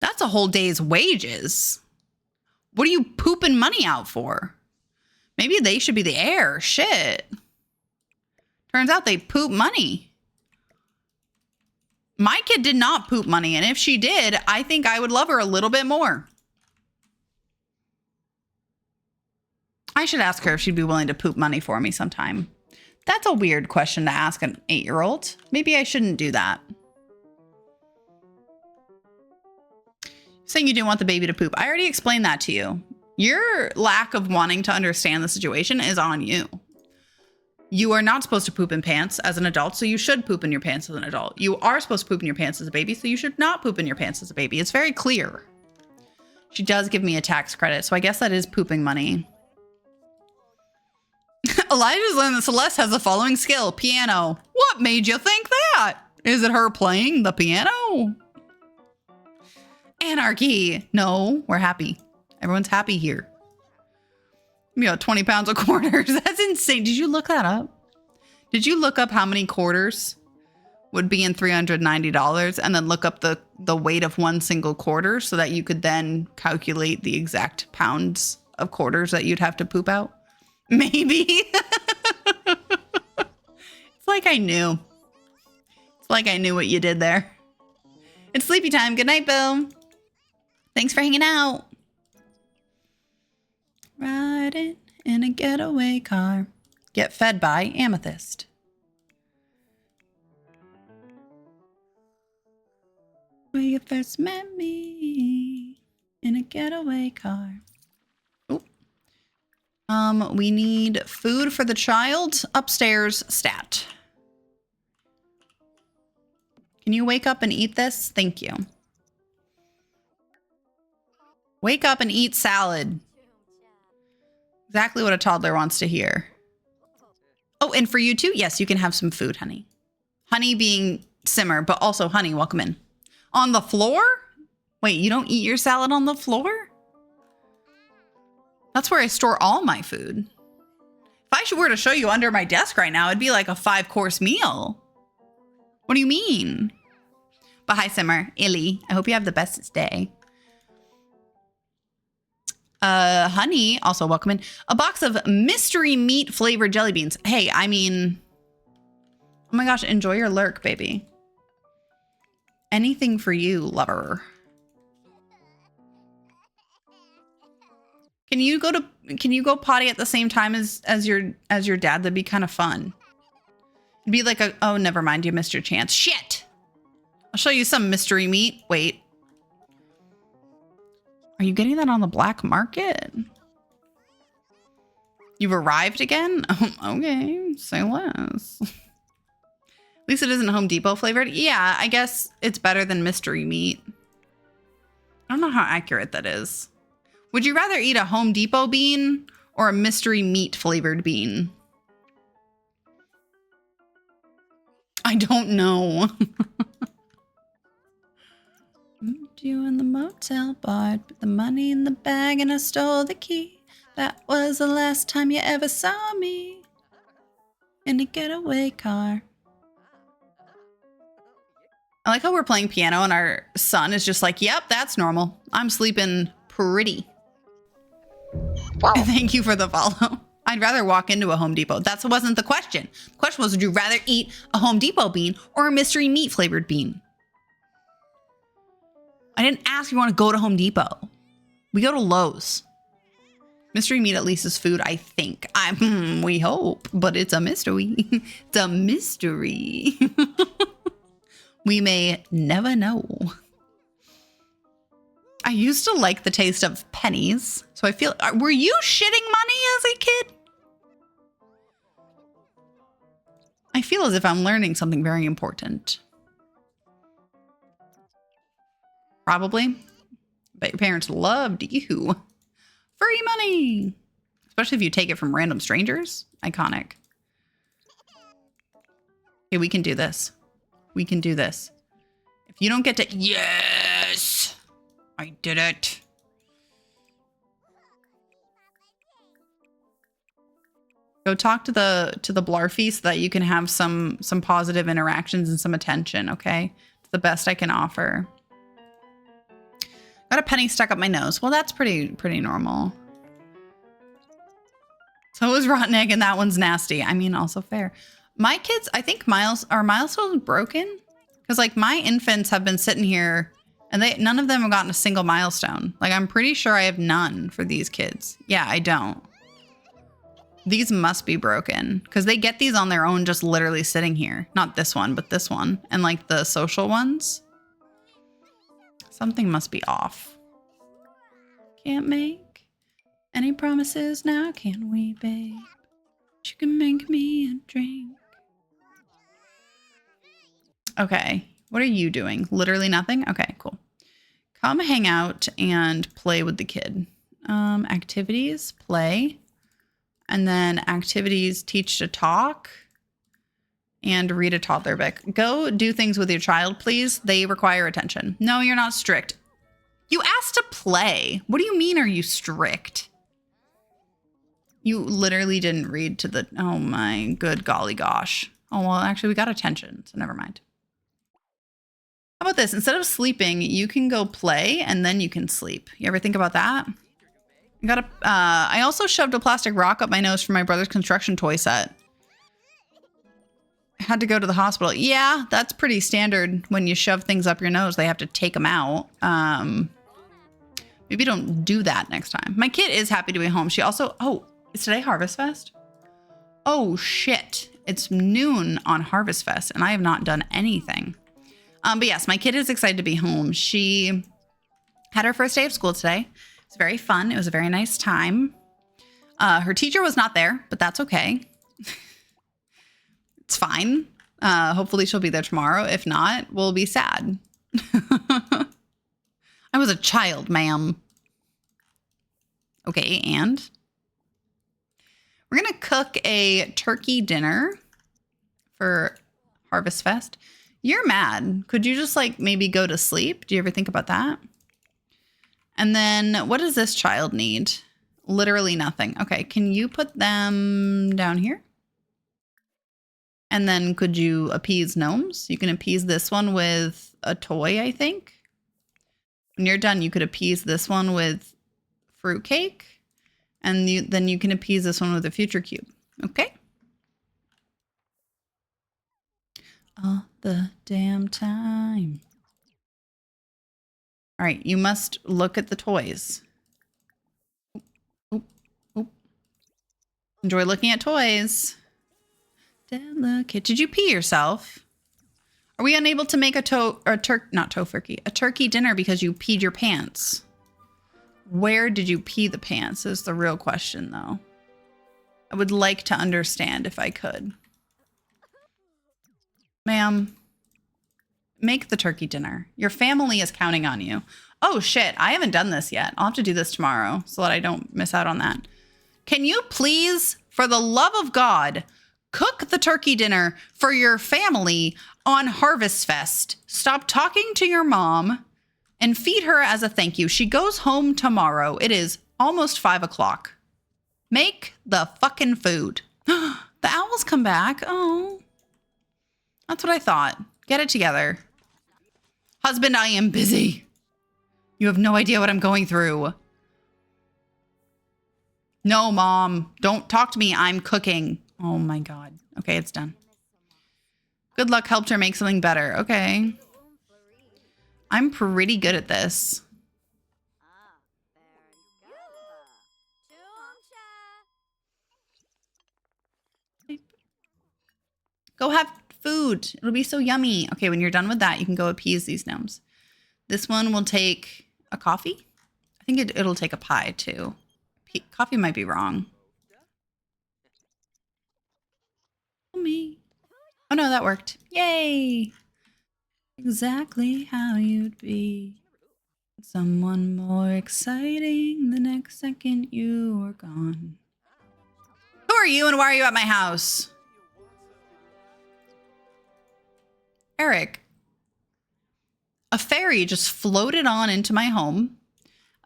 Speaker 1: That's a whole day's wages. What are you pooping money out for? Maybe they should be the heir. Shit. Turns out they poop money. My kid did not poop money, and if she did, I think I would love her a little bit more. I should ask her if she'd be willing to poop money for me sometime. That's a weird question to ask an 8-year-old. Maybe I shouldn't do that. Saying you didn't want the baby to poop. I already explained that to you. Your lack of wanting to understand the situation is on you. You are not supposed to poop in pants as an adult, so you should poop in your pants as an adult. You are supposed to poop in your pants as a baby, so you should not poop in your pants as a baby. It's very clear. She does give me a tax credit, so I guess that is pooping money. Elijah's learned that Celeste has the following skill: piano. What made you think that? Is it her playing the piano? Anarchy. No, we're happy. Everyone's happy here. You know, 20 pounds of quarters. That's insane. Did you look that up? Did you look up how many quarters would be in $390 and then look up the weight of one single quarter so that you could then calculate the exact pounds of quarters that you'd have to poop out? Maybe. It's like I knew. It's like I knew what you did there. It's sleepy time. Good night, Bill. Thanks for hanging out. Riding in a getaway car. Get fed by Amethyst. Where you first met me in a getaway car. Oh. We need food for the child. Upstairs, stat. Can you wake up and eat this? Thank you. Wake up and eat salad. Exactly what a toddler wants to hear. Oh, and for you too? Yes, you can have some food, honey. Honey being Simmer, but also Honey, welcome in. On the floor? Wait, you don't eat your salad on the floor? That's where I store all my food. If I were to show you under my desk right now, it'd be like a 5-course meal. What do you mean? But hi, Simmer. Illy, I hope you have the best day. Honey, also welcome in. A box of mystery meat flavored jelly beans. Hey, I mean, oh my gosh, enjoy your lurk, baby. Anything for you, lover. Can you go potty at the same time as your dad? That'd be kind of fun. It'd be like oh, never mind, you missed your chance. Shit. I'll show you some mystery meat. Wait. Are you getting that on the black market? You've arrived again? Okay, say less. At least it isn't Home Depot flavored. Yeah, I guess it's better than mystery meat. I don't know how accurate that is. Would you rather eat a Home Depot bean or a mystery meat flavored bean? I don't know. Moved you in the motel bar, put the money in the bag and I stole the key. That was the last time you ever saw me in a getaway car. I like how we're playing piano and our son is just like, yep, that's normal. I'm sleeping pretty. Wow. Thank you for the follow. I'd rather walk into a Home Depot. That wasn't the question. The question was, would you rather eat a Home Depot bean or a mystery meat flavored bean? I didn't ask if you want to go to Home Depot. We go to Lowe's. Mystery meat at least is food, I think. We hope, but it's a mystery. It's a mystery. We may never know. I used to like the taste of pennies, so I feel... Were you shitting money as a kid? I feel as if I'm learning something very important. Probably. Bet your parents loved you. Free money! Especially if you take it from random strangers. Iconic. Okay, we can do this. We can do this. If you don't get to... Yes! I did it. Go talk to the Blarfy so that you can have some positive interactions and some attention, okay? It's the best I can offer. Got a penny stuck up my nose. Well, that's pretty normal. So is rotten egg, and that one's nasty. I mean, also fair. My kids, I think milestones broken? Because like my infants have been sitting here and none of them have gotten a single milestone. Like I'm pretty sure I have none for these kids. Yeah, I don't. These must be broken because they get these on their own just literally sitting here. Not this one, but this one. And like the social ones. Something must be off. Can't make Any promises now, can we, babe? You can make me a drink. Okay. What are you doing? Literally nothing? Okay, cool. Come hang out and play with the kid. Activities, play. And then activities, teach to talk. And read a toddler book. Go do things with your child, please. They require attention. No, you're not strict. You asked to play. What do you mean, are you strict? You literally didn't read to the... Oh my good golly gosh. Oh, well, actually, we got attention, so never mind. How about this? Instead of sleeping, you can go play, and then you can sleep. You ever think about that? I also shoved a plastic rock up my nose for my brother's construction toy set. I had to go to the hospital. Yeah, that's pretty standard. When you shove things up your nose, they have to take them out. Maybe don't do that next time. My kid is happy to be home. She also... Oh, is today Harvest Fest? Oh, shit. It's noon on Harvest Fest, and I have not done anything. But yes, my kid is excited to be home. She had her first day of school today. It was very fun. It was a very nice time. Her teacher was not there, but that's okay. It's fine. Hopefully she'll be there tomorrow. If not, we'll be sad. I was a child, ma'am. Okay, and we're going to cook a turkey dinner for Harvest Fest. You're mad. Could you just like maybe go to sleep? Do you ever think about that? And then what does this child need? Literally nothing. Okay, can you put them down here? And then could you appease gnomes? You can appease this one with a toy, I think. When you're done, you could appease this one with fruitcake. And then you can appease this one with a future cube. Okay? All the damn time. All right, you must look at the toys. Oop, oop. Enjoy looking at toys. Delicate. Did you pee yourself? Are we unable to make a turkey dinner because you peed your pants? Where did you pee the pants is the real question, though. I would like to understand if I could. Ma'am, make the turkey dinner. Your family is counting on you. Oh, shit. I haven't done this yet. I'll have to do this tomorrow so that I don't miss out on that. Can you please, for the love of God, cook the turkey dinner for your family on Harvest Fest? Stop talking to your mom and feed her as a thank you. She goes home tomorrow. It is almost 5 o'clock. Make the fucking food. The owls come back. Oh, that's what I thought. Get it together. Husband, I am busy. You have no idea what I'm going through. No, Mom, don't talk to me. I'm cooking. Oh my God. Okay, it's done. Good luck helped her make something better. Okay. I'm pretty good at this. Go have food. It'll be so yummy. Okay, when you're done with that, you can go appease these gnomes. This one will take a coffee. I think it'll take a pie too. Coffee might be wrong. Me. Oh no, that worked. Yay! Exactly how you'd be. Someone more exciting the next second you were gone. Who are you and why are you at my house? Eric. A fairy just floated on into my home,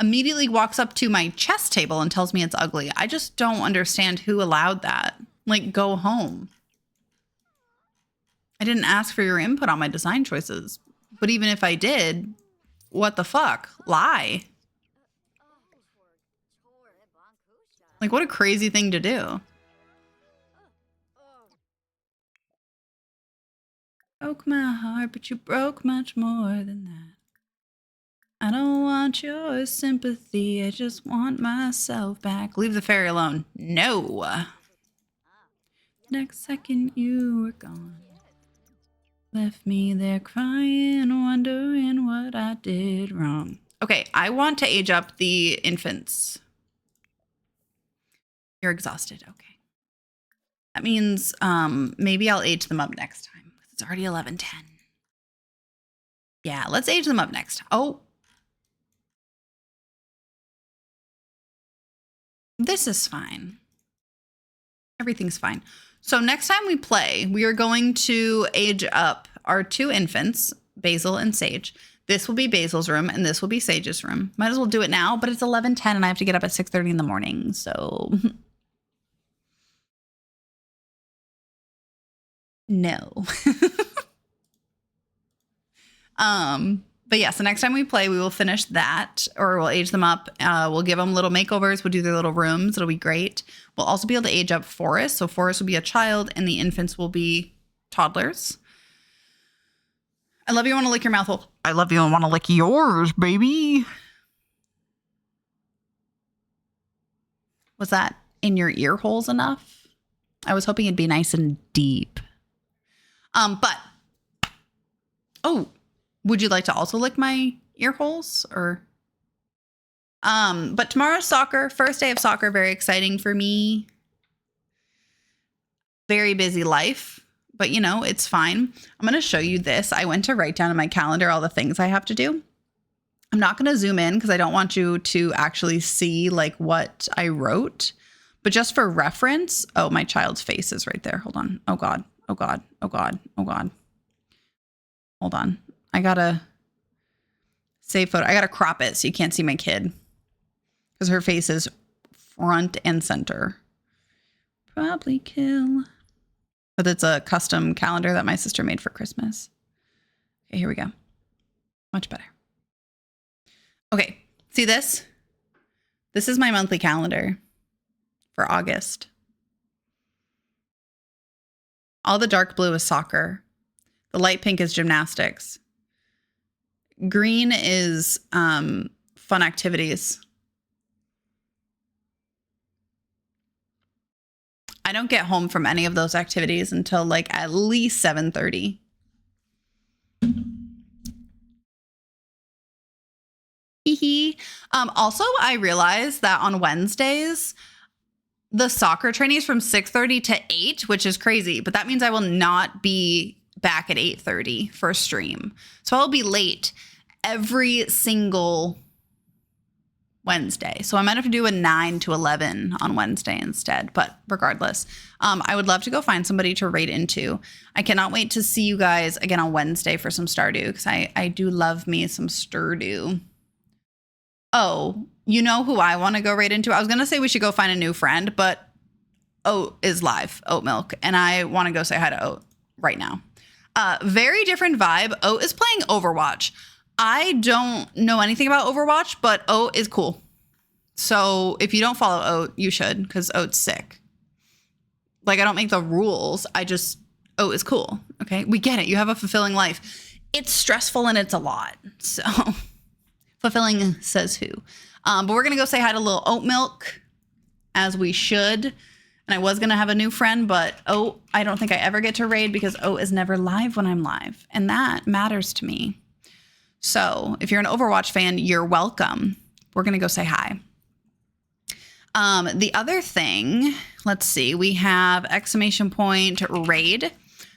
Speaker 1: immediately walks up to my chess table and tells me it's ugly. I just don't understand who allowed that. Like, go home. I didn't ask for your input on my design choices. But even if I did, what the fuck? Lie. Like, what a crazy thing to do. Broke my heart, but you broke much more than that. I don't want your sympathy. I just want myself back. Leave the fairy alone. No. Next second you were gone. Left me there crying, wondering what I did wrong. Okay, I want to age up the infants. You're exhausted. Okay. That means maybe I'll age them up next time. It's already 11:10. Yeah, let's age them up next. Oh. This is fine. Everything's fine. So next time we play, we are going to age up our 2 infants, Basil and Sage. This will be Basil's room and this will be Sage's room. Might as well do it now, but it's 11:10 and I have to get up at 6:30 in the morning. So no. But yeah, so next time we play, we will finish that, or we'll age them up. We'll give them little makeovers. We'll do their little rooms. It'll be great. We'll also be able to age up Forrest. So Forrest will be a child and the infants will be toddlers. I love you. I want to lick your mouth hole. I love you. I want to lick yours, baby. Was that in your ear holes enough? I was hoping it'd be nice and deep. But, oh, would you like to also lick my ear holes or? But tomorrow's soccer, first day of soccer, very exciting for me. Very busy life, but you know, it's fine. I'm going to show you this. I went to write down in my calendar all the things I have to do. I'm not going to zoom in because I don't want you to actually see like what I wrote, but just for reference. Oh, my child's face is right there. Hold on. Oh God. Oh God. Oh God. Oh God. Hold on. I gotta save photo. I gotta crop it so you can't see my kid because her face is front and center. Probably kill. But it's a custom calendar that my sister made for Christmas. Okay, here we go. Much better. Okay, see this? This is my monthly calendar for August. All the dark blue is soccer. The light pink is gymnastics. Green is fun activities. I don't get home from any of those activities until like at least 7:30. Also, I realized that on Wednesdays, the soccer training is from 6:30 to 8, which is crazy. But that means I will not be back at 8:30 for a stream. So I'll be late every single Wednesday. So I might have to do a 9 to 11 on Wednesday instead. But regardless, I would love to go find somebody to raid into. I cannot wait to see you guys again on Wednesday for some Stardew because I do love me some Stardew. Oh, you know who I want to go raid into? I was going to say we should go find a new friend, but Oat is live, Oat Milk, and I want to go say hi to Oat right now. Very different vibe. Oat is playing Overwatch. I don't know anything about Overwatch, but Oat is cool. So if you don't follow Oat, you should, because Oat's sick. Like, I don't make the rules. Oat is cool. Okay, we get it. You have a fulfilling life. It's stressful and it's a lot. So fulfilling says who. But we're going to go say hi to little Oat Milk, as we should. And I was going to have a new friend, but Oat, I don't think I ever get to raid because Oat is never live when I'm live. And that matters to me. So if you're an Overwatch fan, you're welcome. We're going to go say hi. The other thing, let's see, we have ! Raid.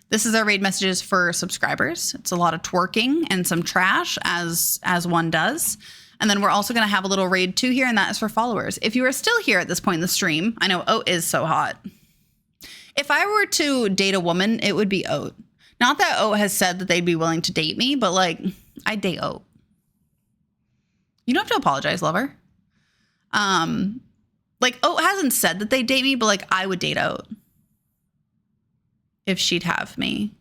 Speaker 1: This is our raid messages for subscribers. It's a lot of twerking and some trash as one does. And then we're also going to have a little raid too here, and that is for followers. If you are still here at this point in the stream, I know Oat is so hot. If I were to date a woman, it would be Oat. Not that Oat has said that they'd be willing to date me, but like, I'd date Oat. You don't have to apologize, lover. Like Oat hasn't said that they'd date me, but like I would date Oat if she'd have me.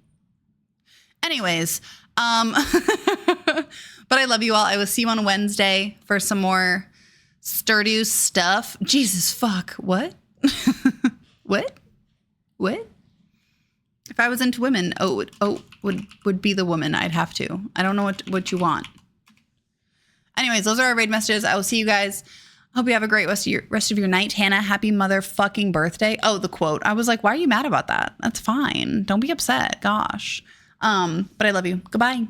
Speaker 1: Anyways, but I love you all. I will see you on Wednesday for some more Stardew stuff. Jesus fuck. What? What? If I was into women, Oat would be the woman I'd have to. I don't know what you want. Anyways, those are our raid messages. I will see you guys. Hope you have a great rest of your night. Hannah, happy motherfucking birthday. Oh, the quote. I was like, why are you mad about that? That's fine. Don't be upset. Gosh. But I love you. Goodbye.